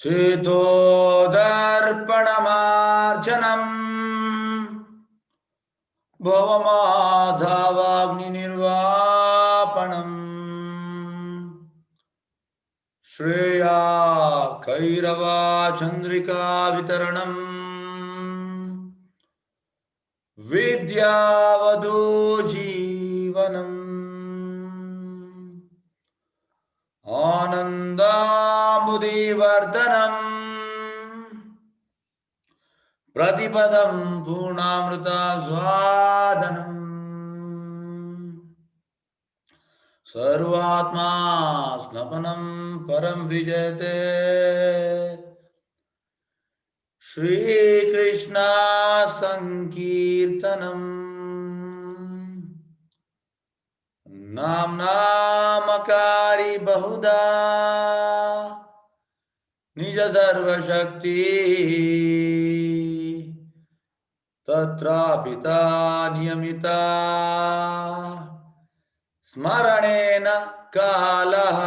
शीतोदर्पणमार्जनम् भवमाधवाग्निर्वापणम् श्रेया कैरवा चन्द्रिका वितरणम् विद्यावधू जीवनम् आनन्दाम्बुदिवर्धनम् प्रतिपदं पूर्णामृतस्वादनम् सर्वात्मा स्नपनं परं विजयते श्रीकृष्ण संकीर्तनम् नाम्नामकारि बहुधा निज सर्वशक्ति तत्रापिता नियमिता स्मरणेन कालः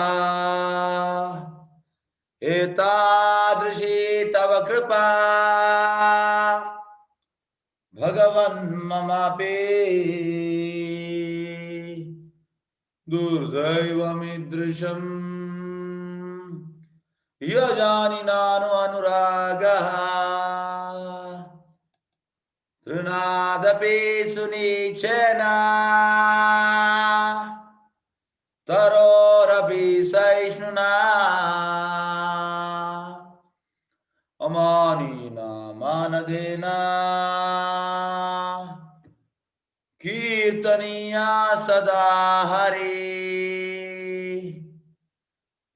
एतादृशी तव कृपा भगवन् ममापि दुर्दैवमीदृशम् यजानि नानु अनुरागः तृणादपि सुनीचेन तरोरपि सहिष्णुना अमानिना मानदेन कीर्तनीया सदा हरि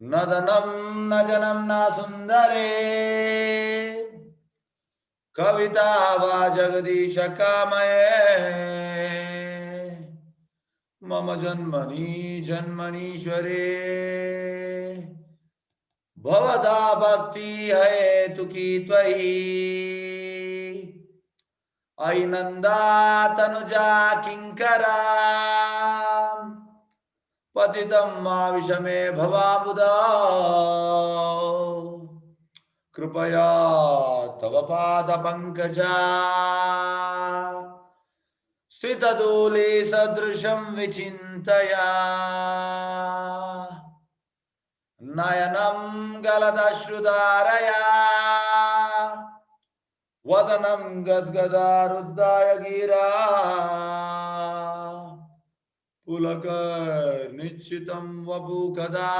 न धनं न जनं न सुन्दरे कविता वा जगदीश कामये मम जन्मनि जन्मनीश्वरे भवदा भक्ति हेतुकी त्वयि अयि नन्दा तनुजा किंकरा पतितं माविश मे भवाबुधा कृपया तव पाद पंकजा स्थितधूलि सदृशं विचिन्तया नयनं गलदश्रुधारया वदनं गद्गदारुद्धाय गिरा पुलकनिश्चितं वपु कदा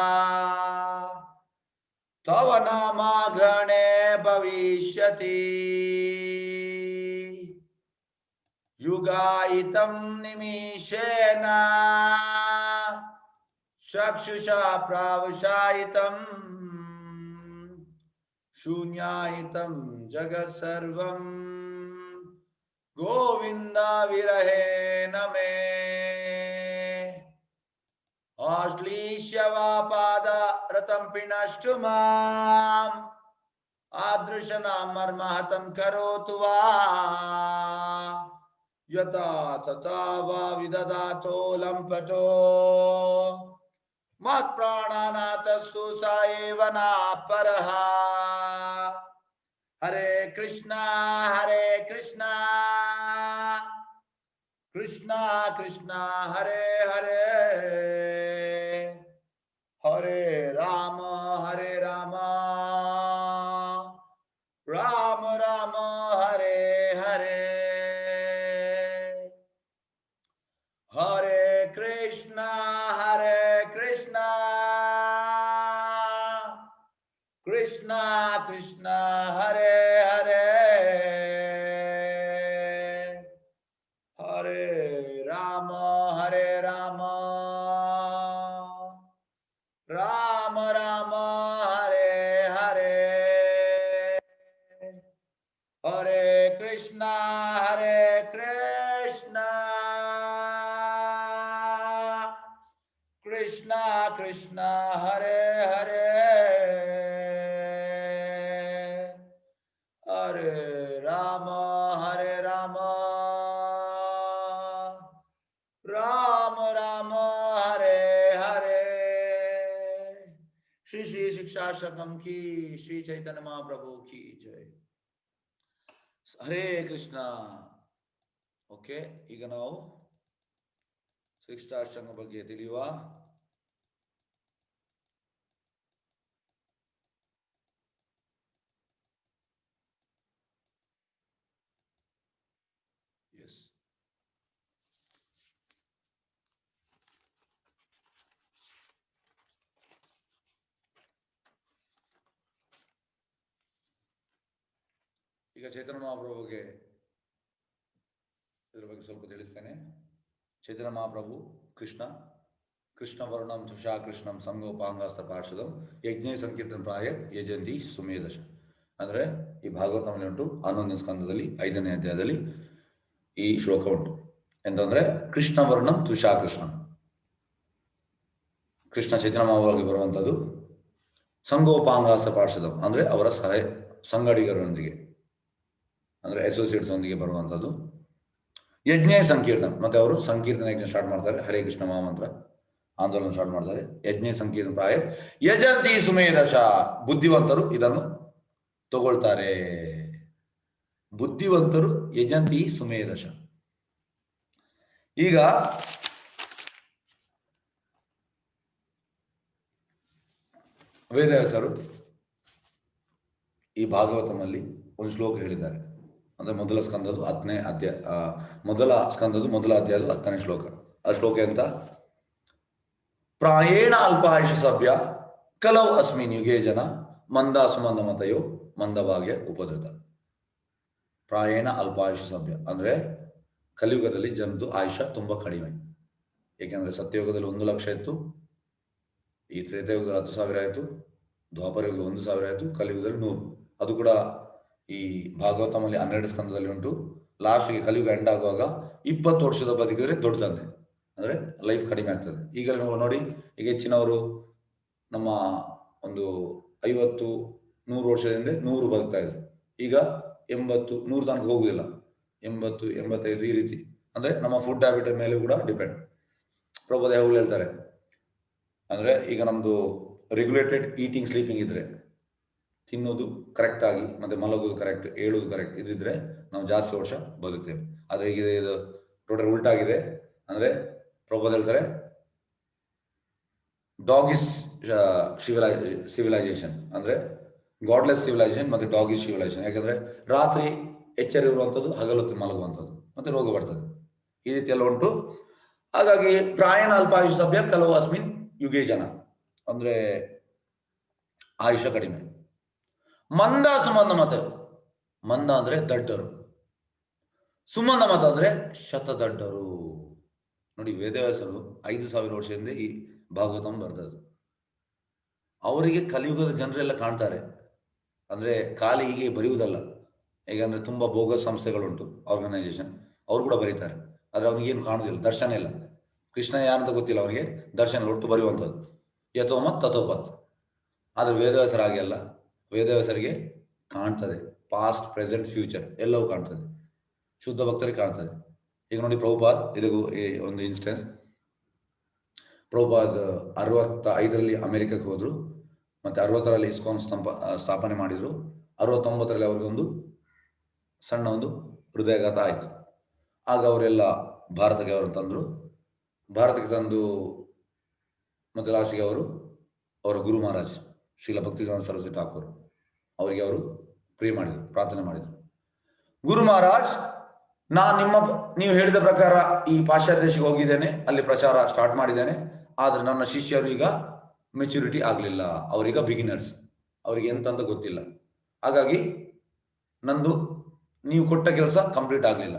तव नामाग्रहणे भविष्यति युगायितं निमिषेण चक्षुषा प्रावशायितं शून्यायितं जगत् सर्वं गोविन्द विरहेण मे आश्लीष्य वा पादरतं पिनष्टु माम् आदृशनां मर्माहतं करोतु वा यथा तथा वा विदधातो लम्पटो मत्प्राणानाथस्तु स एव नापरः हरे कृष्णा कृष्णा कृष्णा हरे हरे हरे राम राम राम हरे हरे हरे कृष्णा कृष्णा कृष्णा हरे हरे हरे राम राम राम हरे हरे हरे कृष्णा कृष्णा कृष्णा हरे हरे हरे राम राम राम हरे हरे ಶ್ರೀ ಶ್ರೀ ಶಿಕ್ಷಾಶ್ರಮಂ ಕಿ, ಶ್ರೀ ಚೈತನ್ಯ ಮಹಾಪ್ರಭು ಕಿ ಜೈ. ಹರೇ ಕೃಷ್ಣ. ಓಕೆ, ಈಗ ನಾವು ಶಿಕ್ಷಾಶ್ರಮ ಬಗ್ಗೆ ತಿಳಿಯುವ. ಎಸ್, ಈಗ ಚೈತನ್ಯ ಮಹಾಪ್ರಭು ಬಗ್ಗೆ ಇದರ ಬಗ್ಗೆ ಸ್ವಲ್ಪ ತಿಳಿಸ್ತೇನೆ. ಚೈತನ್ಯ ಮಹಾಪ್ರಭು ಕೃಷ್ಣ ವರ್ಣಂ ತುಷಾ ಕೃಷ್ಣಂ ಸಂಗೋಪಾಂಗಾಸ್ತ ಪಾರ್ಷದಂ ಯಜ್ಞ ಸಂಕೀರ್ತನ ಪ್ರಾಯ ಯಜಂತಿ ಸುಮೇಧಶ. ಅಂದರೆ ಈ ಭಾಗವತದಲ್ಲಿ ಉಂಟು 11ನೇ ಸ್ಕಂದದಲ್ಲಿ 5ನೇ ಅಧ್ಯಾಯದಲ್ಲಿ ಈ ಶ್ಲೋಕ ಉಂಟು. ಎಂತಂದ್ರೆ ಕೃಷ್ಣ ವರ್ಣಂ ತುಷಾ ಕೃಷ್ಣಂ, ಕೃಷ್ಣ ಚೈತನ್ಯ ಮಹಾಪ್ರಭುಗೆ ಬರುವಂಥದ್ದು. ಸಂಗೋಪಾಂಗಾಸ್ತ ಪಾರ್ಷದಂ ಅಂದರೆ ಅವರ ಸಂಗಡಿಗರೊಂದಿಗೆ, ಅಂದರೆ ಅಸೋಸಿಯೇಟ್ಸ್ ಒಂದಿಗೆ ಬರುವಂಥದ್ದು. ಯಜ್ಞ ಸಂಕೀರ್ತನ, ಮತ್ತೆ ಅವರು ಸಂಕೀರ್ತನ ಯಜ್ಞ ಸ್ಟಾರ್ಟ್ ಮಾಡ್ತಾರೆ. ಹರೇ ಕೃಷ್ಣ ಮಹಾಮಂತ್ರ ಆಂದೋಲನ ಸ್ಟಾರ್ಟ್ ಮಾಡ್ತಾರೆ. ಯಜ್ಞ ಸಂಕೀರ್ತನ ಪ್ರಾಯ ಯಜಂತಿ ಸುಮೇಧಶ, ಬುದ್ಧಿವಂತರು ಇದನ್ನು ತಗೊಳ್ತಾರೆ. ಬುದ್ಧಿವಂತರು ಯಜಂತಿ ಸುಮೇಧಶ. ಈಗ ವೇದವ್ಯಾಸರು ಈ ಭಾಗವತಮಲ್ಲಿ ಒಂದು ಶ್ಲೋಕ ಹೇಳಿದ್ದಾರೆ. ಅಂದ್ರೆ ಮೊದಲ ಸ್ಕಂದದ್ದು 10ನೇ ಅಧ್ಯಾಯ, ಮೊದಲ ಸ್ಕಂದದ್ದು ಮೊದಲ ಅಧ್ಯಾಯದ 10ನೇ ಶ್ಲೋಕ. ಆ ಶ್ಲೋಕ ಎಂತ? ಪ್ರಾಯೇಣ ಅಲ್ಪಾಯುಷ ಸಭ್ಯ ಕಲೌ ಅಸ್ಮಿನ್ ಯುಗೇ ಜನ ಮಂದಾಸುಮಂದ ಮತಯೋ ಮಂದಭಾಗ್ಯ ಉಪದ್ರತ. ಪ್ರಾಯೇಣ ಅಲ್ಪಾಯುಷ ಸಭ್ಯ ಅಂದ್ರೆ ಕಲಿಯುಗದಲ್ಲಿ ಜನದ್ದು ಆಯುಷ್ಯ ತುಂಬಾ ಕಡಿಮೆ. ಏಕೆಂದ್ರೆ ಸತ್ಯಯುಗದಲ್ಲಿ 1 ಲಕ್ಷ ಇತ್ತು, ಈ ತ್ರೇತಾಯುಗದಲ್ಲಿ 10,000 ಆಯಿತು, ದ್ವಾಪರ ಯುಗದಲ್ಲಿ 1,000 ಆಯಿತು, ಕಲಿಯುಗದಲ್ಲಿ 100. ಅದು ಕೂಡ ಈ ಭಾಗವತಮಲ್ಲಿ 12 ಸ್ಕಂದದಲ್ಲಿ ಉಂಟು. ಲಾಸ್ಟ್ಗೆ ಕಲಿಯುಗ ಎಂಡ್ ಆಗುವಾಗ 20 ವರ್ಷದ ಬದುಕಿದ್ರೆ ದೊಡ್ಡದಂತೆ, ಅಂದ್ರೆ ಲೈಫ್ ಕಡಿಮೆ ಆಗ್ತದೆ. ಈಗ ನಾವು ನೋಡಿ, ಈಗ ಹೆಚ್ಚಿನವರು ನಮ್ಮ ಒಂದು 50-100 ವರ್ಷದಿಂದ 100 ಬದುಕ್ತಾ ಇದ್ರು. ಈಗ 80-100 ತನಕ ಹೋಗುದಿಲ್ಲ, 80-85 ಈ ರೀತಿ. ಅಂದ್ರೆ ನಮ್ಮ ಫುಡ್ ಹ್ಯಾಬಿಟ್ ಮೇಲೆ ಕೂಡ ಡಿಪೆಂಡ್. ಪ್ರಭುಪಾದ ಯಾವಾಗಲೂ ಹೇಳ್ತಾರೆ, ಅಂದ್ರೆ ಈಗ ನಮ್ದು ರೆಗ್ಯುಲೇಟೆಡ್ ಈಟಿಂಗ್ ಸ್ಲೀಪಿಂಗ್ ಇದ್ರೆ, ತಿನ್ನೋದು ಕರೆಕ್ಟ್ ಆಗಿ ಮತ್ತೆ ಮಲಗೋದು ಕರೆಕ್ಟ್, ಏಳೋದು ಕರೆಕ್ಟ್ ಇದಿದ್ರೆ ನಾವು ಜಾಸ್ತಿ ವರ್ಷ ಬದುಕ್ತೇವೆ. ಆದ್ರೆ ಈಗ ಇದು ಟೋಟಲ್ ಉಲ್ಟಾಗಿದೆ. ಅಂದ್ರೆ ಪ್ರಭುಪಾದ ಹೇಳ್ತಾರೆ, ಡಾಗ್ ಇಸ್ ಸಿವಿಲೈಸೇಷನ್, ಅಂದ್ರೆ ಗಾಡ್ಲೆಸ್ ಸಿವಿಲೈಸೇಷನ್ ಮತ್ತೆ ಡಾಗ್ ಇಸ್ ಸಿವಿಲೈಸೇಷನ್. ಯಾಕಂದ್ರೆ ರಾತ್ರಿ ಎಚ್ಚರ ಇರುವಂಥದ್ದು, ಹಗಲೊತ್ತು ಮಲಗುವಂಥದ್ದು, ಮತ್ತೆ ರೋಗ ಬರ್ತದೆ. ಈ ರೀತಿ ಎಲ್ಲ ಉಂಟು. ಹಾಗಾಗಿ ಪ್ರಾಯಣ ಅಲ್ಪಾಯುಷ ಸಭ್ಯ ಕೆಲವು ಅಸ್ಮಿನ್ ಯುಗೇ ಜನ ಅಂದ್ರೆ ಆಯುಷ್ಯ ಕಡಿಮೆ. ಮಂದ ಸುಮಂದ ಮತ, ಮಂದ ಅಂದ್ರೆ ದಡ್ಡರು, ಸುಮಂದ ಮತ ಅಂದ್ರೆ ಶತದಡ್ಡರು. ನೋಡಿ, ವೇದವ್ಯಾಸರು 5,000 ವರ್ಷದಿಂದ ಈ ಭಾಗವತಂ ಬರ್ತದೆ. ಅವರಿಗೆ ಕಲಿಯುಗದ ಜನರೆಲ್ಲ ಕಾಣ್ತಾರೆ. ಅಂದ್ರೆ ಖಾಲಿ ಹೀಗೆ ಬರೆಯುವುದಲ್ಲ, ಹೇಗಂದ್ರೆ ತುಂಬಾ ಬೋಗಸ್ ಸಂಸ್ಥೆಗಳುಂಟು, ಆರ್ಗನೈಸೇಷನ್, ಅವ್ರು ಕೂಡ ಬರೀತಾರೆ. ಆದ್ರೆ ಅವ್ನಿಗೇನು ಕಾಣುದಿಲ್ಲ, ದರ್ಶನ ಇಲ್ಲ. ಕೃಷ್ಣ ಯಾರಂತ ಗೊತ್ತಿಲ್ಲ ಅವನಿಗೆ, ದರ್ಶನ ಒಟ್ಟು ಬರೆಯುವಂಥದ್ದು ಯಥೋಮತ್ ತಥೋಪತ್. ಆದ್ರೆ ವೇದವ್ಯಾಸರ ಹಾಗೆ ಅಲ್ಲ, ವೇದವ್ಯಾಸರಿಗೆ ಕಾಣ್ತದೆ, ಪಾಸ್ಟ್ ಪ್ರೆಸೆಂಟ್ ಫ್ಯೂಚರ್ ಎಲ್ಲವೂ ಕಾಣ್ತದೆ, ಶುದ್ಧ ಭಕ್ತರಿಗೆ ಕಾಣ್ತದೆ. ಈಗ ನೋಡಿ, ಪ್ರಭುಪಾದ್ ಇದಕ್ಕೂ ಒಂದು ಇನ್ಸ್ಟೆನ್ಸ್. ಪ್ರಭುಪಾದ್ 65ರಲ್ಲಿ ಅಮೆರಿಕಕ್ಕೆ ಹೋದ್ರು, ಮತ್ತೆ 60ರಲ್ಲಿ ಇಸ್ಕಾನ್ ಸ್ಥಾಪನೆ ಮಾಡಿದ್ರು. 69ರಲ್ಲಿ ಅವ್ರಿಗೊಂದು ಸಣ್ಣ ಒಂದು ಹೃದಯಾಘಾತ ಆಯಿತು. ಆಗ ಅವರೆಲ್ಲ ಭಾರತಕ್ಕೆ ಅವರು ತಂದರು. ಭಾರತಕ್ಕೆ ತಂದು ಮತ್ತೆ ಲಾಸ್ಟಿಗೆ ಅವರು ಅವರ ಗುರು ಮಹಾರಾಜ್ ಶ್ರೀಲ ಭಕ್ತಿವೇದಾಂತ ಸರಸ್ವತಿ ಠಾಕೂರ್ ಅವರಿಗೆ ಅವರು ಪ್ರೇ ಮಾಡಿದರು, ಪ್ರಾರ್ಥನೆ ಮಾಡಿದರು. ಗುರು ಮಹಾರಾಜ್, ನೀವು ಹೇಳಿದ ಪ್ರಕಾರ ಈ ಪಾಶ್ಚಾತ್ಯ ದೇಶಕ್ಕೆ ಹೋಗಿದ್ದೇನೆ, ಅಲ್ಲಿ ಪ್ರಚಾರ ಸ್ಟಾರ್ಟ್ ಮಾಡಿದ್ದೇನೆ. ಆದ್ರೆ ನನ್ನ ಶಿಷ್ಯರು ಈಗ ಮೆಚುರಿಟಿ ಆಗಲಿಲ್ಲ, ಅವರೀಗ ಬಿಗಿನರ್ಸ್, ಅವರಿಗೆ ಎಂತಂತ ಗೊತ್ತಿಲ್ಲ. ಹಾಗಾಗಿ ನಂದು ನೀವು ಕೊಟ್ಟ ಕೆಲಸ ಕಂಪ್ಲೀಟ್ ಆಗಲಿಲ್ಲ,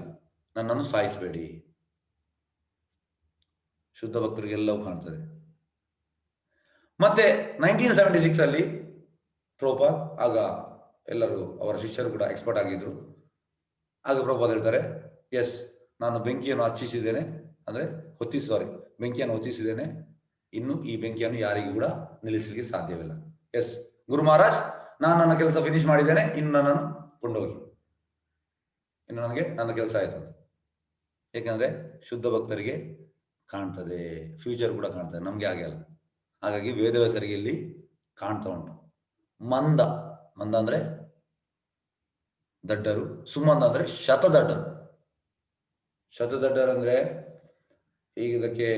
ನನ್ನನ್ನು ಸಾಯಿಸಬೇಡಿ. ಶುದ್ಧ ಭಕ್ತರಿಗೆಲ್ಲವೂ ಕಾಣ್ತದೆ. ಮತ್ತೆ 1976 ಅಲ್ಲಿ ಪ್ರಭುಪಾದ್, ಆಗ ಎಲ್ಲರೂ ಅವರ ಶಿಷ್ಯರು ಕೂಡ ಎಕ್ಸ್ಪರ್ಟ್ ಆಗಿದ್ರು. ಆಗ ಪ್ರಭುಪಾದ್ ಹೇಳ್ತಾರೆ, ಎಸ್, ನಾನು ಬೆಂಕಿಯನ್ನು ಹಚ್ಚಿಸಿದ್ದೇನೆ, ಅಂದ್ರೆ ಬೆಂಕಿಯನ್ನು ಹೊತ್ತಿಸಿದ್ದೇನೆ, ಇನ್ನು ಈ ಬೆಂಕಿಯನ್ನು ಯಾರಿಗೂ ಕೂಡ ನಿಲ್ಲಿಸಲಿಕ್ಕೆ ಸಾಧ್ಯವಿಲ್ಲ. ಎಸ್ ಗುರು ಮಹಾರಾಜ್, ನಾನು ನನ್ನ ಕೆಲಸ ಫಿನಿಶ್ ಮಾಡಿದ್ದೇನೆ, ಇನ್ನು ನನ್ನನ್ನು ಕೊಂಡೋಗಿ, ಇನ್ನು ನನಗೆ ನನ್ನ ಕೆಲಸ ಆಯ್ತು ಅಂತ. ಯಾಕಂದ್ರೆ ಶುದ್ಧ ಭಕ್ತರಿಗೆ ಕಾಣ್ತದೆ, ಫ್ಯೂಚರ್ ಕೂಡ ಕಾಣ್ತದೆ, ನಮ್ಗೆ ಹಾಗೆ ಅಲ್ಲ. ಹಾಗಾಗಿ ವೇದವ್ಯಾಸರಿಗೆ ಇಲ್ಲಿ ಕಾಣ್ತಾ ಉಂಟು. ಮಂದ, ಮಂದ ಅಂದ್ರೆ ದಡ್ಡರು, ಸುಮಂದ ಅಂದ್ರೆ ಶತದಡ್ಡರು. ಶತದಡ್ಡರು ಅಂದ್ರೆ ಈಗ ಇದಕ್ಕೆ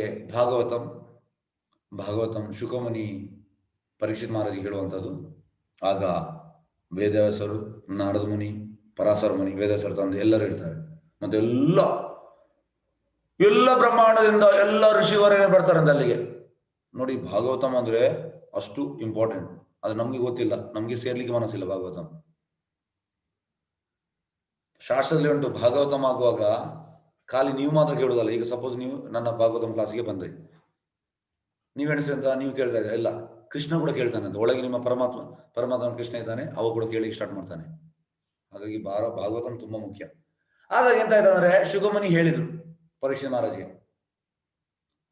ಭಾಗವತಂ ಶುಕಮುನಿ ಪರೀಕ್ಷಿತ್ ಮಹಾರಾಜಿಗೆ ಹೇಳುವಂಥದ್ದು. ಆಗ ವೇದವ್ಯಾಸರು, ನಾರದ ಮುನಿ, ಪರಾಶರ ಮುನಿ, ವೇದವ್ಯಾಸರ ತಂದೆ ಎಲ್ಲರೂ ಹೇಳ್ತಾರೆ. ಮತ್ತೆ ಎಲ್ಲ ಬ್ರಹ್ಮಾಂಡದಿಂದ ಎಲ್ಲ ಋಷಿವರೇನೇ ಬರ್ತಾರಂತೆ ಅಲ್ಲಿಗೆ. ನೋಡಿ, ಭಾಗವತಂ ಅಂದ್ರೆ ಅಷ್ಟು ಇಂಪಾರ್ಟೆಂಟ್. ಅದು ನಮ್ಗೆ ಗೊತ್ತಿಲ್ಲ, ನಮ್ಗೆ ಸೇರ್ಲಿಕ್ಕೆ ಮನಸ್ಸಿಲ್ಲ. ಭಾಗವತಂ ಶಾಸ್ತ್ರದಲ್ಲಿ ಉಂಟು. ಭಾಗವತಂ ಆಗುವಾಗ ಖಾಲಿ ನೀವು ಮಾತ್ರ ಕೇಳೋದಲ್ಲ. ಈಗ ಸಪೋಸ್ ನೀವು ನನ್ನ ಭಾಗವತಂ ಕ್ಲಾಸಿಗೆ ಬಂದ್ರಿ, ನೀವೆಣಿಸಿ ಅಂತ ನೀವು ಕೇಳ್ತಾ ಇದ್ದೀರಾ, ಇಲ್ಲ, ಕೃಷ್ಣ ಕೂಡ ಕೇಳ್ತಾನೆ ಅಂತ. ಒಳಗೆ ನಿಮ್ಮ ಪರಮಾತ್ಮ ಕೃಷ್ಣ ಇದ್ದಾನೆ, ಅವ ಕೂಡ ಕೇಳಿಕ್ಕೆ ಸ್ಟಾರ್ಟ್ ಮಾಡ್ತಾನೆ. ಹಾಗಾಗಿ ಭಾಗವತಂ ತುಂಬಾ ಮುಖ್ಯ. ಆದಾಗ ಎಂತ ಆಯ್ತಂದ್ರೆ, ಶುಕಮುನಿ ಹೇಳಿದ್ರು ಪರೀಕ್ಷಿತ್ ಮಹಾರಾಜ್ಗೆ.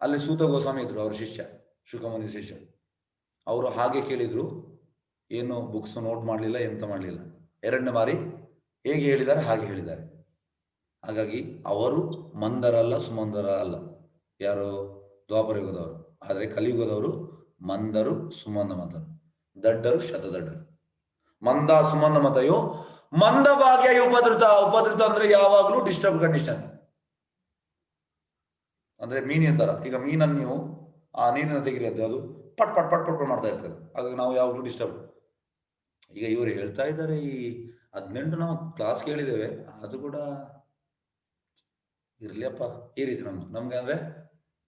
ಅಲ್ಲಿ ಸೂತ ಗೋಸ್ವಾಮಿ ಇದ್ರು, ಅವ್ರ ಶಿಷ್ಯ, ಶುಕಮುನಿ ಶಿಷ್ಯ. ಅವರು ಹಾಗೆ ಕೇಳಿದ್ರು, ಏನು ಬುಕ್ಸ್ ನೋಟ್ ಮಾಡಲಿಲ್ಲ, ಎಂತ ಮಾಡಲಿಲ್ಲ. ಎರಡನೇ ಬಾರಿ ಹೇಗೆ ಹೇಳಿದ್ದಾರೆ ಹಾಗೆ ಹೇಳಿದ್ದಾರೆ. ಹಾಗಾಗಿ ಅವರು ಮಂದರಲ್ಲ, ಸುಮಂದರ ಅಲ್ಲ. ಯಾರು? ದ್ವಾಪರ ಯುಗದವರು. ಆದರೆ ಕಲಿಯುಗದವರು ಮಂದರು, ಸುಮಂದ ಮತರು, ದಡ್ಡರು, ಶತದಡ್ಡರು. ಮಂದ ಸುಮಂದ ಮತಯೋ ಮಂದ ಭಾಗ್ಯ ಉಪದ್ರುತ. ಉಪದ್ರುತ ಅಂದ್ರೆ ಯಾವಾಗಲೂ ಡಿಸ್ಟರ್ಬ್ ಕಂಡೀಷನ್. ಅಂದ್ರೆ ಮೀನಿನ ತರ. ಈಗ ಮೀನನ್ನು ನೀವು ಆ ನೀರಿನ ತೆಗಿರಿ ಅಂತ, ಅದು ಪಟ್ ಪಟ್ ಪಟ್ ಪಟ್ ಮಾಡ್ತಾ ಇರ್ತದೆ. ಹಾಗಾಗಿ ನಾವು ಯಾವಾಗಲೂ ಡಿಸ್ಟರ್ಬ್. ಈಗ ಇವರು ಹೇಳ್ತಾ ಇದ್ದಾರೆ, ಈ 18 ನಾವು ಕ್ಲಾಸ್ ಕೇಳಿದ್ದೇವೆ, ಅದು ಕೂಡ ಇರ್ಲಿಯಪ್ಪ. ಈ ರೀತಿ ನಮ್ಗೆ ಅಂದ್ರೆ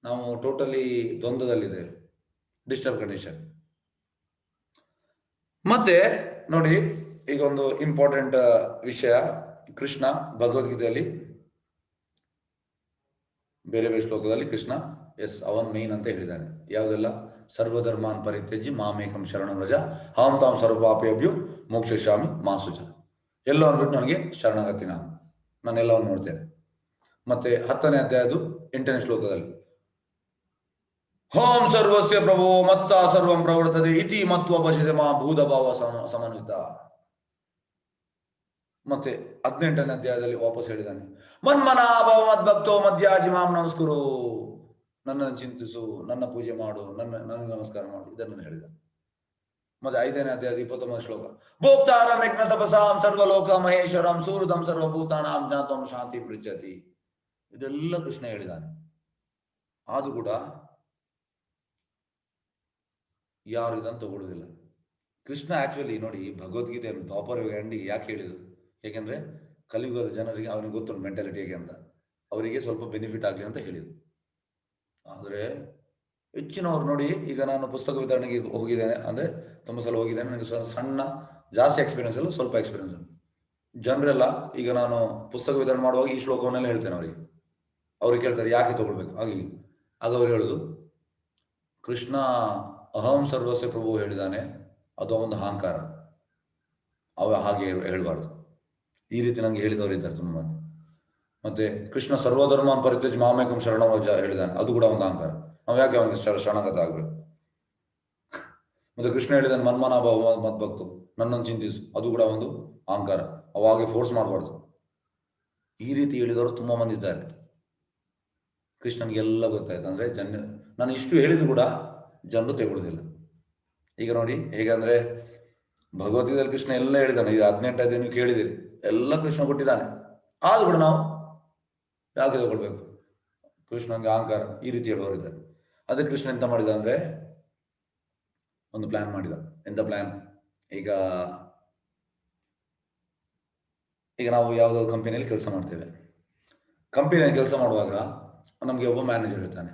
ನಾವು ಟೋಟಲಿ ದ್ವಂದ್ವದಲ್ಲಿದ್ದೇವೆ, ಡಿಸ್ಟರ್ಬ್ ಕಂಡೀಷನ್. ಮತ್ತೆ ನೋಡಿ, ಈಗ ಒಂದು ಇಂಪಾರ್ಟೆಂಟ್ ವಿಷಯ. ಕೃಷ್ಣ ಭಗವದ್ಗೀತೆಯಲ್ಲಿ ಬೇರೆ ಬೇರೆ ಶ್ಲೋಕದಲ್ಲಿ ಕೃಷ್ಣ ಅವನ್ ಮೇನ್ ಅಂತ ಹೇಳಿದ್ದಾನೆ. ಯಾವುದೆಲ್ಲ? ಸರ್ವಧರ್ಮಾನ್ ಪರಿತ್ಯಜ್ಯ ಮಾಮೇಕಂ ಶರಣಂ ವ್ರಜ ಅಹಂ ತಾಂ ಸರ್ವಪಾಪೇಭ್ಯೋ ಮೋಕ್ಷಯಿಷ್ಯಾಮಿ ಮಾ ಶುಚಃ. ಎಲ್ಲವನ್ನು ಬಿಟ್ಟು ನನಗೆ ಶರಣಾಗತಿ, ನಾನು ಎಲ್ಲವನ್ನು ನೋಡ್ತೇನೆ. ಮತ್ತೆ 10ನೇ ಅಧ್ಯಾಯದು 8ನೇ ಶ್ಲೋಕದಲ್ಲಿ ಹೋಂ ಸರ್ವಸ್ಯ ಪ್ರಭೋ ಮತ್ತ ಸರ್ವಂ ಪ್ರವರ್ತದೆ ಇತಿ ಮತ್ವ ಪಶ್ಯತೆ ಮಾ ಭೂತ ಭಾವ ಸಮನ್ವಿತ. ಮತ್ತೆ 18ನೇ ಅಧ್ಯಾಯದಲ್ಲಿ ವಾಪಸ್ ಹೇಳಿದ್ದಾನೆ, ಮನ್ಮನಾಭವ ಮದ್ಭಕ್ತೋ ಮಧ್ಯಾಜಿ ಮಾಂ ನಮಸ್ಕುರು. ನನ್ನನ್ನು ಚಿಂತಿಸು, ನನ್ನ ಪೂಜೆ ಮಾಡು, ನನಗೆ ನಮಸ್ಕಾರ ಮಾಡು, ಇದನ್ನು ಹೇಳಿದ. ಮತ್ತೆ 5ನೇ ಅಧ್ಯಾಯದ 29ನೇ ಶ್ಲೋಕ, ಭೋಕ್ತಾರಂ ಯಜ್ಞ ತಪಸಾಂ ಸರ್ವಲೋಕ ಮಹೇಶ್ವರಂ ಸೂರ್ಯಂ ಸರ್ವಭೂತಾನಾಂ ಜ್ಞಾತಂ ಶಾಂತಿ ಪೃಚ್ಛತಿ. ಇದೆಲ್ಲ ಕೃಷ್ಣ ಹೇಳಿದ್ದಾನೆ. ಆದ್ರೂ ಕೂಡ ಯಾರು ಇದನ್ನು ತಗೊಳ್ಳುವುದಿಲ್ಲ. ಕೃಷ್ಣ ಆಕ್ಚುಲಿ ನೋಡಿ, ಭಗವದ್ಗೀತೆ ದ್ವಾಪರ ಎಂಡಿಗೆ ಯಾಕೆ ಹೇಳಿದ್ರು? ಯಾಕೆಂದ್ರೆ ಕಲಿಯುಗದ ಜನರಿಗೆ ಅವನಿಗೆ ಗೊತ್ತುಂಟು ಮೆಂಟಾಲಿಟಿ ಹೇಗೆ ಅಂತ, ಅವರಿಗೆ ಸ್ವಲ್ಪ ಬೆನಿಫಿಟ್ ಆಗಲಿ ಅಂತ ಹೇಳಿದ್ರು. ಆದರೆ ಹೆಚ್ಚಿನವ್ರು ನೋಡಿ, ಈಗ ನಾನು ಪುಸ್ತಕ ವಿತರಣೆಗೆ ಹೋಗಿದ್ದೇನೆ, ಅಂದ್ರೆ ತುಂಬ ಸಲ ಹೋಗಿದ್ದೇನೆ, ನನಗೆ ಸಣ್ಣ ಜಾಸ್ತಿ ಎಕ್ಸ್ಪೀರಿಯನ್ಸ್ ಇಲ್ಲ, ಸ್ವಲ್ಪ ಎಕ್ಸ್ಪೀರಿಯನ್ಸ್ ಉಂಟು. ಜನರೆಲ್ಲ ಈಗ ನಾನು ಪುಸ್ತಕ ವಿತರಣೆ ಮಾಡುವಾಗ ಈ ಶ್ಲೋಕವನ್ನೆಲ್ಲ ಹೇಳ್ತೇನೆ ಅವರಿಗೆ. ಅವ್ರಿಗೆ ಕೇಳ್ತಾರೆ ಯಾಕೆ ತಗೊಳ್ಬೇಕು, ಆಗ ಅವ್ರು ಹೇಳುದು, ಕೃಷ್ಣ ಅಹಂ ಸರ್ವಸ್ಯ ಪ್ರಭು ಹೇಳಿದ್ದಾನೆ, ಅದು ಒಂದು ಅಹಂಕಾರ, ಹಾಗೆ ಹೇಳಬಾರ್ದು. ಈ ರೀತಿ ನಂಗೆ ಹೇಳಿದವರು ಇದ್ದಾರೆ ತುಂಬ ಮಂದಿ. ಮತ್ತೆ ಕೃಷ್ಣ ಸರ್ವಧರ್ಮ ಪರಿತ್ಯಜ್ಯ ಮಾಮೇಕಂ ಶರಣಂ ವ್ರಜ ಹೇಳಿದ್ದಾನೆ, ಅದು ಕೂಡ ಒಂದು ಅಹಂಕಾರ. ನಾವು ಯಾಕೆ ಅವನಿಗೆ ಶರಣಾಗತ ಆಗ್ಬೇಕು? ಮತ್ತೆ ಕೃಷ್ಣ ಹೇಳಿದ್ದಾನೆ ಮನ್ಮನಾಭವ ಮದ್ಭಕ್ತು, ನನ್ನನ್ನು ಚಿಂತಿಸು, ಅದು ಕೂಡ ಒಂದು ಅಹಂಕಾರ. ಅವಾಗೆ ಫೋರ್ಸ್ ಮಾಡಬಾರ್ದು. ಈ ರೀತಿ ಹೇಳಿದವರು ತುಂಬಾ ಮಂದಿ ಇದ್ದಾರೆ. ಕೃಷ್ಣನಿಗೆಲ್ಲ ಗೊತ್ತಾಯ್ತು. ಅಂದ್ರೆ ನಾನು ಇಷ್ಟು ಹೇಳಿದ್ರು ಕೂಡ ಜನರು ತೆಗೊಳ್ಳೋದಿಲ್ಲ. ಈಗ ನೋಡಿ ಹೇಗಂದ್ರೆ, ಭಗವದ್ಗೀತೆಯಲ್ಲಿ ಕೃಷ್ಣ ಎಲ್ಲ ಹೇಳಿದ್ದಾನೆ. ಇದು 18 ನೀವು ಕೇಳಿದಿರಿ, ಎಲ್ಲ ಕೃಷ್ಣ ಕೊಟ್ಟಿದ್ದಾನೆ. ಆದ್ರೂ ಕೂಡ ನಾವು ಯಾಕೆ ತಗೊಳ್ಬೇಕು? ಕೃಷ್ಣನಿಗೆ ಅಹಂಕಾರ, ಈ ರೀತಿ ಹೇಳುವವರಿದ್ದಾರೆ. ಅದೇ ಕೃಷ್ಣ ಎಂತ ಮಾಡಿದ ಅಂದ್ರೆ, ಒಂದು ಪ್ಲಾನ್ ಮಾಡಿದ. ಎಂತ ಪ್ಲಾನ್? ಈಗ ನಾವು ಯಾವುದೋ ಕಂಪನಿಯಲ್ಲಿ ಕೆಲಸ ಮಾಡ್ತೇವೆ. ಕಂಪನಿಯಲ್ಲಿ ಕೆಲಸ ಮಾಡುವಾಗ ನಮಗೆ ಒಬ್ಬ ಮ್ಯಾನೇಜರ್ ಇರ್ತಾನೆ.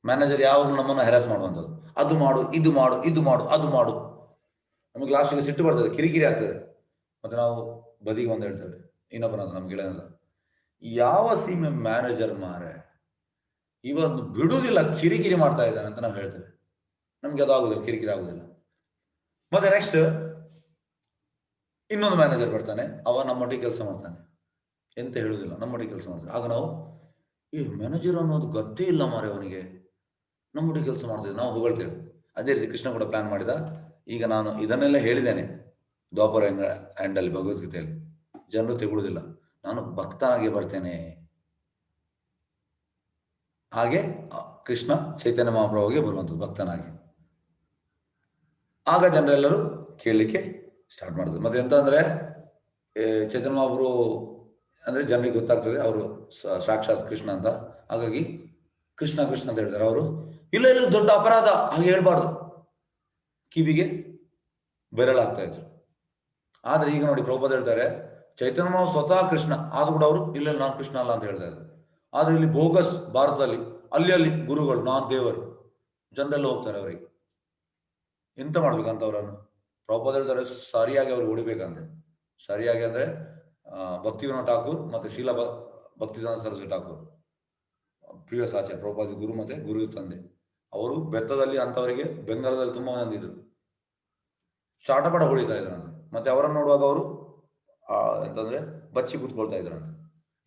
ಮ್ಯಾನೇಜರ್ ಯಾವಾಗಲೂ ನಮ್ಮನ್ನು ಹೆರಾಸ್ ಮಾಡುವಂಥದ್ದು, ಅದು ಮಾಡು, ಇದು ಮಾಡು, ಇದು ಮಾಡು, ಅದು ಮಾಡು. ನಮಗೆ ಲಾಸ್ಟಿಗೆ ಸಿಟ್ಟು ಬರ್ತದೆ, ಕಿರಿಕಿರಿ ಆಗ್ತದೆ. ಮತ್ತೆ ನಾವು ಬದಿಗೆ ಒಂದು ಹೇಳ್ತೇವೆ, ಇನ್ನೊಬ್ಬನ ನಮ್ಗೆ ಗೆಳೆಯನ, ಯಾವ ಸೀಮೆ ಮ್ಯಾನೇಜರ್ ಮಾರೆ, ಇವತ್ತು ಬಿಡುವುದಿಲ್ಲ, ಕಿರಿಕಿರಿ ಮಾಡ್ತಾ ಇದ್ದಾನೆ ಅಂತ ನಾವು ಹೇಳ್ತೇವೆ. ನಮ್ಗೆ ಅದು ಆಗುದಿಲ್ಲ, ಕಿರಿಕಿರಿ ಆಗುದಿಲ್ಲ. ಮತ್ತೆ ನೆಕ್ಸ್ಟ್ ಇನ್ನೊಂದು ಮ್ಯಾನೇಜರ್ ಬರ್ತಾನೆ, ಅವ ನಮ್ಮೊಟ್ಟಿಗೆ ಕೆಲಸ ಮಾಡ್ತಾನೆ, ಎಂತ ಹೇಳುದಿಲ್ಲ, ನಮ್ಮೊಟ್ಟಿಗೆ ಕೆಲಸ ಮಾಡ್ತಾನೆ. ಆಗ ನಾವು, ಈ ಮ್ಯಾನೇಜರ್ ಅನ್ನೋದು ಗೊತ್ತೇ ಇಲ್ಲ ಮಾರೆ ಅವನಿಗೆ, ನಮ್ಮೊಟ್ಟಿಗೆ ಕೆಲಸ ಮಾಡ್ತೇವೆ, ನಾವು ಹೊಗಳ್ತೇವೆ. ಅದೇ ರೀತಿ ಕೃಷ್ಣ ಕೂಡ ಪ್ಲಾನ್ ಮಾಡಿದ. ಈಗ ನಾನು ಇದನ್ನೆಲ್ಲ ಹೇಳಿದ್ದೇನೆ ದ್ವಾಪರ ಎಂಡಲ್ಲಿ ಭಗವದ್ಗೀತೆಯಲ್ಲಿ, ಜನರು ತೆಗೊಳ್ಳುವುದಿಲ್ಲ. ನಾನು ಭಕ್ತನಾಗಿ ಬರ್ತೇನೆ. ಹಾಗೆ ಕೃಷ್ಣ ಚೈತನ್ಯ ಮಹಾಪ್ರಭುವಿಗೆ ಬರುವಂಥದ್ದು ಭಕ್ತನಾಗಿ. ಆಗ ಜನರೆಲ್ಲರೂ ಕೇಳಲಿಕ್ಕೆ ಸ್ಟಾರ್ಟ್ ಮಾಡಿದ್ರು. ಮತ್ತೆ ಎಂತ ಅಂದ್ರೆ ಚೈತನ್ಯ ಮಹಾಪ್ರಭು ಅಂದ್ರೆ ಜನರಿಗೆ ಗೊತ್ತಾಗ್ತದೆ ಅವರು ಸಾಕ್ಷಾತ್ ಕೃಷ್ಣ ಅಂತ. ಹಾಗಾಗಿ ಕೃಷ್ಣ ಕೃಷ್ಣ ಅಂತ ಹೇಳ್ತಾರೆ. ಅವರು ಇಲ್ಲ ಇಲ್ಲ ದೊಡ್ಡ ಅಪರಾಧ, ಹಾಗೆ ಹೇಳ್ಬಾರ್ದು, ಕಿವಿಗೆ ಬೆರಳಾಗ್ತಾ ಇದ್ರು. ಆದ್ರೆ ಈಗ ನೋಡಿ ಪ್ರಭುಪಾದ ಹೇಳ್ತಾರೆ ಚೈತನ್ಯ ಮಹಾಪ್ರಭು ಸ್ವತಃ ಕೃಷ್ಣ ಆದ್ರೂ ಕೂಡ ಅವರು ಇಲ್ಲ ನಾನು ಕೃಷ್ಣ ಅಲ್ಲ ಅಂತ ಹೇಳ್ತಾ ಇದ್ದಾರೆ. ಆದ್ರೆ ಇಲ್ಲಿ ಬೋಗಸ್ ಭಾರತದಲ್ಲಿ ಅಲ್ಲಿ ಗುರುಗಳು ನಾನ್ ದೇವರು, ಜನರೆಲ್ಲ ಹೋಗ್ತಾರೆ ಅವರಿಗೆ. ಎಂತ ಮಾಡ್ಬೇಕಂತ ಅವರನ್ನು ಪ್ರಭುಪಾದ ಹೇಳ್ತಾರೆ ಸರಿಯಾಗಿ ಅವ್ರಿಗೆ ಹೊಡಿಬೇಕಂತೆ. ಸರಿಯಾಗಿ ಅಂದ್ರೆ ಭಕ್ತಿವಿನೋದ್ ಠಾಕೂರ್ ಮತ್ತೆ ಭಕ್ತಿವೇದಾಂತ ಸರಸ್ವತಿ ಠಾಕೂರ್ ಪ್ರಿವಿಯಸ್ ಆಚಾರ್ಯ ಪ್ರಭುಪಾದ ಗುರು ಮತ್ತೆ ಗುರು ತಂದೆ ಅವರು ಬೆತ್ತದಲ್ಲಿ ಅಂತವರಿಗೆ ಬೆಂಗಾಲದಲ್ಲಿ ತುಂಬಾ ಮಂದಿ ಇದ್ರು, ಚಾಟಪಟ ಹೊಡಿತಾ ಇದ್ರಂತೆ. ಮತ್ತೆ ಅವರನ್ನು ನೋಡುವಾಗ ಅವರು ಎಂತಂದ್ರೆ ಬಚ್ಚಿ ಕೂತ್ಕೊಳ್ತಾ ಇದ್ರಂತೆ.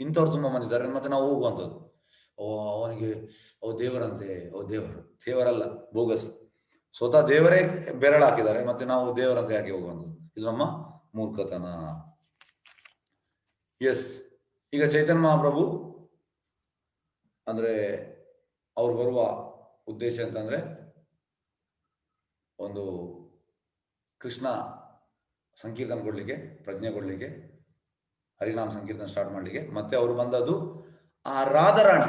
ಇಂಥವ್ರು ತುಂಬಾ ಮಂದಿ ಇದ್ದಾರೆ. ಮತ್ತೆ ನಾವು ಹೋಗುವಂಥದ್ದು ಅವನಿಗೆ ದೇವರಂತೆ, ದೇವರಲ್ಲ, ಬೋಗಸ್. ಸ್ವತಃ ದೇವರೇ ಬೆರಳು ಹಾಕಿದ್ದಾರೆ, ಮತ್ತೆ ನಾವು ದೇವರಂತೆ ಯಾಕೆ ಹೋಗುವಂಥದ್ದು? ಇದು ನಮ್ಮ ಮೂರ್ಖತನ. ಎಸ್, ಈಗ ಚೈತನ್ಯ ಮಹಾಪ್ರಭು ಅಂದ್ರೆ ಅವ್ರು ಬರುವ ಉದ್ದೇಶ ಅಂತಂದ್ರೆ ಒಂದು ಕೃಷ್ಣ ಸಂಕೀರ್ತನ ಕೊಡ್ಲಿಕ್ಕೆ, ಪ್ರಜ್ಞೆ ಕೊಡ್ಲಿಕ್ಕೆ, ಹರಿನಾಮ ಸಂಕೀರ್ತನ ಸ್ಟಾರ್ಟ್ ಮಾಡ್ಲಿಕ್ಕೆ. ಮತ್ತೆ ಅವರು ಬಂದದ್ದು ಆ ರಾಧಾರಾಣಿ.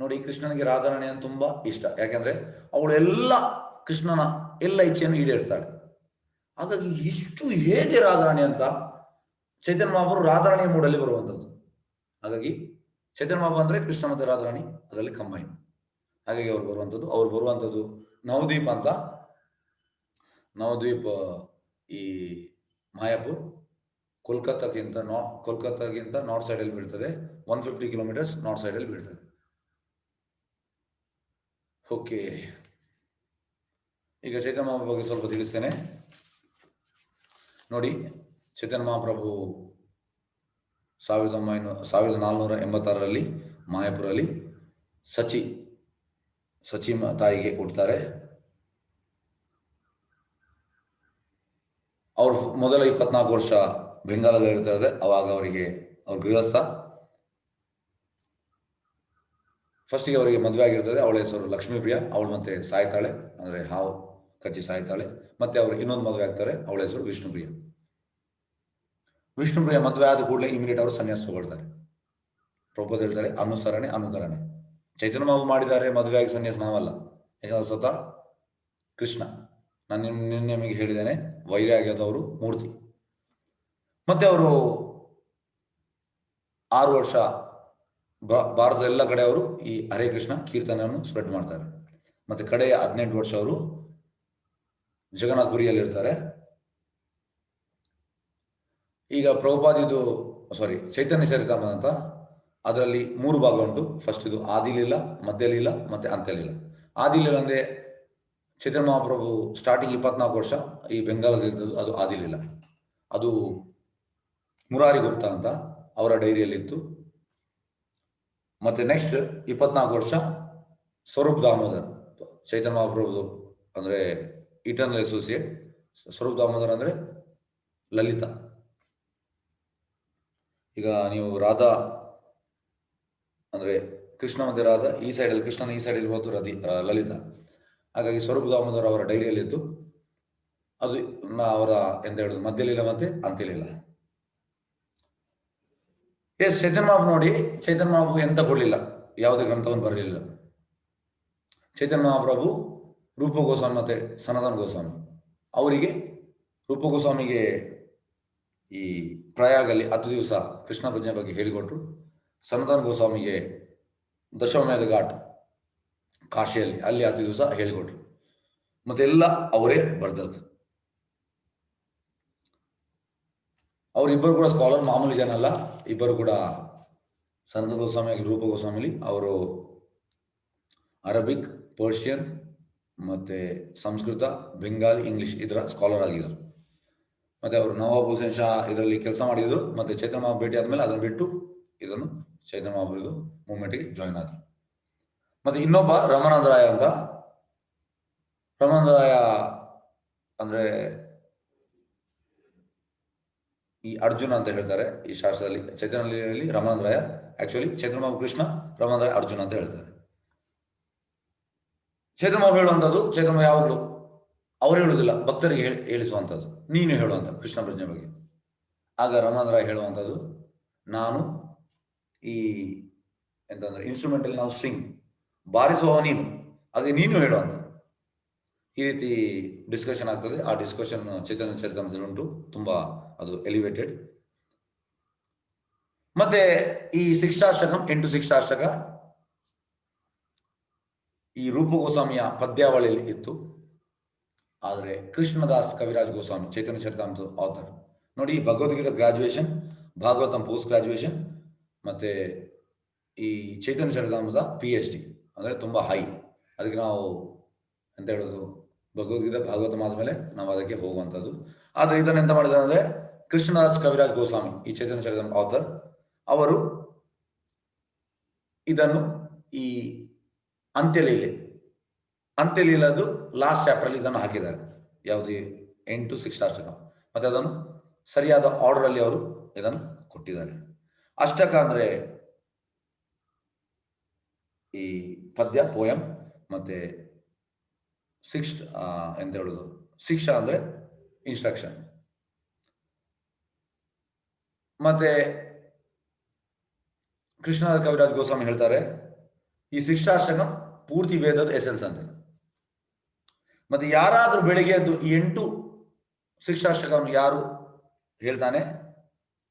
ನೋಡಿ, ಕೃಷ್ಣನಿಗೆ ರಾಧಾರಾಣಿ ಅಂತ ತುಂಬಾ ಇಷ್ಟ. ಯಾಕಂದ್ರೆ ಅವಳು ಎಲ್ಲ ಕೃಷ್ಣನ ಎಲ್ಲ ಇಚ್ಛೆಯನ್ನು ಈಡೇರಿಸ್ತಾಳೆ. ಹಾಗಾಗಿ ಇಷ್ಟು ಹೇಗೆ ರಾಧಾರಾಣಿ ಅಂತ ಚೈತನ್ಯ ಮಹಾಪ್ರಭು ರಾಧಾರಾಣಿಯ ಮೂಡಲ್ಲಿ ಬರುವಂಥದ್ದು. ಹಾಗಾಗಿ ಚೈತನ್ಯ ಮಹಾಪ್ರಭು ಅಂದ್ರೆ ಕೃಷ್ಣ ಮತ್ತೆ ರಾಧಾರಾಣಿ ಅದರಲ್ಲಿ ಕಂಬೈನ್. ಹಾಗಾಗಿ ಅವ್ರು ಬರುವಂಥದ್ದು ನವದ್ವೀಪ್ ಅಂತ. ನವದ್ವೀಪ್ ಈ ಮಾಯಾಪುರ್ ಕೋಲ್ಕತ್ತಾಗಿಂತ ನಾರ್ತ್ ಸೈಡ್ ಅಲ್ಲಿ ಬೀಳ್ತದೆ. 150 ಕಿಲೋಮೀಟರ್ಸ್ ನಾರ್ತ್ ಸೈಡ್ ಅಲ್ಲಿ ಬೀಳ್ತದೆ. ಓಕೆ, ಈಗ ಚೈತನ್ಯ ಮಹಾಪ್ರಭು ಬಗ್ಗೆ ಸ್ವಲ್ಪ ತಿಳಿಸ್ತೇನೆ ನೋಡಿ. ಚೈತನ್ಯ ಮಹಾಪ್ರಭು 1486ರಲ್ಲಿ ಮಾಯಾಪುರಲ್ಲಿ ಸಚಿ ತಾಯಿಗೆ ಹುಟ್ಟುತ್ತಾರೆ. ಅವ್ರು ಮೊದಲ 24 ವರ್ಷ ಬೆಂಗಾಲದಲ್ಲಿ ಇರ್ತಾರೆ. ಅವಾಗ ಅವ್ರ ಗೃಹಸ್ಥ. ಫಸ್ಟಿಗೆ ಅವರಿಗೆ ಮದುವೆ ಆಗಿರ್ತದೆ. ಅವಳ ಹೆಸರು ಲಕ್ಷ್ಮೀಪ್ರಿಯ. ಅವಳು ಮತ್ತೆ ಸಾಯ್ತಾಳೆ, ಅಂದ್ರೆ ಹಾವು ಕಚ್ಚಿ ಸಾಯ್ತಾಳೆ. ಮತ್ತೆ ಅವರು ಇನ್ನೊಂದು ಮದುವೆ ಆಗ್ತಾರೆ, ಅವಳ ಹೆಸರು ವಿಷ್ಣುಪ್ರಿಯ. ಮದುವೆ ಆದ ಕೂಡಲೇ ಇಮಿಡಿಯೇಟ್ ಅವರು ಸನ್ಯಾಸ ತಗೊಳ್ತಾರೆ. ಪ್ರಭುಪಾದ ಹೇಳ್ತಾರೆ ಅನುಕರಣೆ. ಚೈತನ್ಯ ಮಹಾಪ್ರಭು ಮಾಡಿದ್ದಾರೆ ಮದುವೆ ಆಗಿ ಸನ್ಯಾಸ, ನಾವಲ್ಲ. ಯಾಕಂದ್ರೆ ಸ್ವತಃ ಕೃಷ್ಣ, ನಾನು ನಿಮಗೆ ಹೇಳಿದ್ದೇನೆ, ವೈರಾಗ್ಯದವರು ಮೂರ್ತಿ. ಮತ್ತೆ ಅವರು 6 ವರ್ಷ ಭಾರತದ ಎಲ್ಲ ಕಡೆ ಅವರು ಈ ಹರೇ ಕೃಷ್ಣ ಕೀರ್ತನೆಯನ್ನು ಸ್ಪ್ರೆಡ್ ಮಾಡ್ತಾರೆ. ಮತ್ತೆ ಕಡೆಯ 18 ವರ್ಷ ಅವರು ಜಗನ್ನಾಥಪುರಿಯಲ್ಲಿ ಇರ್ತಾರೆ. ಈಗ ಪ್ರಭುಪಾದಿದು ಚೈತನ್ಯ ಚರಿತಾಮೃತ ಅಂತ, ಅದರಲ್ಲಿ 3 ಭಾಗ ಉಂಟು. ಫಸ್ಟ್ ಇದು ಆದಿಲೀಲ, ಮಧ್ಯಲೀಲ ಮತ್ತೆ ಅಂತ್ಯಲೀಲ. ಆದಿಲೀಲ ಅಂದ್ರೆ ಚೈತನ್ಯ ಮಹಾಪ್ರಭು ಸ್ಟಾರ್ಟಿಂಗ್ 24 ವರ್ಷ ಈ ಬೆಂಗಾಲದಲ್ಲಿದ್ದದ್ದು, ಅದು ಆದಿಲೀಲ. ಅದು ಮುರಾರಿ ಗುಪ್ತಾ ಅಂತ ಅವರ ಡೈರಿಯಲ್ಲಿತ್ತು. ಮತ್ತೆ ನೆಕ್ಸ್ಟ್ 24 ವರ್ಷ ಸ್ವರೂಪ್ ದಾಮೋದರ್, ಚೈತನ್ಯ ಮಹಾಪ್ರಭುದು ಅಂದ್ರೆ ಇಟರ್ನಲ್ ಅಸೋಸಿಯೇಟ್. ಸ್ವರೂಪ್ ದಾಮೋದರ್ ಅಂದ್ರೆ ಲಲಿತಾ. ಈಗ ನೀವು ರಾಧಾ ಅಂದ್ರೆ ಕೃಷ್ಣ ಮತ್ತೆ ರಾಧಾ ಈ ಸೈಡಲ್ಲಿ, ಕೃಷ್ಣನ ಈ ಸೈಡ್ ಇರ್ಬೋದು ಲಲಿತಾ. ಹಾಗಾಗಿ ಸ್ವರೂಪ್ ದಾಮೋದರ್ ಅವರ ಡೈರಿಯಲ್ಲಿತ್ತು. ಅದು ಅವರ ಎಂತ ಹೇಳುದು ಮಧ್ಯಲೀಲ ಮತ್ತೆ ಅಂತ್ಯಲೀಲ. ಚೈತನ್ಯ ಮಹಾಪ್ರಭು ನೋಡಿ, ಚೈತನ್ಯ ಮಹಾಪ್ರಭು ಎಂತ ಕೊಡ್ಲಿಲ್ಲ, ಯಾವುದೇ ಗ್ರಂಥವನ್ನು ಬರಲಿಲ್ಲ. ಚೈತನ್ಯ ಮಹಾಪ್ರಭು ರೂಪ ಗೋಸ್ವಾಮಿ ಮತ್ತೆ ಸನಾತನ ಗೋಸ್ವಾಮಿ ಅವರಿಗೆ, ರೂಪ ಗೋಸ್ವಾಮಿಗೆ ಈ ಪ್ರಯಾಗಲ್ಲಿ 10 ದಿವಸ ಕೃಷ್ಣ ಪ್ರಜ್ಞೆ ಬಗ್ಗೆ ಹೇಳಿಕೊಟ್ರು. ಸನಾತನ ಗೋಸ್ವಾಮಿಗೆ ದಶಮೇಧ ಘಾಟ್ ಕಾಶಿಯಲ್ಲಿ ಅಲ್ಲಿ 10 ದಿವಸ ಹೇಳಿಕೊಟ್ರು. ಮತ್ತೆ ಎಲ್ಲ ಅವರೇ ಬರ್ದದ್ದು. ಅವರಿಬ್ಬರು ಕೂಡ ಸ್ಕಾಲರ್, ಮಾಮೂಲಿ ಜನ ಅಲ್ಲ. ಇಬ್ಬರು ಕೂಡ ಸನಾತನ ಗೋಸ್ವಾಮಿ ಆಗಿ ರೂಪ ಗೋಸ್ವಾಮಿಲಿ ಅವರು ಅರಬಿಕ್, ಪರ್ಷಿಯನ್ ಮತ್ತೆ ಸಂಸ್ಕೃತ, ಬೆಂಗಾಲಿ, ಇಂಗ್ಲಿಷ್ ಇದರ ಸ್ಕಾಲರ್ ಆಗಿದ್ರು. ಮತ್ತೆ ಅವರು ನವಾಬ್ ಹುಸೇನ್ ಶಾ ಇದರಲ್ಲಿ ಕೆಲಸ ಮಾಡಿದ್ರು. ಮತ್ತೆ ಚೈತನ್ಯ ಮಹಾಪ್ರಭು ಭೇಟಿ ಆದ್ಮೇಲೆ ಅದನ್ನು ಬಿಟ್ಟು ಇದನ್ನು ಚೈತನ್ಯ ಮಹಾಪ್ರಭು ಮೂವ್ಮೆಂಟ್ಗೆ ಜಾಯಿನ್ ಆದ್ರು. ಮತ್ತೆ ಇನ್ನೊಬ್ಬ ರಮಾನಂದ ರಾಯ ಅಂತ. ರಮಾನಂದ ರಾಯ ಅಂದ್ರೆ ಈ ಅರ್ಜುನ ಅಂತ ಹೇಳ್ತಾರೆ ಈ ಶಾಸ್ತ್ರದಲ್ಲಿ. ಚೈತನ್ಯದಲ್ಲಿ ರಮಾನಂದ ರಾಯ, ಆಕ್ಚುಲಿ ಚೈತನ್ಯ ಮಹಾಪ್ರಭು ಕೃಷ್ಣ, ರಮಾನಂದ ರಾಯ ಅರ್ಜುನ ಅಂತ ಹೇಳ್ತಾರೆ. ಚೈತನ್ಯ ಮಹಾಪ್ರಭು ಹೇಳುವಂಥದ್ದು, ಚೈತನ್ಯ ಯಾವಾಗಲೂ ಅವರು ಹೇಳುವುದಿಲ್ಲ, ಭಕ್ತರಿಗೆ ಹೇಳಿಸುವಂಥದ್ದು, ನೀನು ಹೇಳುವಂಥ ಕೃಷ್ಣ ಪ್ರಜ್ಞೆ ಬಗ್ಗೆ. ಆಗ ರಮಣಾನಂದ ರಾಯ್ ಹೇಳುವಂಥದ್ದು, ನಾನು ಈ ಎಂತಂದ್ರೆ ಇನ್ಸ್ಟ್ರೂಮೆಂಟಲ್ಲಿ ನಾವು ಸ್ಟ್ರಿಂಗ್ ಬಾರಿಸುವವ ನೀನು, ಹಾಗೆ ನೀನು ಹೇಳುವಂತ. ಈ ರೀತಿ ಡಿಸ್ಕಷನ್ ಆಗ್ತದೆ. ಆ ಡಿಸ್ಕಷನ್ ಚೈತನ್ಯ ಚರಿತಾಮೃತದಲ್ಲಿ ಉಂಟು, ತುಂಬಾ ಅದು ಎಲಿವೇಟೆಡ್. ಮತ್ತೆ ಈ ಶಿಕ್ಷಾಷ್ಟಕಂ 8 ಶಿಕ್ಷಾಷ್ಟಕ ಈ ರೂಪ ಗೋಸ್ವಾಮಿಯ ಪದ್ಯಾವಳಿಯಲ್ಲಿ ಇತ್ತು. ಆದರೆ ಕೃಷ್ಣದಾಸ್ ಕವಿರಾಜ್ ಗೋಸ್ವಾಮಿ ಚೈತನ್ಯ ಚರಿತಾಮೃತ ಆಥರ್ ನೋಡಿ, Bhagavad Gita graduation, Bhagavatam post graduation, ಮತ್ತೆ ಈ ಚೈತನ್ಯ ಚರಿತಾಮೃತ PhD, ಅಂದರೆ ತುಂಬಾ ಹೈ. ಅದಕ್ಕೆ ನಾವು ಎಂತ ಹೇಳೋದು, ಭಗವದ್ಗೀತಾ ಭಾಗವತ ಆದಮೇಲೆ ನಾವು ಅದಕ್ಕೆ ಹೋಗುವಂಥದ್ದು. ಆದರೆ ಇದನ್ನು ಎಂತ ಮಾಡಿದ್ದಾರೆ ಅಂದರೆ ಕೃಷ್ಣದಾಸ್ ಕವಿರಾಜ್ ಗೋಸ್ವಾಮಿ, ಈ ಚೈತನ್ಯ ಚರಿತಾಮೃತ ಆಥರ್, ಅವರು ಇದನ್ನು ಈ ಅಂತ್ಯಲೀಲದು ಲಾಸ್ಟ್ ಚಾಪ್ಟರ್ ಅಲ್ಲಿ ಇದನ್ನು ಹಾಕಿದ್ದಾರೆ. ಯಾವುದು 8 ಶಿಕ್ಷಾಷ್ಟಕ. ಮತ್ತೆ ಅದನ್ನು ಸರಿಯಾದ ಆರ್ಡರ್ ಅಲ್ಲಿ ಅವರು ಇದನ್ನು ಕೊಟ್ಟಿದ್ದಾರೆ. ಅಷ್ಟಕ ಅಂದ್ರೆ ಈ ಪದ್ಯ, ಪೋಯಂ, ಮತ್ತೆ ಎಂತ ಹೇಳುದು, ಶಿಕ್ಷಾ ಅಂದ್ರೆ ಇನ್ಸ್ಟ್ರಕ್ಷನ್. ಮತ್ತೆ ಕೃಷ್ಣದಾಸ್ ಕವಿರಾಜ್ ಗೋಸ್ವಾಮಿ ಹೇಳ್ತಾರೆ, ಈ ಶಿಕ್ಷಾಷ್ಟಕ ಪೂರ್ತಿ ವೇದದ ಎಸೆನ್ಸ್ ಅಂತ. ಮತ್ತೆ ಯಾರಾದ್ರೂ ಬೆಳಿಗ್ಗೆ ಎದ್ದು ಈ 8 ಶಿಕ್ಷಾಷ್ಟಕವನ್ನು ಯಾರು ಹೇಳ್ತಾನೆ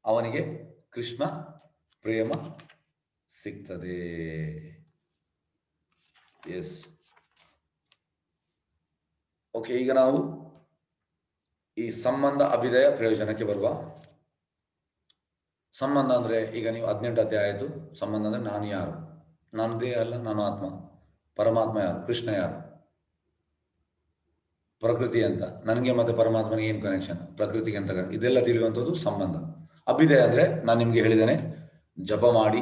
ಅವನಿಗೆ ಕೃಷ್ಣ ಪ್ರೇಮ ಸಿಗ್ತದೆ. Yes, okay. ಈಗ ನಾವು ಈ ಸಂಬಂಧ, ಅಭಿದಯ, ಪ್ರಯೋಜನಕ್ಕೆ ಬರುವ. ಸಂಬಂಧ ಅಂದ್ರೆ, ಈಗ ನೀವು 18 ಅಧ್ಯಾಯ ಆಯಿತು. ಸಂಬಂಧ ಅಂದ್ರೆ ನಾನು ಯಾರು, ನಾನು ದೇಹ ಅಲ್ಲ, ನಾನು ಆತ್ಮ. ಪರಮಾತ್ಮ ಯಾರು, ಕೃಷ್ಣ ಯಾರು, ಪ್ರಕೃತಿ ಅಂತ. ನನಗೆ ಮತ್ತೆ ಪರಮಾತ್ಮನಿಗೆ ಏನು ಕನೆಕ್ಷನ್, ಪ್ರಕೃತಿಗೆ ಅಂತ, ಇದೆಲ್ಲ ತಿಳಿಯುವಂಥದ್ದು ಸಂಬಂಧ. ಅಭಿದಯ ಅಂದ್ರೆ ನಾನು ನಿಮ್ಗೆ ಹೇಳಿದ್ದೇನೆ, ಜಪ ಮಾಡಿ,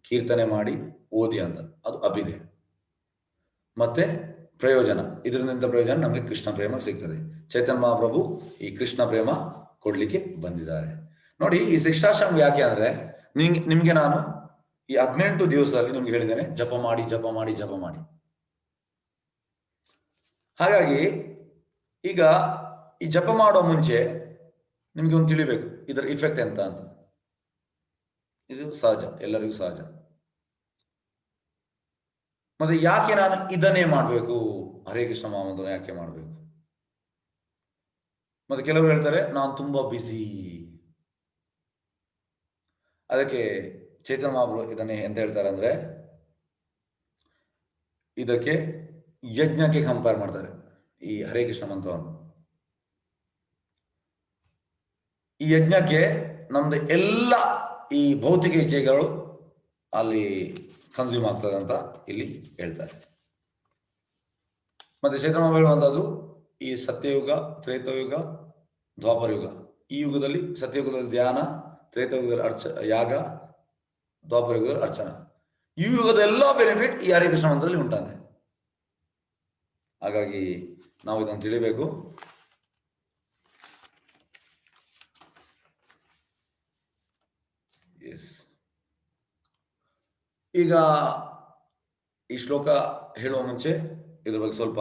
ಕೀರ್ತನೆ ಮಾಡಿ, ಓದಿ ಅಂತ, ಅದು ಅಭಿದಯ. ಮತ್ತೆ ಪ್ರಯೋಜನ, ಇದರಿಂದ ಪ್ರಯೋಜನ ನಮಗೆ ಕೃಷ್ಣ ಪ್ರೇಮ ಸಿಗ್ತದೆ. ಚೈತನ್ಯ ಮಹಾಪ್ರಭು ಈ ಕೃಷ್ಣ ಪ್ರೇಮ ಕೊಡ್ಲಿಕ್ಕೆ ಬಂದಿದ್ದಾರೆ. ನೋಡಿ, ಈ ಶಿಕ್ಷಾಶ್ರಮ ಯಾಕೆ ಅಂದ್ರೆ, ನಿಮ್ಗೆ ನಾನು ಈ 18 ದಿವಸದಲ್ಲಿ ನಿಮ್ಗೆ ಹೇಳಿದ್ದೇನೆ, ಜಪ ಮಾಡಿ ಜಪ ಮಾಡಿ ಜಪ ಮಾಡಿ. ಹಾಗಾಗಿ ಈಗ ಈ ಜಪ ಮಾಡುವ ಮುಂಚೆ ನಿಮ್ಗೆ ಒಂದು ತಿಳಿಬೇಕು, ಇದರ ಇಫೆಕ್ಟ್ ಎಂತ ಅಂತ. ಇದು ಸಹಜ, ಎಲ್ಲರಿಗೂ ಸಹಜ. ಮತ್ತೆ ಯಾಕೆ ನಾನು ಇದನ್ನೇ ಮಾಡಬೇಕು, ಹರೇ ಕೃಷ್ಣ ಮಹಾಮಂತ್ರ ಯಾಕೆ ಮಾಡಬೇಕು? ಮತ್ತೆ ಕೆಲವರು ಹೇಳ್ತಾರೆ, ನಾನು ತುಂಬಾ ಬಿಸಿ. ಅದಕ್ಕೆ ಚೈತನ್ಯ ಮಹಾಪ್ರಭು ಇದನ್ನೇ ಎಂತ ಹೇಳ್ತಾರೆ ಅಂದ್ರೆ, ಇದಕ್ಕೆ ಯಜ್ಞಕ್ಕೆ ಕಂಪೇರ್ ಮಾಡ್ತಾರೆ ಈ ಹರೇ ಕೃಷ್ಣ ಮಂತ್ರವನ್ನು. ಈ ಯಜ್ಞಕ್ಕೆ ನಮ್ದು ಎಲ್ಲ ಈ ಭೌತಿಕ ಇಚ್ಛೆಗಳು ಅಲ್ಲಿ ಕನ್ಸ್ಯೂಮ್ ಆಗ್ತದೆ ಅಂತ ಇಲ್ಲಿ ಹೇಳ್ತಾರೆ. ಮತ್ತೆ ಚೈತನ್ಯ ಹೇಳುವಂಥದ್ದು, ಈ ಸತ್ಯಯುಗ, ತ್ರೇತಯುಗ, ದ್ವಾಪರ ಯುಗ, ಈ ಯುಗದಲ್ಲಿ, ಸತ್ಯಯುಗದಲ್ಲಿ ಧ್ಯಾನ, ತ್ರೇತಯುಗದಲ್ಲಿ ಯಾಗ, ದ್ವಾಪರ ಯುಗದಲ್ಲಿ ಅರ್ಚನ. ಈ ಯುಗದ ಎಲ್ಲ ಬೆನಿಫಿಟ್ ಈ ಹರೇ ಕೃಷ್ಣ ಮಂತ್ರದಲ್ಲಿ ಉಂಟಾದೆ. ಹಾಗಾಗಿ ನಾವು ಇದನ್ನು ತಿಳಿಬೇಕು. ಎಸ್, ಈಗ ಈ ಶ್ಲೋಕ ಹೇಳುವ ಮುಂಚೆ ಇದ್ರ ಬಗ್ಗೆ ಸ್ವಲ್ಪ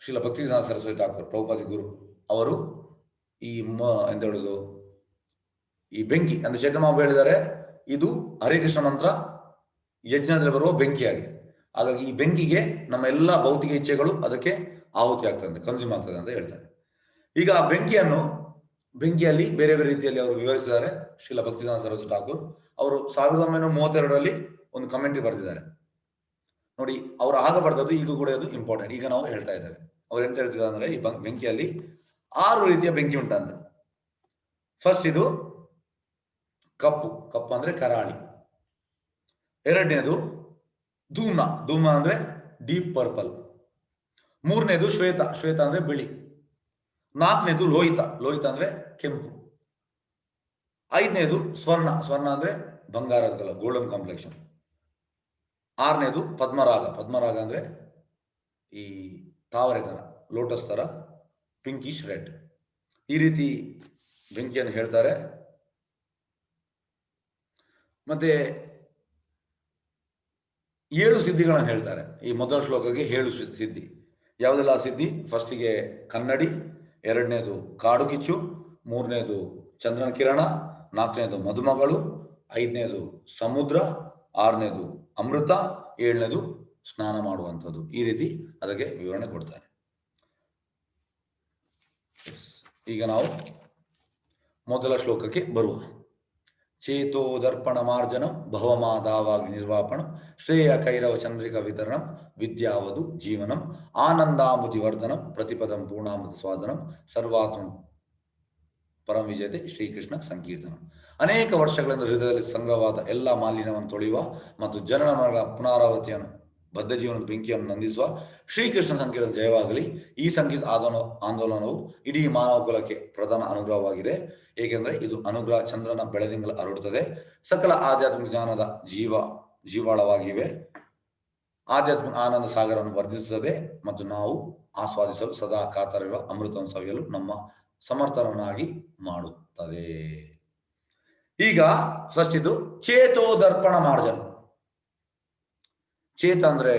ಶ್ರೀಲ ಭಕ್ತಿವೇದಾಂತ ಸರಸ್ವತಿ ಠಾಕೂರ್, ಪ್ರಭುಪಾದಿ ಗುರು, ಅವರು ಈ ಎಂತ ಹೇಳುದು, ಈ ಬೆಂಕಿ ಅಂದ್ರೆ ಚೈತನ್ಯ ಹೇಳಿದ್ದಾರೆ, ಇದು ಹರೇ ಕೃಷ್ಣ ಮಂತ್ರ ಯಜ್ಞದಲ್ಲಿ ಬರುವ ಬೆಂಕಿಯಾಗಿ. ಹಾಗಾಗಿ ಈ ಬೆಂಕಿಗೆ ನಮ್ಮ ಎಲ್ಲ ಭೌತಿಕ ಇಚ್ಛೆಗಳು ಅದಕ್ಕೆ ಆಹುತಿ ಆಗ್ತದೆ, ಕನ್ಸ್ಯೂಮ್ ಆಗ್ತದೆ ಅಂತ ಹೇಳ್ತಾರೆ. ಈಗ ಬೆಂಕಿಯಲ್ಲಿ ಬೇರೆ ಬೇರೆ ರೀತಿಯಲ್ಲಿ ಅವರು ವಿವರಿಸಿದ್ದಾರೆ. ಶ್ರೀಲ ಭಕ್ತಿವೇದಾಂತ ಸರಸ್ವತಿ ಠಾಕೂರ್ ಅವರು 1932ರಲ್ಲಿ ಒಂದು ಕಮೆಂಟ್ರಿ ಬರೆದಿದ್ದಾರೆ ನೋಡಿ. ಅವರು ಆಗ ಬರೆದದ್ದು, ಈಗ ಕೂಡ ಅದು ಇಂಪಾರ್ಟೆಂಟ್. ಈಗ ನಾವು ಹೇಳ್ತಾ ಇದ್ದೇವೆ. ಅವ್ರು ಎಂತ ಹೇಳ್ತಿದ್ದಾರೆ ಅಂದ್ರೆ, ಈ ಬೆಂಕಿಯಲ್ಲಿ 6 ರೀತಿಯ ಬೆಂಕಿ ಉಂಟಂತೆ. ಫಸ್ಟ್ ಇದು ಕಪ್ಪು ಅಂದ್ರೆ ಕರಾಳಿ. ಎರಡನೇದು ಧೂಮ ಅಂದ್ರೆ ಡೀಪ್ ಪರ್ಪಲ್. ಮೂರನೇದು ಶ್ವೇತ ಅಂದ್ರೆ ಬಿಳಿ. ನಾಲ್ಕನೇದು ಲೋಹಿತ ಅಂದ್ರೆ ಕೆಂಪು. ಐದನೇದು ಸ್ವರ್ಣ ಅಂದ್ರೆ ಬಂಗಾರದ ಕಲರ್, ಗೋಲ್ಡನ್ ಕಾಂಪ್ಲೆಕ್ಷನ್. ಆರನೇದು ಪದ್ಮರಾಗ ಅಂದ್ರೆ ಈ ತಾವರೆ ತರ, ಲೋಟಸ್ ತರ, ಪಿಂಕಿಶ್ ರೆಡ್. ಈ ರೀತಿ ಬೆಂಕಿಯನ್ನು ಹೇಳ್ತಾರೆ. ಮತ್ತೆ 7 ಸಿದ್ಧಿಗಳನ್ನು ಹೇಳ್ತಾರೆ. ಈ ಮೊದಲ ಶ್ಲೋಕಕ್ಕೆ 7 ಸಿದ್ಧಿ. ಯಾವುದೆಲ್ಲ ಸಿದ್ಧಿ? ಫಸ್ಟಿಗೆ ಕನ್ನಡಿ, ಎರಡನೇದು ಕಾಡು ಕಿಚ್ಚು, ಮೂರನೇದು ಚಂದ್ರನ ಕಿರಣ, ನಾಲ್ಕನೇದು ಮದುಮಗಳು, ಐದನೇದು ಸಮುದ್ರ, ಆರನೇದು ಅಮೃತ, ಏಳನೇದು ಸ್ನಾನ ಮಾಡುವಂಥದ್ದು. ಈ ರೀತಿ ಅದಕ್ಕೆ ವಿವರಣೆ ಕೊಡ್ತಾರೆ. ಈಗ ನಾವು ಮೊದಲ ಶ್ಲೋಕಕ್ಕೆ ಬರುವ. ಚೇತೋ ದರ್ಪಣ ಮಾರ್ಜನಂ ಭವಮಾದಾವಾಗ್ನಿ ನಿರ್ವಾಪಣಂ ಶ್ರೇಯ ಕೈರವ ಚಂದ್ರಿಕಾ ವಿತರಣಂ ವಿದ್ಯಾವಧು ಜೀವನಂ ಆನಂದಾಮೃತಿ ವರ್ಧನಂ ಪ್ರತಿಪದಂ ಪೂರ್ಣಾಮೃತ ಸ್ವಾದನಂ ಸರ್ವಾತ್ಮ ಪರಂ ವಿಜಯತೆ ಶ್ರೀಕೃಷ್ಣ ಸಂಕೀರ್ತನ. ಅನೇಕ ವರ್ಷಗಳಿಂದ ಹೃದಯದಲ್ಲಿ ಸಂಗ್ರಹವಾದ ಎಲ್ಲ ಮಾಲಿನ್ಯವನ್ನು ತೊಳೆಯುವ ಮತ್ತು ಜನನ ಮರಣ ಪುನರಾವೃತ್ತಿಯನ್ನು ಬದ್ಧ ಜೀವನದ ಬೆಂಕಿಯನ್ನು ನಂದಿಸುವ ಶ್ರೀಕೃಷ್ಣ ಸಂಕೀರ್ತನ ಜಯವಾಗಲಿ. ಈ ಸಂಗೀತ ಆಂದೋಲನವು ಇಡೀ ಮಾನವ ಕುಲಕ್ಕೆ ಪ್ರಧಾನ ಅನುಗ್ರಹವಾಗಿದೆ, ಏಕೆಂದರೆ ಇದು ಅನುಗ್ರಹ ಚಂದ್ರನ ಬೆಳದಿಂಗಳ ಹರಡುತ್ತದೆ. ಸಕಲ ಆಧ್ಯಾತ್ಮಿಕ ಜ್ಞಾನದ ಜೀವಾಳವಾಗಿವೆ. ಆಧ್ಯಾತ್ಮಿಕ ಆನಂದ ಸಾಗರವನ್ನು ವರ್ಧಿಸುತ್ತದೆ ಮತ್ತು ನಾವು ಆಸ್ವಾದಿಸಲು ಸದಾ ಕಾತರಿರುವ ಅಮೃತವನ್ನು ಸವಿಯಲು ನಮ್ಮ ಸಮರ್ಥನನ್ನಾಗಿ ಮಾಡುತ್ತದೆ. ಈಗ ಫಸ್ಟ್ ಇದು ಚೇತೋ ದರ್ಪಣ ಮಾರ್ಜನ. ಚೇತ ಅಂದ್ರೆ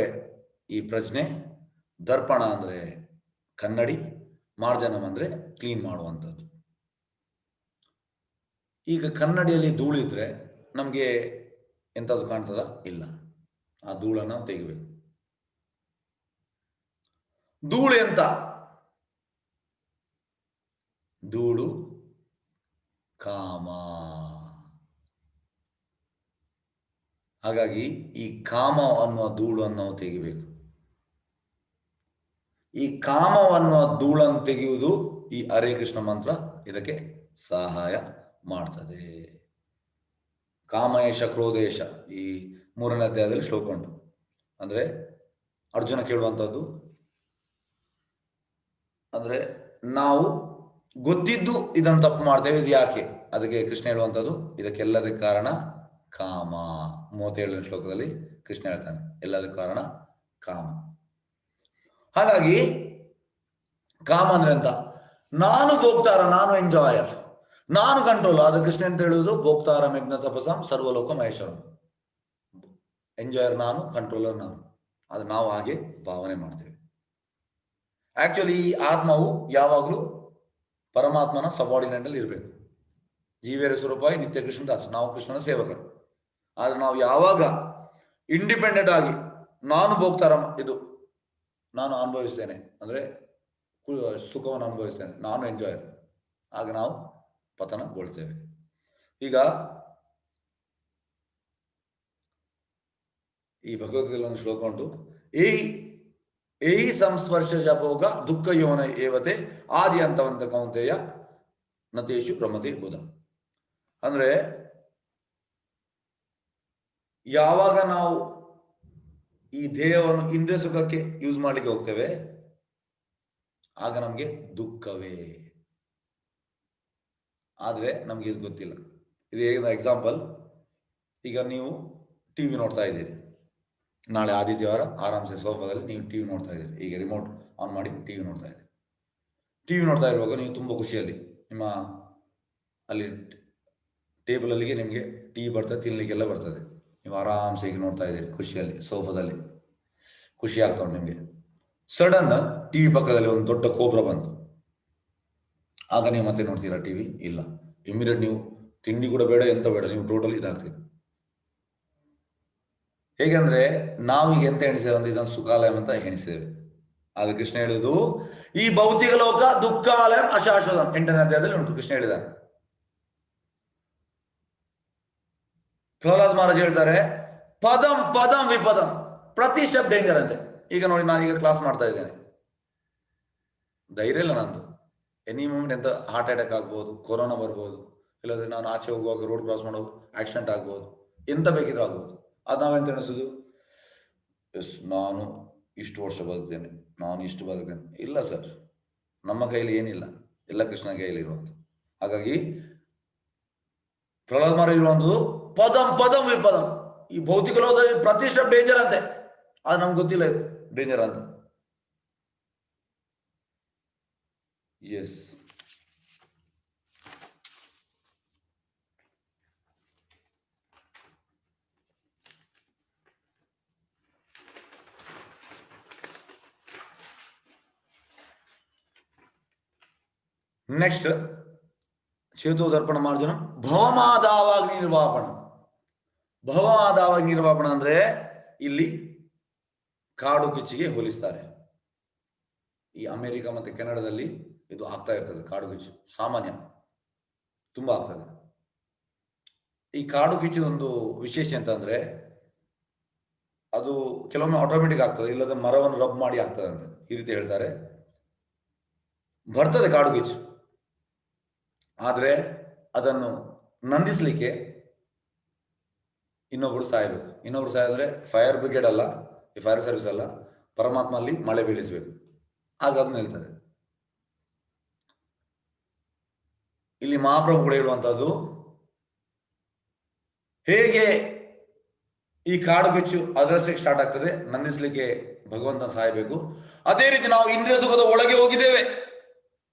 ಈ ಪ್ರಜ್ಞೆ, ದರ್ಪಣ ಅಂದ್ರೆ ಕನ್ನಡಿ, ಮಾರ್ಜನಂ ಅಂದ್ರೆ ಕ್ಲೀನ್ ಮಾಡುವಂಥದ್ದು. ಈಗ ಕನ್ನಡಿಯಲ್ಲಿ ಧೂಳಿದ್ರೆ ನಮಗೆ ಎಂಥದ್ದು ಕಾಣ್ತದ? ಇಲ್ಲ. ಆ ಧೂಳನ್ನು ತೆಗಿಬೇಕು. ಧೂಳು ಎಂತ? ಧೂಳು ಕಾಮ. ಹಾಗಾಗಿ ಈ ಕಾಮ ಅನ್ನುವ ಧೂಳನ್ನು ನಾವು ತೆಗಿಬೇಕು. ಈ ಕಾಮವನ್ನುವ ಧೂಳನ್ನು ತೆಗೆಯುವುದು ಈ ಹರೇ ಕೃಷ್ಣ ಮಂತ್ರ ಇದಕ್ಕೆ ಸಹಾಯ ಮಾಡ್ತದೆ. ಕಾಮೇಶ ಕ್ರೋಧೇಶ ಈ 3ನೇ ಅಧ್ಯಾಯದಲ್ಲಿ ಶ್ಲೋಕ ಉಂಟು. ಅಂದ್ರೆ ಅರ್ಜುನ ಕೇಳುವಂಥದ್ದು, ಅಂದ್ರೆ ನಾವು ಗೊತ್ತಿದ್ದು ಇದನ್ನು ತಪ್ಪು ಮಾಡ್ತೇವೆ, ಇದು ಯಾಕೆ? ಅದಕ್ಕೆ ಕೃಷ್ಣ ಹೇಳುವಂಥದ್ದು, ಇದಕ್ಕೆಲ್ಲದಕ್ಕೆ ಕಾರಣ ಕಾಮ. 37ನೇ ಶ್ಲೋಕದಲ್ಲಿ ಕೃಷ್ಣ ಹೇಳ್ತಾನೆ, ಎಲ್ಲದಕ್ಕೆ ಕಾರಣ ಕಾಮ. ಹಾಗಾಗಿ ಕಾಮ ಅಂದ್ರೆ ಅಂತ, ನಾನು ಭೋಕ್ತಾರ, ನಾನು ಎಂಜಾಯರ್, ನಾನು ಕಂಟ್ರೋಲ್. ಆದ್ರೆ ಕೃಷ್ಣ ಅಂತ ಹೇಳುವುದು ಭೋಕ್ತಾರ ಮೆಗ್ನ ತಪಸಾಂ ಸರ್ವಲೋಕ ಮಹೇಶ್ವರಂ. ಎಂಜಾಯರ್ ನಾನು, ಕಂಟ್ರೋಲರ್ ನಾನು. ಆದ್ರೆ ನಾವು ಹಾಗೆ ಭಾವನೆ ಮಾಡ್ತೇವೆ. ಆಕ್ಚುಲಿ ಈ ಆತ್ಮವು ಯಾವಾಗಲೂ ಪರಮಾತ್ಮನ ಸಬಾರ್ಡಿನೇಟ್ ಅಲ್ಲಿ ಇರಬೇಕು. ಜೀವೇರ ಸ್ವರೂಪಾಯಿ ನಿತ್ಯ ಕೃಷ್ಣದಾಸ್, ನಾವು ಕೃಷ್ಣನ ಸೇವಕರು. ಆದ್ರೆ ನಾವು ಯಾವಾಗ ಇಂಡಿಪೆಂಡೆಂಟ್ ಆಗಿ ನಾನು ಭೋಕ್ತಾರ, ಇದು ನಾನು ಅನುಭವಿಸ್ತೇನೆ ಅಂದ್ರೆ ಸುಖವನ್ನು ಅನುಭವಿಸ್ತೇನೆ, ನಾನು ಎಂಜಾಯರ್, ಆಗ ನಾವು ಪತನಗೊಳ್ತೇವೆ. ಈಗ ಈ ಭಗವದ್ಗೀತೆಯಲ್ಲಿ ಒಂದು ಶ್ಲೋಕ ಉಂಟು, ಏಹಿ ಸಂಸ್ಪರ್ಶ ಭೋಗ ದುಃಖ ಯೋನ ಏವತೆ ಆದಿ ಅಂತವಂತ ಕೌಂತೆಯ ನತೇಶು ರಮತೆ ಬುಧ. ಅಂದ್ರೆ ಯಾವಾಗ ನಾವು ಈ ದೇಹವನ್ನು ಇಂದ್ರಿಯ ಸುಖಕ್ಕೆ ಯೂಸ್ ಮಾಡ್ಲಿಕ್ಕೆ ಹೋಗ್ತೇವೆ, ಆಗ ನಮ್ಗೆ ದುಃಖವೇ. ಆದ್ರೆ ನಮ್ಗೆ ಇದು ಗೊತ್ತಿಲ್ಲ. ಇದು ಹೇಗೆ ಎಕ್ಸಾಂಪಲ್, ಈಗ ನೀವು ಟಿವಿ ನೋಡ್ತಾ ಇದ್ದೀರಿ, ನಾಳೆ ಆದಿತ್ಯವಾರ ಆರಾಮ್ಸೆ ಸೋಫಾದಲ್ಲಿ ನೀವು ಟಿವಿ ನೋಡ್ತಾ ಇದ್ದೀರಿ. ಈಗ ರಿಮೋಟ್ ಆನ್ ಮಾಡಿ ಟಿವಿ ನೋಡ್ತಾ ಇದ್ದೀರಿ. ಟಿವಿ ನೋಡ್ತಾ ಇರುವಾಗ ನೀವು ತುಂಬಾ ಖುಷಿಯಲ್ಲಿ ನಿಮ್ಮ ಅಲ್ಲಿ ಟೇಬಲ್ ಅಲ್ಲಿಗೆ ನಿಮಗೆ ಟೀ ಬರ್ತದೆ, ತಿನ್ಲಿಕ್ಕೆಲ್ಲ ಬರ್ತದೆ, ನೀವು ಆರಾಮ್ಸೆ ಈಗ ನೋಡ್ತಾ ಇದ್ದೀರಿ ಖುಷಿಯಲ್ಲಿ ಸೋಫಾದಲ್ಲಿ, ಖುಷಿ ಆಗ್ತಾ ಉಂಟು ನಿಮಗೆ. ಸಡನ್ ಟಿವಿ ಪಕ್ಕದಲ್ಲಿ ಒಂದು ದೊಡ್ಡ ಕೋಬ್ರಾ ಬಂತು, ಆಗ ನೀವು ಮತ್ತೆ ನೋಡ್ತೀರಾ ಟಿವಿ? ಇಲ್ಲ. ಇಮಿಡಿಯೇಟ್ ನೀವು ತಿಂಡಿ ಕೂಡ ಬೇಡ, ಎಂತ ಬೇಡ, ನೀವು ಟೋಟಲ್ ಇದಾಗ್ತೀರಿ. ಹೇಗೆಂದ್ರೆ ನಾವೀಗ ಎಂತ ಎಣಿಸ್ತೇವೆ ಅಂದ್ರೆ ಇದನ್ನು ಸುಖಾಲಯ ಅಂತ ಎಣಿಸ್ತೇವೆ. ಆದ್ರೆ ಕೃಷ್ಣ ಹೇಳುವುದು ಈ ಭೌತಿಕ ಲೋಕ ದುಃಖಾಲಯ ಅಶಾಶ್ವತ. 8ನೇ ಅಧ್ಯಾಯದಲ್ಲಿ ಉಂಟು, ಕೃಷ್ಣ ಹೇಳಿದ್ದಾನೆ. ಪ್ರಹ್ಲಾದ್ ಮಹಾರಾಜ್ ಹೇಳ್ತಾರೆ, ಪದಂ ಪದಂ ವಿಪದಂ, ಪ್ರತಿ ಸ್ಟೆಪ್ ಡೇಂಜರ್ ಅಂತೆ. ಈಗ ನೋಡಿ, ನಾನೀಗ ಕ್ಲಾಸ್ ಮಾಡ್ತಾ ಇದ್ದೇನೆ, ಧೈರ್ಯ ಇಲ್ಲ ನಂದು, ಎನಿ ಮೂಮೆಂಟ್ ಎಂತ ಹಾರ್ಟ್ ಅಟ್ಯಾಕ್ ಆಗ್ಬೋದು, ಕೊರೋನಾ ಬರ್ಬೋದು, ಇಲ್ಲದ್ರೆ ನಾನು ಆಚೆ ಹೋಗುವಾಗ ರೋಡ್ ಕ್ರಾಸ್ ಮಾಡೋದು ಆಕ್ಸಿಡೆಂಟ್ ಆಗ್ಬೋದು, ಎಂತ ಬೇಕಿದ್ರು ಆಗ್ಬೋದು. ಅದು ನಾವೆಂತ ಎಣಿಸೋದು, ಎಸ್ ನಾನು ಇಷ್ಟು ವರ್ಷ ಬದುಕ್ತೇನೆ, ನಾನು ಇಷ್ಟು ಬದುಕ್ತೇನೆ. ಇಲ್ಲ ಸರ್, ನಮ್ಮ ಕೈಲಿ ಏನಿಲ್ಲ, ಎಲ್ಲ ಕೃಷ್ಣನ ಕೈಯಲ್ಲಿ ಇರುವಂಥದ್ದು. ಹಾಗಾಗಿ ಪ್ರಹ್ಲಾದ್ ಮಹಾರಾಜ್ ಇರುವಂಥದ್ದು ಪದಂ ಪದಂ ವಿಪದಂ. ಈ ಭೌತಿಕ ಲೋಕದಲ್ಲಿ ಪ್ರತಿ ಸ್ಟೆಪ್ ಡೇಂಜರ್ ಅಂತೆ, ಅದು ನಮ್ಗೆ ಗೊತ್ತಿಲ್ಲ ಇದು ಡೇಂಜರ್ ಅಂತ. S, next ಚೇತೋದರ್ಪಣ ಮಾರ್ಜನಂ ಭವಮಾದಾವಾಗ್ನಿ ನಿರ್ವಾಪಣ. ಭವಮಾದಾವಾಗ್ನಿ ನಿರ್ವಾಪಣ ಅಂದ್ರೆ ಇಲ್ಲಿ ಕಾಡು ಕಿಚ್ಚಿಗೆ ಹೋಲಿಸ್ತಾರೆ. ಈ ಅಮೆರಿಕ ಮತ್ತೆ ಕೆನಡಾದಲ್ಲಿ ಇದು ಆಗ್ತಾ ಇರ್ತದೆ. ಕಾಡು ಕಿಚ್ಚು ಸಾಮಾನ್ಯ, ತುಂಬಾ ಆಗ್ತದೆ. ಈ ಕಾಡು ಕಿಚ್ಚಿದೊಂದು ವಿಶೇಷ ಅಂತಂದ್ರೆ ಅದು ಕೆಲವೊಮ್ಮೆ ಆಟೋಮೆಟಿಕ್ ಆಗ್ತದೆ, ಇಲ್ಲದ ಮರವನ್ನು ರಬ್ ಮಾಡಿ ಆಗ್ತದೆ ಅಂತ ಈ ರೀತಿ ಹೇಳ್ತಾರೆ. ಬರ್ತದೆ ಕಾಡು ಕಿಚ್ಚು, ಆದ್ರೆ ಅದನ್ನು ನಂದಿಸ್ಲಿಕ್ಕೆ ಇನ್ನೊಬ್ರು ಸಾಯಬೇಕು. ಇನ್ನೊಬ್ರು ಸಾಯಿದ್ರೆ ಫೈರ್ ಬ್ರಿಗೇಡ್ ಅಲ್ಲ, ಈ ಫೈರ್ ಸರ್ವಿಸ್ ಅಲ್ಲ, ಪರಮಾತ್ಮ ಅಲ್ಲಿ ಮಳೆ ಬೀಳಿಸಬೇಕು, ಆಗ ಅದು ನಿಲ್ತದೆ. ಇಲ್ಲಿ ಮಹಾಪ್ರಭು ಕೂಡ ಹೇಳುವಂತದ್ದು, ಹೇಗೆ ಈ ಕಾಡು ಕಿಚ್ಚು ಅದರಷ್ಟಕ್ಕೆ ಸ್ಟಾರ್ಟ್ ಆಗ್ತದೆ, ನಂದಿಸ್ಲಿಕ್ಕೆ ಭಗವಂತನ ಸಾಯಬೇಕು, ಅದೇ ರೀತಿ ನಾವು ಇಂದ್ರಿಯ ಸುಖದ ಒಳಗೆ ಹೋಗಿದ್ದೇವೆ,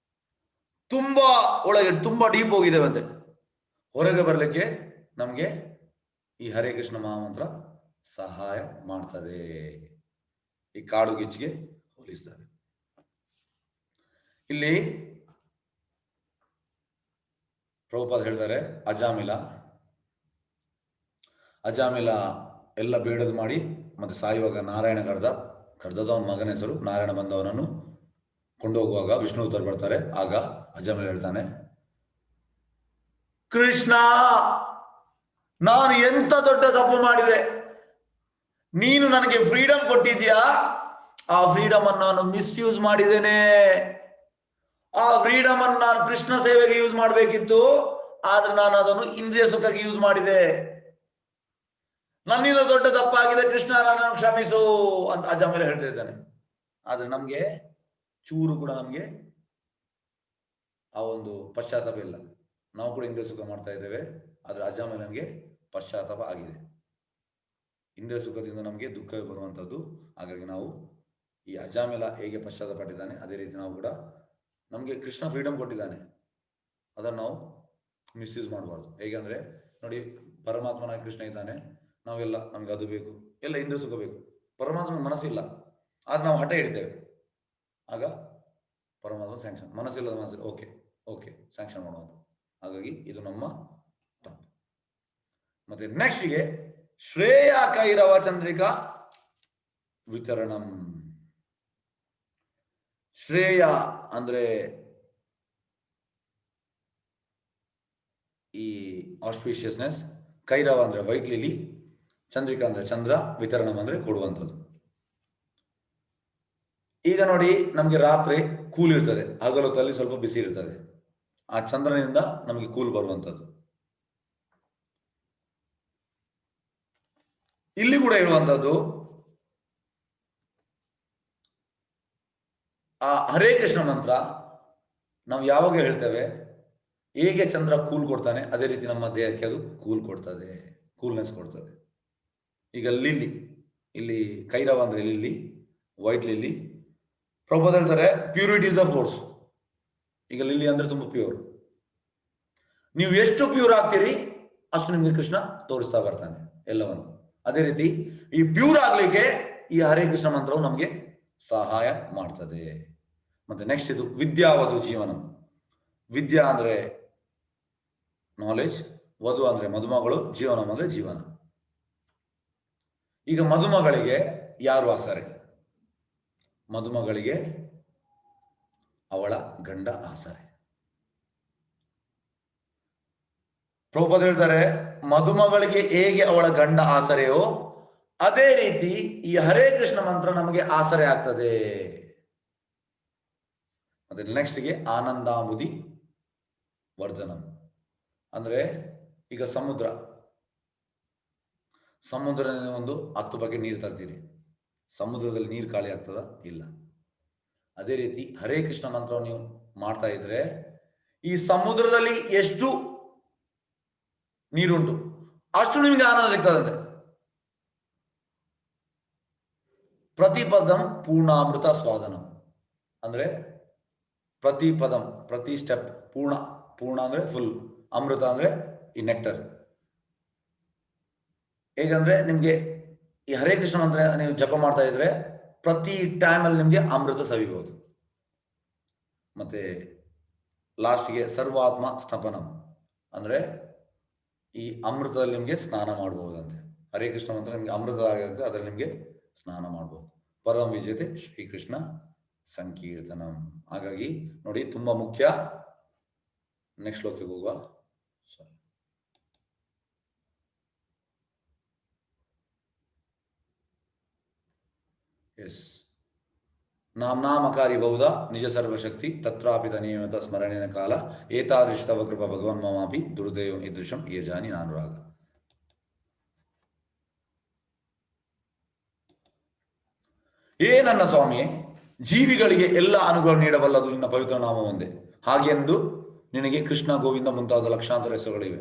ತುಂಬಾ ಒಳಗೆ, ತುಂಬಾ ಡೀಪ್ ಹೋಗಿದ್ದೇವೆ ಅಂತೆ. ಹೊರಗೆ ಬರಲಿಕ್ಕೆ ನಮಗೆ ಈ ಹರೇ ಕೃಷ್ಣ ಮಹಾಮಂತ್ರ ಸಹಾಯ ಮಾಡ್ತದೆ. ಈ ಕಾಡು ಗಿಚ್ಚಿಗೆ ಹೋಲಿಸ್ತಾರೆ. ಇಲ್ಲಿ ಪ್ರಭುಪಾದ ಹೇಳ್ತಾರೆ, ಅಜಾಮಿಲ ಎಲ್ಲ ಬೇಡದು ಮಾಡಿ ಮತ್ತೆ ಸಾಯುವಾಗ ನಾರಾಯಣ ಕರ್ದದ ಅವನ ಮಗನ ಹೆಸರು ನಾರಾಯಣ ಬಂದವನನ್ನು ಕೊಂಡೋಗುವಾಗ ವಿಷ್ಣು ಉತ್ತರ ಬರ್ತಾರೆ. ಆಗ ಅಜಾಮಿಲ ಹೇಳ್ತಾನೆ, ಕೃಷ್ಣ, ನಾನು ಎಂತ ದೊಡ್ಡ ತಪ್ಪು ಮಾಡಿದೆ, ನೀನು ನನಗೆ ಫ್ರೀಡಮ್ ಕೊಟ್ಟಿದ್ಯಾ, ಆ ಫ್ರೀಡಮ್ ಅನ್ನು ನಾನು ಮಿಸ್ಯೂಸ್ ಮಾಡಿದ್ದೇನೆ. ಆ ಫ್ರೀಡಮ್ ಅನ್ನು ನಾನು ಕೃಷ್ಣ ಸೇವೆಗೆ ಯೂಸ್ ಮಾಡಬೇಕಿತ್ತು, ಆದ್ರೆ ನಾನು ಅದನ್ನು ಇಂದ್ರಿಯ ಸುಖಕ್ಕೆ ಯೂಸ್ ಮಾಡಿದೆ. ನನ್ನಿಂದ ದೊಡ್ಡ ತಪ್ಪಾಗಿದೆ ಕೃಷ್ಣ, ನನ್ನನ್ನು ಕ್ಷಮಿಸು ಅಂತ ಅಜಾಮಿಲ ಹೇಳ್ತಾ ಇದ್ದಾನೆ. ಆದ್ರೆ ನಮ್ಗೆ ಚೂರು ಕೂಡ ನಮ್ಗೆ ಆ ಒಂದು ಪಶ್ಚಾತ್ತಾಪ ಇಲ್ಲ. ನಾವು ಕೂಡ ಇಂದ್ರಿಯ ಸುಖ ಮಾಡ್ತಾ ಇದ್ದೇವೆ, ಆದ್ರೆ ಅಜಾಮಿಲನಿಗೆ ಪಶ್ಚಾತ್ತಾಪ ಆಗಿದೆ. ಇಂದ್ರಿಯ ಸುಖದಿಂದ ನಮಗೆ ದುಃಖ ಬರುವಂತದ್ದು. ಹಾಗಾಗಿ ನಾವು ಈ ಅಜಾಮಿಲ ಹೇಗೆ ಪಶ್ಚಾತ್ತಾಪ ಪಟ್ಟಿದ್ದಾನೆ, ಅದೇ ರೀತಿ ನಾವು ಕೂಡ, ನಮಗೆ ಕೃಷ್ಣ ಫ್ರೀಡಮ್ ಕೊಟ್ಟಿದ್ದಾನೆ, ಅದನ್ನು ನಾವು ಮಿಸ್ಯೂಸ್ ಮಾಡಬಾರ್ದು. ಹೇಗೆಂದ್ರೆ ನೋಡಿ, ಪರಮಾತ್ಮನ ಕೃಷ್ಣ ಇದ್ದಾನೆ, ನಾವೆಲ್ಲ ನಮ್ಗೆ ಅದು ಬೇಕು, ಎಲ್ಲ ಇಂದ್ರಿಯ ಸುಖ ಬೇಕು, ಪರಮಾತ್ಮನ ಮನಸ್ಸಿಲ್ಲ, ಆದ್ರೆ ನಾವು ಹಠ ಹಿಡಿತೇವೆ, ಆಗ ಪರಮಾತ್ಮ ಸ್ಯಾಂಕ್ಷನ್. ಮನಸ್ಸಿಲ್ಲದ ಮನಸ್ಸಿಲ್ಲ, ಓಕೆ ಸ್ಯಾಂಕ್ಷನ್ ಮಾಡುವಂತ. ಹಾಗಾಗಿ ಇದು ನಮ್ಮ ತಪ್ಪು. ಮತ್ತೆ ನೆಕ್ಸ್ಟ್ಗೆ ಶ್ರೇಯ ಕೈರವ ಚಂದ್ರಿಕಾ ವಿತರಣಂ. ಶ್ರೇಯ ಅಂದ್ರೆ ಈ ಆಸ್ಪಿಷಿಯಸ್ನೆಸ್, ಕೈರವ ಅಂದ್ರೆ ವೈಟ್ ಲಿಲಿ, ಚಂದ್ರಿಕಾ ಅಂದ್ರೆ ಚಂದ್ರ, ವಿತರಣಂ ಅಂದ್ರೆ ಕೊಡುವಂಥದ್ದು. ಈಗ ನೋಡಿ, ನಮ್ಗೆ ರಾತ್ರಿ ಕೂಲ್ ಇರ್ತದೆ, ಹಗಲೊತ್ತಲ್ಲಿ ಸ್ವಲ್ಪ ಬಿಸಿ ಇರ್ತದೆ. ಆ ಚಂದ್ರನಿಂದ ನಮಗೆ ಕೂಲ್ ಬರುವಂಥದ್ದು. ಇಲ್ಲಿ ಕೂಡ ಹೇಳುವಂಥದ್ದು, ಆ ಹರೇ ಕೃಷ್ಣ ಮಂತ್ರ ನಾವು ಯಾವಾಗ ಹೇಳ್ತೇವೆ, ಹೇಗೆ ಚಂದ್ರ ಕೂಲ್ ಕೊಡ್ತಾನೆ ಅದೇ ರೀತಿ ನಮ್ಮ ದೇಹಕ್ಕೆ ಅದು ಕೂಲ್ ಕೊಡ್ತದೆ, ಕೂಲ್ನೆಸ್ ಕೊಡ್ತದೆ. ಈಗ ಲಿಲ್ಲಿ, ಇಲ್ಲಿ ಕೈರವ ಅಂದ್ರೆ ಲಿಲ್ಲಿ, ವೈಟ್ ಲಿಲ್ಲಿ. ಪ್ರಭುಪಾದ ಹೇಳ್ತಾರೆ, ಪ್ಯೂರಿಟಿ ಇಸ್ ದ ಫೋರ್ಸ್. ಈಗ ಲಿಲ್ಲಿ ಅಂದ್ರೆ ತುಂಬಾ ಪ್ಯೂರ್, ನೀವು ಎಷ್ಟು ಪ್ಯೂರ್ ಆಗ್ತೀರಿ ಅಷ್ಟು ನಿಮ್ಗೆ ಕೃಷ್ಣ ತೋರಿಸ್ತಾ ಬರ್ತಾನೆ ಎಲ್ಲವನ್ನು. ಅದೇ ರೀತಿ ಈ ಪ್ಯೂರ್ ಆಗ್ಲಿಕ್ಕೆ ಈ ಹರೇ ಕೃಷ್ಣ ಮಂತ್ರವು ನಮಗೆ ಸಹಾಯ ಮಾಡ್ತದೆ. ಮತ್ತೆ ನೆಕ್ಸ್ಟ್ ಇದು ವಿದ್ಯಾವಧು ಜೀವನಂ. ವಿದ್ಯಾ ಅಂದ್ರೆ ನಾಲೆಜ್, ವಧು ಅಂದ್ರೆ ಮದುಮಗಳು, ಜೀವನಂ ಅಂದ್ರೆ ಜೀವನ. ಈಗ ಮದುಮಗಳಿಗೆ ಯಾರು ಆಸರೆ? ಮದುಮಗಳಿಗೆ ಅವಳ ಗಂಡ ಆಸರೆ. ಪ್ರಭುಪಾದ ಹೇಳ್ತಾರೆ, ಮದುಮಗಳಿಗೆ ಹೇಗೆ ಅವಳ ಗಂಡ ಆಸರೆಯೋ ಅದೇ ರೀತಿ ಈ ಹರೇ ಕೃಷ್ಣ ಮಂತ್ರ ನಮಗೆ ಆಸರೆ ಆಗ್ತದೆ. ಮತ್ತೆ ನೆಕ್ಸ್ಟ್ಗೆ ಆನಂದಾಂಬುದಿ ವರ್ಧನಂ ಅಂದ್ರೆ, ಈಗ ಸಮುದ್ರದಿಂದ ಒಂದು 10 ಬಗೆ ನೀರು ತರ್ತೀರಿ, ಸಮುದ್ರದಲ್ಲಿ ನೀರು ಖಾಲಿ ಆಗ್ತದ? ಇಲ್ಲ. ಅದೇ ರೀತಿ ಹರೇ ಕೃಷ್ಣ ಮಂತ್ರವನ್ನು ನೀವು ಮಾಡ್ತಾ ಇದ್ರೆ ಈ ಸಮುದ್ರದಲ್ಲಿ ಎಷ್ಟು ನೀರುಂಟು ಅಷ್ಟು ನಿಮಗೆ ಆನಂದ ಸಿಗ್ತದಂತೆ. ಪ್ರತಿ ಪದಂ ಪೂರ್ಣಾಮೃತ ಸ್ವಾದನಂ ಅಂದ್ರೆ ಪ್ರತಿ ಪದಂ, ಪ್ರತಿ ಸ್ಟೆಪ್ ಪೂರ್ಣ ಅಂದ್ರೆ ಫುಲ್, ಅಮೃತ ಅಂದ್ರೆ ಈ ನೆಕ್ಟರ್. ಹೇಗಂದ್ರೆ ನಿಮ್ಗೆ ಈ ಹರೇ ಕೃಷ್ಣ ಮಂತ್ರ ನೀವು ಜಪ ಮಾಡ್ತಾ ಇದ್ರೆ ಪ್ರತಿ ಟೈಮಲ್ಲಿ ನಿಮ್ಗೆ ಅಮೃತ ಸವಿಬಹುದು. ಮತ್ತೆ ಲಾಸ್ಟ್ಗೆ ಸರ್ವಾತ್ಮ ಸ್ತಪನಂ ಅಂದರೆ ಈ ಅಮೃತದಲ್ಲಿ ನಿಮಗೆ ಸ್ನಾನ ಮಾಡಬಹುದಂತೆ. ಹರೇ ಕೃಷ್ಣ ಮಂತ್ರ ನಿಮಗೆ ಅಮೃತ ಆಗಿರುತ್ತೆ, ಅದರಲ್ಲಿ ನಿಮಗೆ ಸ್ನಾನ ಮಾಡಬಹುದು. ಪರಮ ವಿಜೇತೆ ಶ್ರೀಕೃಷ್ಣ ಸಂಕೀರ್ತನಂ. ಹಾಗಾಗಿ ನೋಡಿ ತುಂಬಾ ಮುಖ್ಯ. ನೆಕ್ಸ್ಟ್ ಶ್ಲೋಕಕ್ಕೆ ಹೋಗುವ. ಎಸ್ ನಾಮಕಾರಿ ಬಹುಧ ನಿಜ ಸರ್ವಶಕ್ತಿ ತತ್ರಾಪಿತ ನಿಯಮಿತ ಸ್ಮರಣೆಯ ಕಾಲ ಏತಾದೃಶ ತವ ಕೃಪ ಭಗವನ್ ಮಮಾಪಿ ದುರ್ದೈವ ಇದೃಶಂ ಯೇ ಜಾನಿ ಅನುರಾಗ. ಏ ನನ್ನ ಸ್ವಾಮಿಯೇ, ಜೀವಿಗಳಿಗೆ ಎಲ್ಲ ಅನುಗ್ರಹ ನೀಡಬಲ್ಲದು ನಿನ್ನ ಪವಿತ್ರ ನಾಮ ಒಂದೇ. ಹಾಗೆಂದು ನಿನಗೆ ಕೃಷ್ಣ, ಗೋವಿಂದ ಮುಂತಾದ ಲಕ್ಷಾಂತರ ಹೆಸರುಗಳಿವೆ.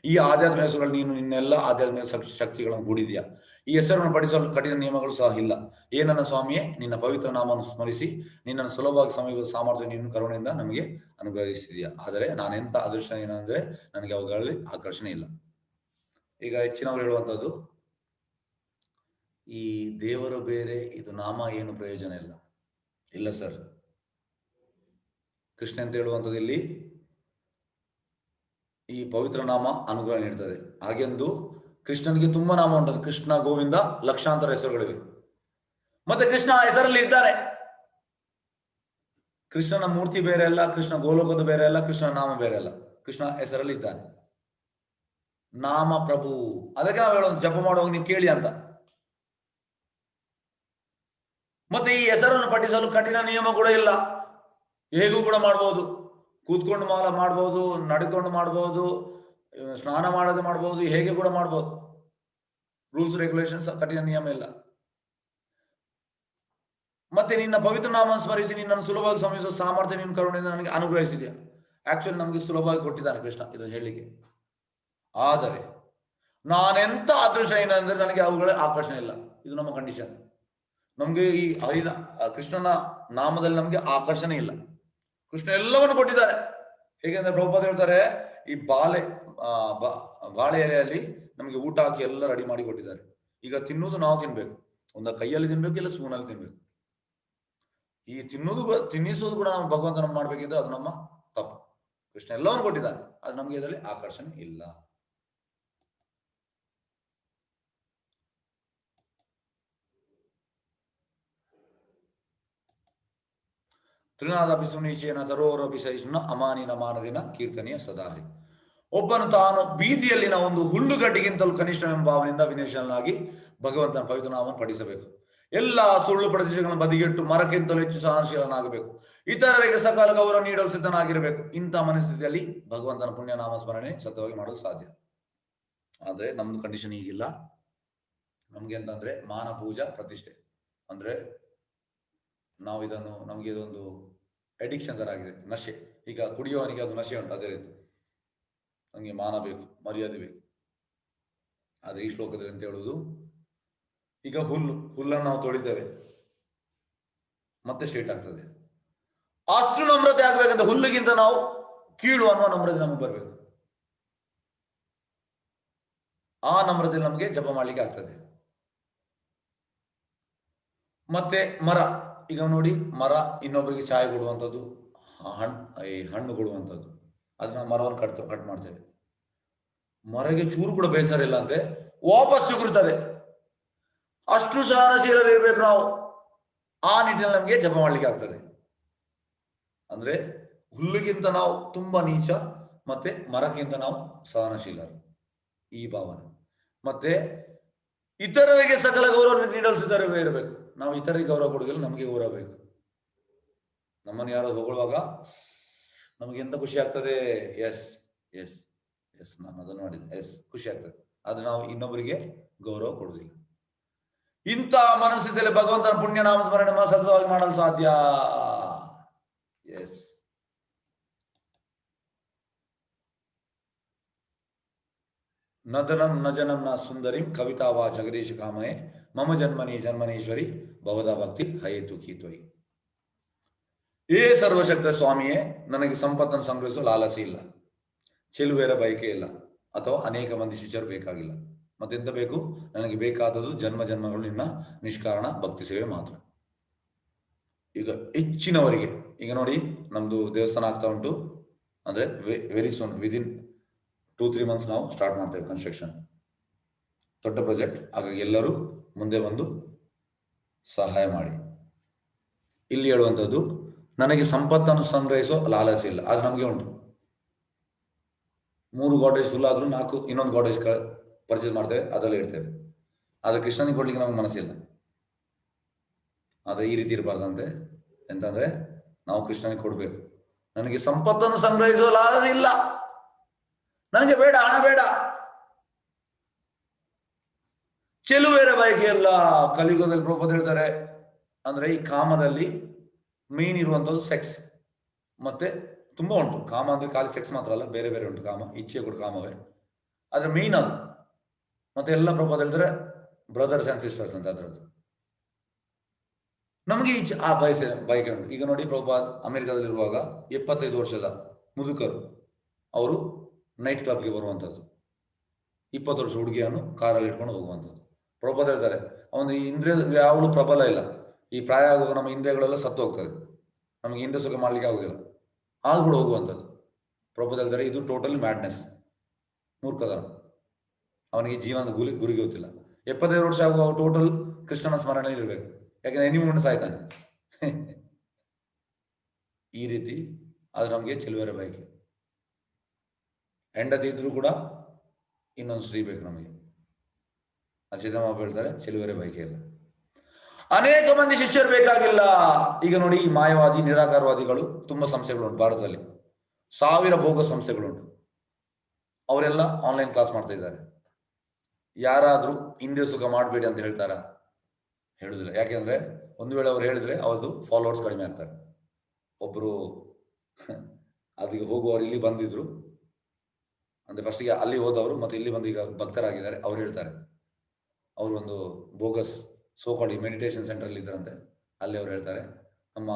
ಈ ಆಧ್ಯಾತ್ಮಿಕ ಹೆಸರುಗಳು ನೀನು ನಿನ್ನೆಲ್ಲ ಆಧ್ಯಾತ್ಮಿಕ ಶಕ್ತಿಗಳನ್ನು ಹೂಡಿದೆಯಾ. ಈ ಹೆಸರನ್ನು ಪಡಿಸಲು ಕಠಿಣ ನಿಯಮಗಳು ಸಹ ಇಲ್ಲ. ಏ ನನ್ನ ಸ್ವಾಮಿಯೇ, ನಿನ್ನ ಪವಿತ್ರ ನಾಮವನ್ನು ಸ್ಮರಿಸಿ ನಿನ್ನನ್ನು ಸುಲಭವಾಗಿ ಸಮೀಪದ ಸಾಮರ್ಥ್ಯ ನೀನು ಕರುಣೆಯಿಂದ ನಮಗೆ ಅನುಗ್ರಹಿಸಿದೆಯಾ. ಆದರೆ ನಾನೆಂಥ ಅದೃಷ್ಟ ಏನಂದ್ರೆ ನನಗೆ ಅವುಗಳಲ್ಲಿ ಆಕರ್ಷಣೆ ಇಲ್ಲ. ಈಗ ಹೆಚ್ಚಿನವರು ಹೇಳುವಂಥದ್ದು, ಈ ದೇವರು ಬೇರೆ, ಇದು ನಾಮ ಏನು ಪ್ರಯೋಜನ ಇಲ್ಲ. ಇಲ್ಲ ಸರ್, ಕೃಷ್ಣ ಅಂತ ಹೇಳುವಂಥದ್ದು ಇಲ್ಲಿ ಈ ಪವಿತ್ರ ನಾಮ ಅನುಗ್ರಹ ನೀಡ್ತದೆ. ಹಾಗೆಂದು ಕೃಷ್ಣನಿಗೆ ತುಂಬಾ ನಾಮ ಉಂಟು. ಕೃಷ್ಣ, ಗೋವಿಂದ ಲಕ್ಷಾಂತರ ಹೆಸರುಗಳಿವೆ. ಮತ್ತೆ ಕೃಷ್ಣ ಹೆಸರಲ್ಲಿ ಇದ್ದಾರೆ. ಕೃಷ್ಣನ ಮೂರ್ತಿ ಬೇರೆ ಅಲ್ಲ, ಕೃಷ್ಣ ಗೋಲೋಕದ ಬೇರೆ ಅಲ್ಲ, ಕೃಷ್ಣನ ನಾಮ ಬೇರೆ ಅಲ್ಲ. ಕೃಷ್ಣ ಹೆಸರಲ್ಲಿ ಇದ್ದಾನೆ. ನಾಮ ಪ್ರಭು. ಅದಕ್ಕೆ ನಾವು ಹೇಳೋದು ಜಪ ಮಾಡುವಾಗ ನೀವು ಕೇಳಿ ಅಂತ. ಮತ್ತೆ ಈ ಹೆಸರನ್ನು ಪಠಿಸಲು ಕಠಿಣ ನಿಯಮ ಕೂಡ ಇಲ್ಲ. ಹೇಗೂ ಕೂಡ ಮಾಡಬಹುದು. ಕೂತ್ಕೊಂಡು ಮಾಡಬಹುದು, ನಡ್ಕೊಂಡು ಮಾಡಬಹುದು, ಸ್ನಾನ ಮಾಡೋದು ಮಾಡಬಹುದು, ಹೇಗೆ ಕೂಡ ಮಾಡಬಹುದು. ರೂಲ್ಸ್ ರೆಗ್ಯುಲೇಷನ್ಸ್, ಕಠಿಣ ನಿಯಮ ಇಲ್ಲ. ಮತ್ತೆ ನಿನ್ನ ಪವಿತ್ರ ನಾಮ ಸ್ಮರಿಸಿ ನಿನ್ನನ್ನು ಸುಲಭವಾಗಿ ಸಮೀಪಿಸುವ ಸಾಮರ್ಥ್ಯ ನೀನು ಕರುಣೆಯಿಂದ ನನಗೆ ಅನುಗ್ರಹಿಸಿದೆಯಾ. ಆಕ್ಚುಲಿ ನಮಗೆ ಸುಲಭವಾಗಿ ಕೊಟ್ಟಿದ್ದಾನೆ ಕೃಷ್ಣ ಇದನ್ನು ಹೇಳಲಿಕ್ಕೆ. ಆದರೆ ನಾನೆಂತ ಅದೃಷ್ಟ ಏನಂದ್ರೆ ನನಗೆ ಅವುಗಳ ಆಕರ್ಷಣೆ ಇಲ್ಲ. ಇದು ನಮ್ಮ ಕಂಡೀಷನ್. ನಮ್ಗೆ ಈ ಕೃಷ್ಣನ ನಾಮದಲ್ಲಿ ನಮಗೆ ಆಕರ್ಷಣೆ ಇಲ್ಲ. ಕೃಷ್ಣ ಎಲ್ಲವನ್ನು ಕೊಟ್ಟಿದ್ದಾರೆ. ಹೇಗೆಂದ್ರೆ ಪ್ರಭುಪಾದ ಹೇಳ್ತಾರೆ, ಈ ಬಾಳೆ ಎಲೆಯಲ್ಲಿ ನಮಗೆ ಊಟ ಹಾಕಿ ಎಲ್ಲ ರೆಡಿ ಮಾಡಿ ಕೊಟ್ಟಿದ್ದಾರೆ. ಈಗ ತಿನ್ನುವುದು ನಾವು ತಿನ್ಬೇಕು, ಒಂದ ಕೈಯಲ್ಲಿ ತಿನ್ಬೇಕು, ಇಲ್ಲ ಸ್ಪೂನಲ್ಲಿ ತಿನ್ಬೇಕು. ಈ ತಿನ್ನಿಸೋದು ಕೂಡ ನಾವು ಭಗವಂತನ ಮಾಡ್ಬೇಕಿದ್ರೆ ಅದು ನಮ್ಮ ತಪ್ಪು. ಕೃಷ್ಣ ಎಲ್ಲವನ್ನು ಕೊಟ್ಟಿದ್ದಾನೆ, ಅದು ನಮಗೆ ಇದರಲ್ಲಿ ಆಕರ್ಷಣೆ ಇಲ್ಲ. ತ್ರಿನಾದಪಿ ಸುನೀಚೇನ ತರೋರಪಿ ಸಹಿಷ್ಣು ಅಮಾನಿನ ಮಾನದಿನ ಕೀರ್ತನೆಯ ಸದಾಹರಿ. ಒಬ್ಬನು ತಾನು ಬೀದಿಯಲ್ಲಿನ ಒಂದು ಹುಲ್ಲುಗಡ್ಡಿಗಿಂತಲೂ ಕನಿಷ್ಠವೆಂಬ ಭಾವನೆಯಿಂದ ವಿನಯಶೀಲನಾಗಿ ಭಗವಂತನ ಪವಿತ್ರ ನಾಮವನ್ನು ಪಠಿಸಬೇಕು. ಎಲ್ಲ ಸುಳ್ಳು ಪ್ರತಿಷ್ಠೆಗಳನ್ನು ಬದಿಗೆಟ್ಟು ಮರಕ್ಕಿಂತಲೂ ಹೆಚ್ಚು ಸಹನಶೀಲನಾಗಬೇಕು. ಇತರರಿಗೆ ಸಕಲ ಗೌರವ ನೀಡಲು ಸಿದ್ಧನಾಗಿರಬೇಕು. ಇಂಥ ಮನಸ್ಥಿತಿಯಲ್ಲಿ ಭಗವಂತನ ಪುಣ್ಯ ನಾಮ ಸ್ಮರಣೆ ಸತ್ಯವಾಗಿ ಮಾಡಲು ಸಾಧ್ಯ. ಆದ್ರೆ ನಮ್ದು ಕಂಡೀಷನ್ ಈಗಿಲ್ಲ. ನಮ್ಗೆ ಅಂತಂದ್ರೆ ಮಾನ ಪೂಜಾ ಪ್ರತಿಷ್ಠೆ ಅಂದ್ರೆ ನಾವು ಇದನ್ನು, ನಮಗೆ ಇದೊಂದು ಅಡಿಕ್ಷನ್ ತರ ಆಗಿದೆ, ನಶೆ. ಈಗ ಕುಡಿಯುವವನಿಗೆ ಅದು ನಶೆ ಉಂಟು, ಅದೇ ರೀತಿ ನಮಗೆ ಮಾನ ಬೇಕು, ಮರ್ಯಾದೆ ಬೇಕು. ಆದ್ರೆ ಈ ಶ್ಲೋಕದಲ್ಲಿ ಅಂತ ಹೇಳುವುದು, ಈಗ ಹುಲ್ಲನ್ನು ನಾವು ತೊಳಿತೇವೆ, ಮತ್ತೆ ಸ್ಟ್ರೇಟ್ ಆಗ್ತದೆ. ಅಷ್ಟು ನಮ್ರತೆ ಆಗ್ಬೇಕಂತ ಹುಲ್ಲಿಗಿಂತ ನಾವು ಕೀಳು ಅನ್ನುವ ನಮ್ರತೆ ನಮಗೆ ಬರಬೇಕು. ಆ ನಮ್ರತೆ ನಮಗೆ ಜಪ ಮಾಡ್ಲಿಕ್ಕೆ ಆಗ್ತದೆ. ಮತ್ತೆ ಮರ, ಈಗ ನೋಡಿ ಮರ ಇನ್ನೊಬ್ಬರಿಗೆ ಛಾಯೆ ಕೊಡುವಂಥದ್ದು, ಹಣ್ಣು ಕೊಡುವಂಥದ್ದು, ಅದನ್ನ ಮರವನ್ನು ಕಟ್ ಮಾಡ್ತೇವೆ. ಮರಗೆ ಚೂರು ಕೂಡ ಬೇಸರ ಇಲ್ಲ ಅಂತೆ, ವಾಪಸ್ ಚಿಗುರುತ್ತದೆ. ಅಷ್ಟು ಸಹನಶೀಲರಿರ್ಬೇಕು ನಾವು. ಆ ನಿಟ್ಟಿನಲ್ಲಿ ನಮಗೆ ಜಪ ಮಾಡ್ಲಿಕ್ಕೆ ಆಗ್ತದೆ. ಅಂದ್ರೆ ಹುಲ್ಲಿಗಿಂತ ನಾವು ತುಂಬಾ ನೀಚ, ಮತ್ತೆ ಮರಕ್ಕಿಂತ ನಾವು ಸಹನಶೀಲರು, ಈ ಭಾವನೆ. ಮತ್ತೆ ಇತರರಿಗೆ ಸಕಲ ಗೌರವ ನೀಡಲು ಸಿದ್ಧರೇ ಇರಬೇಕು. ನಾವು ಇತರರಿಗೆ ಗೌರವ ಕೊಡುವುದಿಲ್ಲ, ನಮಗೆ ಗೌರವ ಬೇಕು. ನಮ್ಮನ್ನು ಯಾರು ಹೊಗಳುವಾಗ ನಮಗೆ ಎಂತ ಖುಷಿ ಆಗ್ತದೆ, ಎಸ್ ಎಸ್ ಎಸ್ ನಾನು ಅದನ್ನು ಮಾಡಿದ್ದೆ, ಎಸ್ ಖುಷಿ ಆಗ್ತದೆ. ಆದ್ರೆ ನಾವು ಇನ್ನೊಬ್ಬರಿಗೆ ಗೌರವ ಕೊಡುವುದಿಲ್ಲ. ಇಂಥ ಮನಸ್ಥಿತಿಯಲ್ಲಿ ಭಗವಂತನ ಪುಣ್ಯ ನಾಮ ಸ್ಮರಣೆ ಸತತವಾಗಿ ಮಾಡಲು ಸಾಧ್ಯ. ಎಸ್, ನದನಂ ನಜನಂ ನ ಸುಂದರಿಂ ಕವಿತಾವಾ ಜಗದೀಶ ಕಾಮಯೇ ಮಮ ಜನ್ಮನೀಶ್ವರಿ ಭವದ ಭಕ್ತಿ ಹಯೇತು ಕೀತ್ವಯಿ. ಏ ಸರ್ವಶಕ್ತ ಸ್ವಾಮಿಯೇ, ನನಗೆ ಸಂಪತ್ತನ್ನು ಸಂಗ್ರಹಿಸುವ ಲಾಲಸೆ ಇಲ್ಲ, ಚೆಲುವೆರ ಬಯಕೆ ಇಲ್ಲ, ಅಥವಾ ಅನೇಕ ಮಂದಿ ಶಿಷ್ಯರು ಬೇಕಾಗಿಲ್ಲ. ಮತ್ತೆಂತ ಬೇಕು? ನನಗೆ ಬೇಕಾದದ್ದು ಜನ್ಮಗಳು ನಿನ್ನ ನಿಷ್ಕಾರಣ ಭಕ್ತಿ ಸೇವೆ ಮಾತ್ರ. ಈಗ ಹೆಚ್ಚಿನವರಿಗೆ, ಈಗ ನೋಡಿ ನಮ್ದು ದೇವಸ್ಥಾನ ಆಗ್ತಾ ಉಂಟು, ಅಂದರೆ ವೆರಿ ಸೂನ್ ವಿದಿನ್ 2-3 ಮಂತ್ಸ್ ನಾವು ಸ್ಟಾರ್ಟ್ ಮಾಡ್ತೇವೆ ಕನ್ಸ್ಟ್ರಕ್ಷನ್. ದೊಡ್ಡ ಪ್ರಾಜೆಕ್ಟ್. ಹಾಗಾಗಿ ಎಲ್ಲರೂ ಮುಂದೆ ಬಂದು ಸಹಾಯ ಮಾಡಿ. ಇಲ್ಲಿ ಹೇಳುವಂಥದ್ದು, ನನಗೆ ಸಂಪತ್ತನ್ನು ಸಂಗ್ರಹಿಸೋ ಲಾಲಸೆ ಇಲ್ಲ, ಅದು ನಮಗೆ ಉಂಟು. 3 ಗಾಡ್ರೇಜ್ ಫುಲ್ ಆದರೂ 4 ಇನ್ನೊಂದು ಗಾಡ್ರೇಜ್ ಪರ್ಚೇಸ್ ಮಾಡ್ತೇವೆ, ಅದರಲ್ಲೇ ಇಡ್ತೇವೆ. ಆದರೆ ಕೃಷ್ಣನಿಗೆ ಕೊಡ್ಲಿಕ್ಕೆ ನಮಗೆ ಮನಸ್ಸಿಲ್ಲ. ಆದರೆ ಈ ರೀತಿ ಇರಬಾರ್ದಂತೆ. ಎಂತಂದ್ರೆ ನಾವು ಕೃಷ್ಣನಿಗೆ ಕೊಡಬೇಕು. ನನಗೆ ಸಂಪತ್ತನ್ನು ಸಂಗ್ರಹಿಸೋ ಲಾಲಸೆ ಇಲ್ಲ, ನನಗೆ ಬೇಡ, ಹಣ ಬೇಡ, ಚೆಲುವೇರ ಬಯಕೆ ಎಲ್ಲ. ಕಲಿಯುಗದಲ್ಲಿ ಪ್ರಭುಪಾದ ಹೇಳ್ತಾರೆ, ಅಂದ್ರೆ ಈ ಕಾಮದಲ್ಲಿ ಮೇನ್ ಇರುವಂಥದ್ದು ಸೆಕ್ಸ್. ಮತ್ತೆ ತುಂಬಾ ಉಂಟು ಕಾಮ, ಅಂದ್ರೆ ಖಾಲಿ ಸೆಕ್ಸ್ ಮಾತ್ರ ಅಲ್ಲ, ಬೇರೆ ಬೇರೆ ಉಂಟು ಕಾಮ, ಇಚ್ಛೆ ಕೂಡ ಕಾಮವೇ, ಆದ್ರೆ ಮೇನ್ ಅದು. ಮತ್ತೆ ಎಲ್ಲ ಪ್ರಭುಪಾದ ಹೇಳ್ತಾರೆ ಬ್ರದರ್ಸ್ ಅಂಡ್ ಸಿಸ್ಟರ್ಸ್ ಅಂತ. ಅದ್ರದ್ದು ನಮಗೆ ಆ ಬಯಕೆ ಉಂಟು. ಈಗ ನೋಡಿ, ಪ್ರಭುಪಾದ್ ಅಮೆರಿಕದಲ್ಲಿರುವಾಗ 75 ವರ್ಷದ ಮುದುಕರು ಅವರು ನೈಟ್ ಕ್ಲಬ್ಗೆ ಬರುವಂಥದ್ದು, 20 ವರ್ಷ ಹುಡುಗಿಯನ್ನು ಕಾರಲ್ಲಿ ಇಟ್ಕೊಂಡು ಹೋಗುವಂಥದ್ದು. ಪ್ರಭುಪಾದ ಹೇಳ್ತಾರೆ, ಅವನು ಇಂದ್ರಿಯ ಯಾವಾಗಲೂ ಪ್ರಬಲ ಇಲ್ಲ. ಈ ಪ್ರಾಯ ಆಗುವಾಗ ನಮ್ಮ ಇಂದ್ರಿಯಗಳೆಲ್ಲ ಸತ್ತು ಹೋಗ್ತದೆ, ನಮಗೆ ಇಂದ್ರಿಯ ಸುಖ ಮಾಡ್ಲಿಕ್ಕೆ ಆಗುದಿಲ್ಲ, ಆಗ ಕೂಡ ಹೋಗುವಂಥದ್ದು. ಪ್ರಭುಪಾದ ಹೇಳ್ತಾರೆ, ಇದು ಟೋಟಲಿ ಮ್ಯಾಡ್ನೆಸ್, ಮೂರ್ಖತನ. ಅವನಿಗೆ ಜೀವನದ ಗುರಿಗೆ ಗೊತ್ತಿಲ್ಲ. 75 ವರ್ಷ ಆಗುವ ಟೋಟಲ್ ಕೃಷ್ಣನ ಸ್ಮರಣೆಯಲ್ಲಿ ಇರಬೇಕು, ಯಾಕಂದ್ರೆ ಎನಿ ಮೂಮೆಂಟ್ ಸಾಯ್ತಾನೆ. ಈ ರೀತಿ ಅದು ನಮಗೆ ಚೆಲುವೆರ ಬಯಕೆ. ಹೆಂಡತಿ ಇದ್ರೂ ಕೂಡ ಇನ್ನೊಂದು ಸ್ತ್ರೀ ಬೇಕು ನಮಗೆ. ಅಚ್ಯುತಮ್ಮ ಹೇಳ್ತಾರೆ, ಚೆಲುವೆರ ಬಯಕೆ ಇಲ್ಲ. ಅನೇಕ ಮಂದಿ ಶಿಷ್ಯರು ಬೇಕಾಗಿಲ್ಲ. ಈಗ ನೋಡಿ, ಈ ಮಾಯವಾದಿ ನಿರಾಕಾರವಾದಿಗಳು ತುಂಬಾ ಸಂಸ್ಥೆಗಳುಂಟು ಭಾರತದಲ್ಲಿ, 1000 ಬೋಗಸ್ ಸಂಸ್ಥೆಗಳುಂಟು. ಅವರೆಲ್ಲ ಆನ್ಲೈನ್ ಕ್ಲಾಸ್ ಮಾಡ್ತಾ ಇದ್ದಾರೆ. ಯಾರಾದ್ರೂ ಇಂದ್ರಿಯ ಸುಖ ಮಾಡಬೇಡಿ ಅಂತ ಹೇಳ್ತಾರ? ಹೇಳುದಿಲ್ಲ. ಯಾಕೆಂದ್ರೆ ಒಂದು ವೇಳೆ ಅವ್ರು ಹೇಳಿದ್ರೆ ಅವ್ರದ್ದು ಫಾಲೋವರ್ಸ್ ಕಡಿಮೆ ಆಗ್ತಾರೆ. ಒಬ್ರು ಅದಕ್ಕೆ ಹೋಗುವವರು ಇಲ್ಲಿ ಬಂದಿದ್ರು, ಅಂದ್ರೆ ಫಸ್ಟಿಗೆ ಅಲ್ಲಿ ಹೋದವರು ಮತ್ತೆ ಇಲ್ಲಿ ಬಂದು ಈಗ ಭಕ್ತರಾಗಿದ್ದಾರೆ. ಅವ್ರು ಹೇಳ್ತಾರೆ, ಅವರು ಒಂದು ಬೋಗಸ್ ಸೋಕಾಲ್ಡ್ ಮೆಡಿಟೇಷನ್ ಸೆಂಟರ್ ಅಲ್ಲಿ ಇದ್ರಂತೆ. ಅಲ್ಲಿ ಅವ್ರು ಹೇಳ್ತಾರೆ, ನಮ್ಮ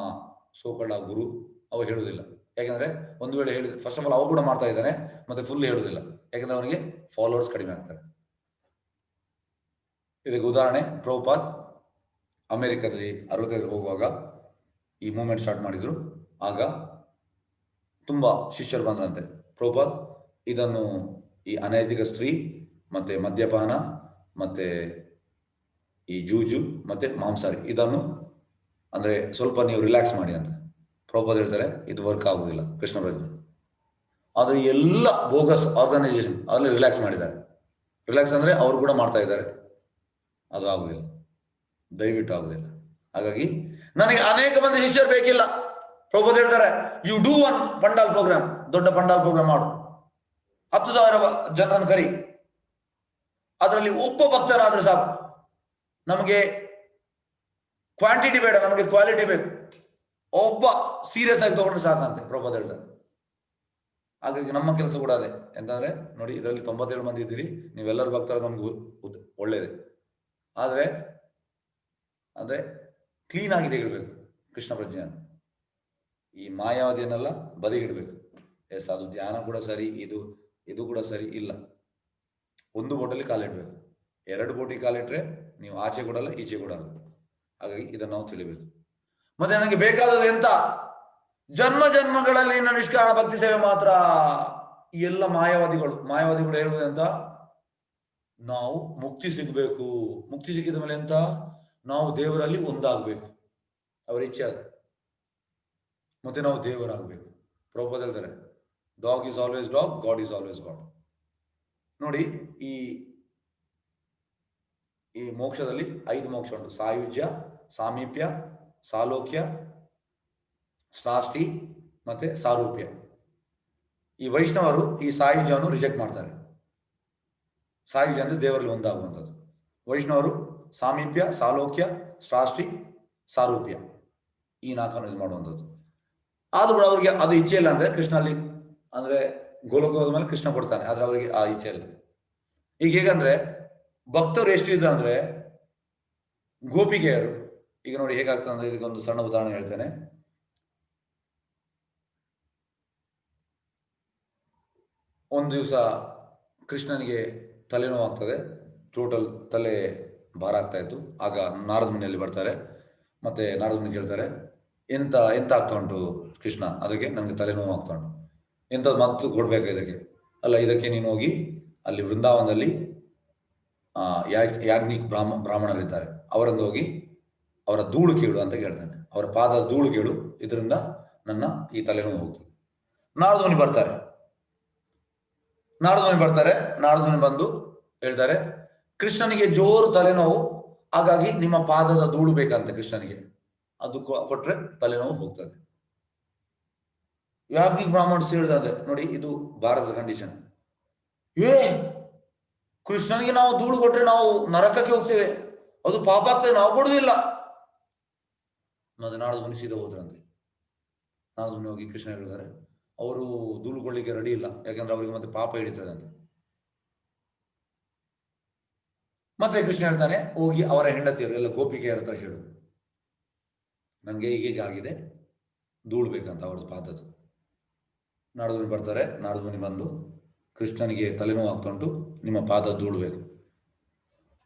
ಸೋಕಾಲ್ಡ್ ಆ ಗುರು ಅವ್ರು ಹೇಳುದಿಲ್ಲ. ಯಾಕಂದ್ರೆ ಒಂದು ವೇಳೆ ಹೇಳಿದ್ರೆ, ಫಸ್ಟ್ ಆಫ್ ಆಲ್ ಅವ್ರು ಕೂಡ ಮಾಡ್ತಾ ಇದ್ದಾನೆ, ಮತ್ತೆ ಫುಲ್ ಹೇಳುದಿಲ್ಲ, ಯಾಕಂದ್ರೆ ಅವನಿಗೆ ಫಾಲೋವರ್ಸ್ ಕಡಿಮೆ ಆಗ್ತಾರೆ. ಇದಕ್ಕೆ ಉದಾಹರಣೆ, ಪ್ರಭುಪಾದ್ ಅಮೆರಿಕದಲ್ಲಿ 65 ಹೋಗುವಾಗ ಈ ಮೂವ್ಮೆಂಟ್ ಸ್ಟಾರ್ಟ್ ಮಾಡಿದ್ರು. ಆಗ ತುಂಬಾ ಶಿಷ್ಯರು ಬಂದ್ರಂತೆ. ಪ್ರಭುಪಾದ್ ಇದನ್ನು, ಈ ಅನೈತಿಕ ಸ್ತ್ರೀ ಮತ್ತೆ ಮದ್ಯಪಾನ ಮತ್ತೆ ಈ ಜೂಜು ಮತ್ತೆ ಮಾಂಸಾಹಾರಿ, ಇದನ್ನು ಅಂದ್ರೆ ಸ್ವಲ್ಪ ನೀವು ರಿಲ್ಯಾಕ್ಸ್ ಮಾಡಿ ಅಂತ ಪ್ರಭುಪಾದ್ ಹೇಳ್ತಾರೆ. ಇದು ವರ್ಕ್ ಆಗುದಿಲ್ಲ ಕೃಷ್ಣ ಪ್ರಜ್ಞೆ. ಆದ್ರೆ ಎಲ್ಲ ಬೋಗಸ್ ಆರ್ಗನೈಸೇಷನ್ ಅಲ್ಲಿ ರಿಲ್ಯಾಕ್ಸ್ ಮಾಡಿದ್ದಾರೆ. ರಿಲ್ಯಾಕ್ಸ್ ಅಂದ್ರೆ ಅವ್ರು ಕೂಡ ಮಾಡ್ತಾ ಇದ್ದಾರೆ, ಅದು ಆಗುದಿಲ್ಲ, ದಯವಿಟ್ಟು ಆಗುದಿಲ್ಲ. ಹಾಗಾಗಿ ನನಗೆ ಅನೇಕ ಮಂದಿ ಶಿಷ್ಯರು ಬೇಕಿಲ್ಲ. ಪ್ರಭುಪಾದ್ ಹೇಳ್ತಾರೆ, ಯು ಡೂ ಒನ್ ಪಂಡಾಲ್ ಪ್ರೋಗ್ರಾಮ್, ದೊಡ್ಡ ಪಂಡಾಲ್ ಪ್ರೋಗ್ರಾಮ್ ಮಾಡು, 10,000 ಜನರನ್ನು ಕರಿ, ಅದರಲ್ಲಿ ಒಬ್ಬ ಭಕ್ತರಾದ್ರೆ ಸಾಕು. ನಮಗೆ ಕ್ವಾಂಟಿಟಿ ಬೇಡ, ನಮಗೆ ಕ್ವಾಲಿಟಿ ಬೇಕು. ಒಬ್ಬ ಸೀರಿಯಸ್ ಆಗಿ ತಗೊಂಡ್ರೆ ಸಾಕಂತೆ ಪ್ರಭುಪಾದ್ ಹೇಳ್ತಾರೆ. ಹಾಗಾಗಿ ನಮ್ಮ ಕೆಲಸ ಕೂಡ ಅದೇ. ಎಂತಂದ್ರೆ ನೋಡಿ, ಇದರಲ್ಲಿ 97 ಮಂದಿ ಇದ್ದೀರಿ, ನೀವೆಲ್ಲರೂ ಭಕ್ತರ, ನಮ್ಗೆ ಒಳ್ಳೇದೇ. ಆದ್ರೆ ಅದೇ ಕ್ಲೀನ್ ಆಗಿ ತೆಗಿಡ್ಬೇಕು ಕೃಷ್ಣ ಪ್ರಜ್ಞೆಯನ್ನು. ಈ ಮಾಯಾವಧಿಯನ್ನೆಲ್ಲ ಬದಿಗಿಡ್ಬೇಕು. ಎಸ್, ಅದು ಧ್ಯಾನ ಕೂಡ ಸರಿ, ಇದು ಕೂಡ ಸರಿ ಇಲ್ಲ. ಒಂದು ಬೋಟಲ್ಲಿ ಕಾಲಿಡ್ಬೇಕು. 2 ಬೋಟಿಗೆ ಕಾಲಿಟ್ರೆ ನೀವು ಆಚೆ ಕೊಡಲ್ಲ, ಈಚೆ ಕೊಡಲ್ಲ. ಹಾಗಾಗಿ ಇದನ್ನು ನಾವು ತಿಳಿಬೇಕು. ಮತ್ತೆ ನನಗೆ ಬೇಕಾದದ್ದು ಎಂತ? ಜನ್ಮ ಜನ್ಮಗಳಲ್ಲಿ ನಿಷ್ಕಾರಣ ಭಕ್ತಿ ಸೇವೆ ಮಾತ್ರ. ಈ ಎಲ್ಲ ಮಾಯಾವಾದಿಗಳು ಹೇಳುವುದೆಂತ? ನಾವು ಮುಕ್ತಿ ಸಿಗಬೇಕು. ಮುಕ್ತಿ ಸಿಕ್ಕಿದ ಮೇಲೆ ಎಂತ? ನಾವು ದೇವರಲ್ಲಿ ಒಂದಾಗಬೇಕು, ಅವರ ಇಚ್ಛೆ ಅದು. ಮತ್ತೆ ನಾವು ದೇವರಾಗಬೇಕು. ಪ್ರಭುಪಾದ ಹೇಳ್ತಾರೆ, dog is always dog, god is always god. ನೋಡಿ, ಈ ಮೋಕ್ಷದಲ್ಲಿ 5 ಮೋಕ್ಷ ಉಂಟು: ಸಾಯುಜ್ಯ, ಸಾಮೀಪ್ಯ, ಸಾಲೋಕ್ಯ, ಸಾಷ್ಟಿ ಮತ್ತೆ ಸಾರೂಪ್ಯ. ಈ ವೈಷ್ಣವರು ಈ ಸಾಯುಜ್ಯವನ್ನು ರಿಜೆಕ್ಟ್ ಮಾಡ್ತಾರೆ. ಸಾಯುಜ್ಯ ಅಂದ್ರೆ ದೇವರಲ್ಲಿ ಒಂದಾಗುವಂಥದ್ದು. ವೈಷ್ಣವರು ಸಾಮೀಪ್ಯ, ಸಾಲೋಕ್ಯ, ಸಾಷ್ಟಿ, ಸಾರೂಪ್ಯ ಈ 4 ಇದು ಮಾಡುವಂಥದ್ದು. ಆದ್ರೂ ಕೂಡ ಅವರಿಗೆ ಅದು ಇಚ್ಛೆ ಇಲ್ಲ. ಅಂದ್ರೆ ಕೃಷ್ಣ ಅಲ್ಲಿ, ಅಂದ್ರೆ ಗೋಲೋಕ ಹೋದ ಮೇಲೆ ಕೃಷ್ಣ ಕೊಡ್ತಾನೆ, ಆದ್ರೆ ಅವರಿಗೆ ಆ ಇಚ್ಛೆ ಇಲ್ಲ. ಈಗ ಹೇಗಂದ್ರೆ ಭಕ್ತರು ಎಷ್ಟಿದ್ರು ಅಂದ್ರೆ, ಗೋಪಿಗೆಯರು ಈಗ ನೋಡಿ ಹೇಗಾಗ್ತದೆ ಅಂದ್ರೆ, ಇದಕ್ಕೊಂದು ಸಣ್ಣ ಉದಾಹರಣೆ ಹೇಳ್ತೇನೆ. ಒಂದು ದಿವಸ ಕೃಷ್ಣನಿಗೆ ತಲೆನೋವು ಆಗ್ತದೆ, ಟೋಟಲ್ ತಲೆ ಭಾರ ಆಗ್ತಾ ಇತ್ತು. ಆಗ ನಾರದ ಮುನಿಯಲ್ಲಿ ಬರ್ತಾರೆ. ಮತ್ತೆ ನಾರದ ಮುನಿ ಕೇಳ್ತಾರೆ, ಎಂತ ಆಗ್ತಾ ಉಂಟು ಕೃಷ್ಣ? ಅದಕ್ಕೆ ನನಗೆ ತಲೆನೋವು ಆಗ್ತಾ ಉಂಟು. ಎಂಥದ್ದು ಮತ್ತು ಕೊಡ್ಬೇಕು ಇದಕ್ಕೆ? ಅಲ್ಲ, ಇದಕ್ಕೆ ನೀನು ಹೋಗಿ ಅಲ್ಲಿ ವೃಂದಾವನದಲ್ಲಿ ಯಾಜ್ಞಿಕ್ ಬ್ರಾಹ್ಮಣರಿದ್ದಾರೆ, ಅವರನ್ನು ಹೋಗಿ ಅವರ ಧೂಳು ಕೇಳು ಅಂತ ಹೇಳ್ತಾನೆ. ಅವರ ಪಾದದ ಧೂಳು ಕೇಳು, ಇದರಿಂದ ನನ್ನ ಈ ತಲೆನೋವು ಹೋಗ್ತದೆ. ನಾರದಮುನಿ ಬರ್ತಾರೆ. ನಾರದಮುನಿ ಬಂದು ಹೇಳ್ತಾರೆ, ಕೃಷ್ಣನಿಗೆ ಜೋರು ತಲೆನೋವು, ಹಾಗಾಗಿ ನಿಮ್ಮ ಪಾದದ ಧೂಳು ಬೇಕಂತೆ ಕೃಷ್ಣನಿಗೆ, ಅದು ಕೊಟ್ರೆ ತಲೆನೋವು ಹೋಗ್ತದೆ. ಯಾಜ್ಞಿಕ್ ಬ್ರಾಹ್ಮಣಸ್ ಹೇಳ್ದಂತೆ, ನೋಡಿ ಇದು ಭಾರತದ ಕಂಡೀಷನ್. ಕೃಷ್ಣನಿಗೆ ನಾವು ಧೂಳು ಕೊಟ್ರೆ ನಾವು ನರಕಕ್ಕೆ ಹೋಗ್ತೇವೆ, ಅದು ಪಾಪ ಆಗ್ತದೆ, ನಾವು ಕೊಡುದಿಲ್ಲ. ಮತ್ತೆ ನಾರದಮುನಿ ಸೀದಾ ಹೋದ್ರಂತೆ. ನಾರದಮುನಿ ಹೋಗಿ ಕೃಷ್ಣ ಹೇಳಿದ್ದಾರೆ, ಅವರು ಧೂಳು ಕೊಡ್ಲಿಕ್ಕೆ ರೆಡಿ ಇಲ್ಲ, ಯಾಕಂದ್ರೆ ಅವರಿಗೆ ಮತ್ತೆ ಪಾಪ ಹಿಡಿತದೆ ಅಂತ. ಮತ್ತೆ ಕೃಷ್ಣ ಹೇಳ್ತಾನೆ, ಹೋಗಿ ಅವರ ಹೆಂಡತಿಯರು ಎಲ್ಲ ಗೋಪಿಕೆಯರ ಹತ್ರ ಹೇಳು, ನನಗೆ ಹೀಗೆ ಆಗಿದೆ, ಧೂಳು ಬೇಕಂತ ಅವ್ರದ್ದು ಪಾದದ್ದು. ನಾರದಮುನಿ ಬರ್ತಾರೆ. ನಾರದಮುನಿ ಬಂದು, ಕೃಷ್ಣನಿಗೆ ತಲೆನೋವು ಆಗ್ತುಂಟು, ನಿಮ್ಮ ಪಾದ ಧೂಳು ಬೇಕು.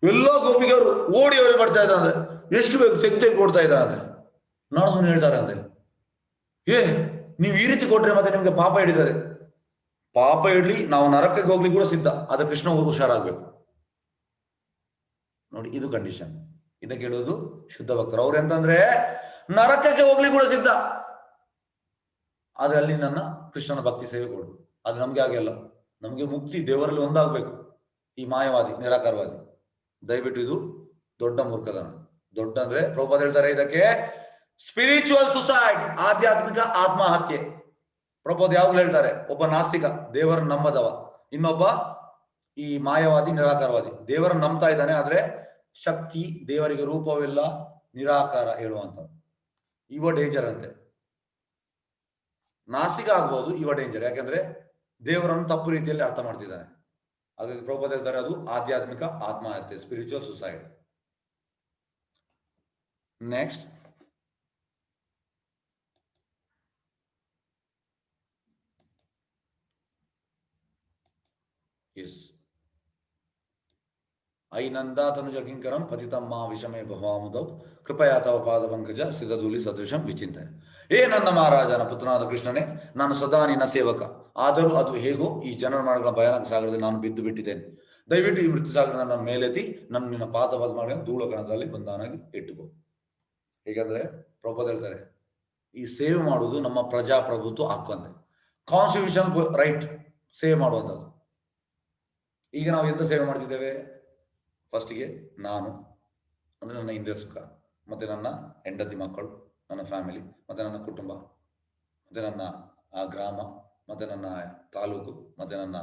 ಎಲ್ಲ ಗೋಪಿಕೆಯರು ಓಡಿ ಬರ್ತಾ ಇದ್ದಾರೆ, ಎಷ್ಟು ಬೇಕು ತೆಗೆ ಕೊಡ್ತಾ ಇದ್ದಾರೆ. ನಾರದಮುನಿ ಹೇಳ್ತಾರೆ ಅಂದ್ರೆ, ನೀವು ಈ ರೀತಿ ಕೊಟ್ರೆ ಮತ್ತೆ ನಿಮ್ಗೆ ಪಾಪ ಹಿಡಿತಾರೆ. ಪಾಪ ಇಡ್ಲಿ, ನಾವು ನರಕಕ್ಕೆ ಹೋಗ್ಲಿಕ್ಕೆ ಕೂಡ ಸಿದ್ಧ, ಆದ್ರೆ ಕೃಷ್ಣ ಹುಷಾರಾಗ್ಬೇಕು. ನೋಡಿ, ಇದು ಕಂಡೀಷನ್. ಇದಕ್ಕೆ ಹೇಳೋದು ಶುದ್ಧ ಭಕ್ತರು. ಅವ್ರು ಎಂತಂದ್ರೆ ನರಕಕ್ಕೆ ಹೋಗ್ಲಿಕ್ಕೆ ಕೂಡ ಸಿದ್ಧ, ಆದ್ರೆ ಅಲ್ಲಿ ನನ್ನ ಕೃಷ್ಣನ ಭಕ್ತಿ ಸೇವೆ ಕೊಡು. ಅದು ನಮ್ಗೆ ಆಗಿಲ್ಲ, ನಮ್ಗೆ ಮುಕ್ತಿ ದೇವರಲ್ಲಿ ಒಂದಾಗ್ಬೇಕು. ಈ ಮಾಯವಾದಿ, ನಿರಾಕಾರವಾದಿ, ದಯವಿಟ್ಟು ಇದು ದೊಡ್ಡ ಮೂರ್ಖತನ. ದೊಡ್ಡ ಅಂದ್ರೆ ಪ್ರಭುಪಾದ ಹೇಳ್ತಾರೆ ಇದಕ್ಕೆ ಸ್ಪಿರಿಚುವಲ್ ಸುಸೈಡ್, ಆಧ್ಯಾತ್ಮಿಕ ಆತ್ಮಹತ್ಯೆ. ಪ್ರಭುಪಾದ ಯಾವಾಗಲೂ ಹೇಳ್ತಾರೆ, ಒಬ್ಬ ನಾಸ್ತಿಕ ದೇವರನ್ನು ನಂಬದವ, ಇನ್ನೊಬ್ಬ ಈ ಮಾಯವಾದಿ ನಿರಾಕಾರವಾದಿ. ದೇವರನ್ನು ನಂಬ್ತಾ ಇದ್ದಾನೆ, ಆದ್ರೆ ಶಕ್ತಿ, ದೇವರಿಗೆ ರೂಪವಿಲ್ಲ, ನಿರಾಕಾರ ಹೇಳುವಂತ ಇವ ಡೇಂಜರ್ ಅಂತೆ. ನಾಸ್ತಿಕ ಆಗ್ಬಹುದು, ಇವ ಡೇಂಜರ್. ಯಾಕಂದ್ರೆ ದೇವರನ್ನು ತಪ್ಪು ರೀತಿಯಲ್ಲಿ ಅರ್ಥ ಮಾಡ್ತಿದ್ದಾನೆ. ಹಾಗಾಗಿ ಪ್ರಭುಪಾದ ಹೇಳ್ತಾರೆ, ಅದು ಆಧ್ಯಾತ್ಮಿಕ ಆತ್ಮಹತ್ಯೆ, ಸ್ಪಿರಿಚುವಲ್ ಸುಸೈಡ್. ನೆಕ್ಸ್ಟ್, ಎಸ್ ಐನಂದ ತನುಜ ಕಿಂಕರಂ ಪತಿತಮ್ಮ ವಿಷಮೇ ಭವಾಮುದೌ ಕೃಪಯಾ ತವ ಪಾದ ಪಂಕಜ ಸ್ಥಿತಧೂಲಿ ಸದೃಶಂ ವಿಚಿಂತ. ನನ್ನ ಮಹಾರಾಜನ ಪುತ್ರನಾದ ಕೃಷ್ಣನೇ, ನಾನು ಸದಾ ನಿನ್ನ ಸೇವಕ. ಆದರೂ ಅದು ಹೇಗೋ ಈ ಜನರ ಮಾಡಗಳ ಭಯಾನಕ ಸಾಗರದಲ್ಲಿ ನಾನು ಬಿದ್ದು ಬಿಟ್ಟಿದ್ದೇನೆ. ದಯವಿಟ್ಟು ಈ ಮೃತ್ಯು ಸಾಗರ ನನ್ನ ಮೇಲೆತ್ತಿ ನನ್ನ ನಿನ್ನ ಪಾದ ಪದ್ಮಗಳ ಧೂಳ ಕಣದಲ್ಲಿ ಬಂದಾನಾಗಿ ಇಟ್ಟುಕೋ. ಹೇಗಂದ್ರೆ ಪ್ರಭುಪಾದ ಹೇಳ್ತಾರೆ, ಈ ಸೇವೆ ಮಾಡುವುದು ನಮ್ಮ ಪ್ರಜಾಪ್ರಭುತ್ವ ಹಕ್ಕು ಅಂತೆ, ಕಾನ್ಸ್ಟಿಟ್ಯೂಷನ್ ರೈಟ್ ಸೇವೆ ಮಾಡುವಂಥದ್ದು. ಈಗ ನಾವು ಎಂತ ಸೇವೆ ಮಾಡ್ತಿದ್ದೇವೆ? ಫಸ್ಟಿಗೆ ನಾನು ಅಂದ್ರೆ ನನ್ನ ಇಂದ್ರಿಯ ಸುಖ, ಮತ್ತೆ ನನ್ನ ಹೆಂಡತಿ ಮಕ್ಕಳು, ನನ್ನ ಫ್ಯಾಮಿಲಿ, ಮತ್ತೆ ನನ್ನ ಕುಟುಂಬ, ಮತ್ತೆ ನನ್ನ ಆ ಗ್ರಾಮ, ಮತ್ತೆ ನನ್ನ ತಾಲೂಕು, ಮತ್ತೆ ನನ್ನ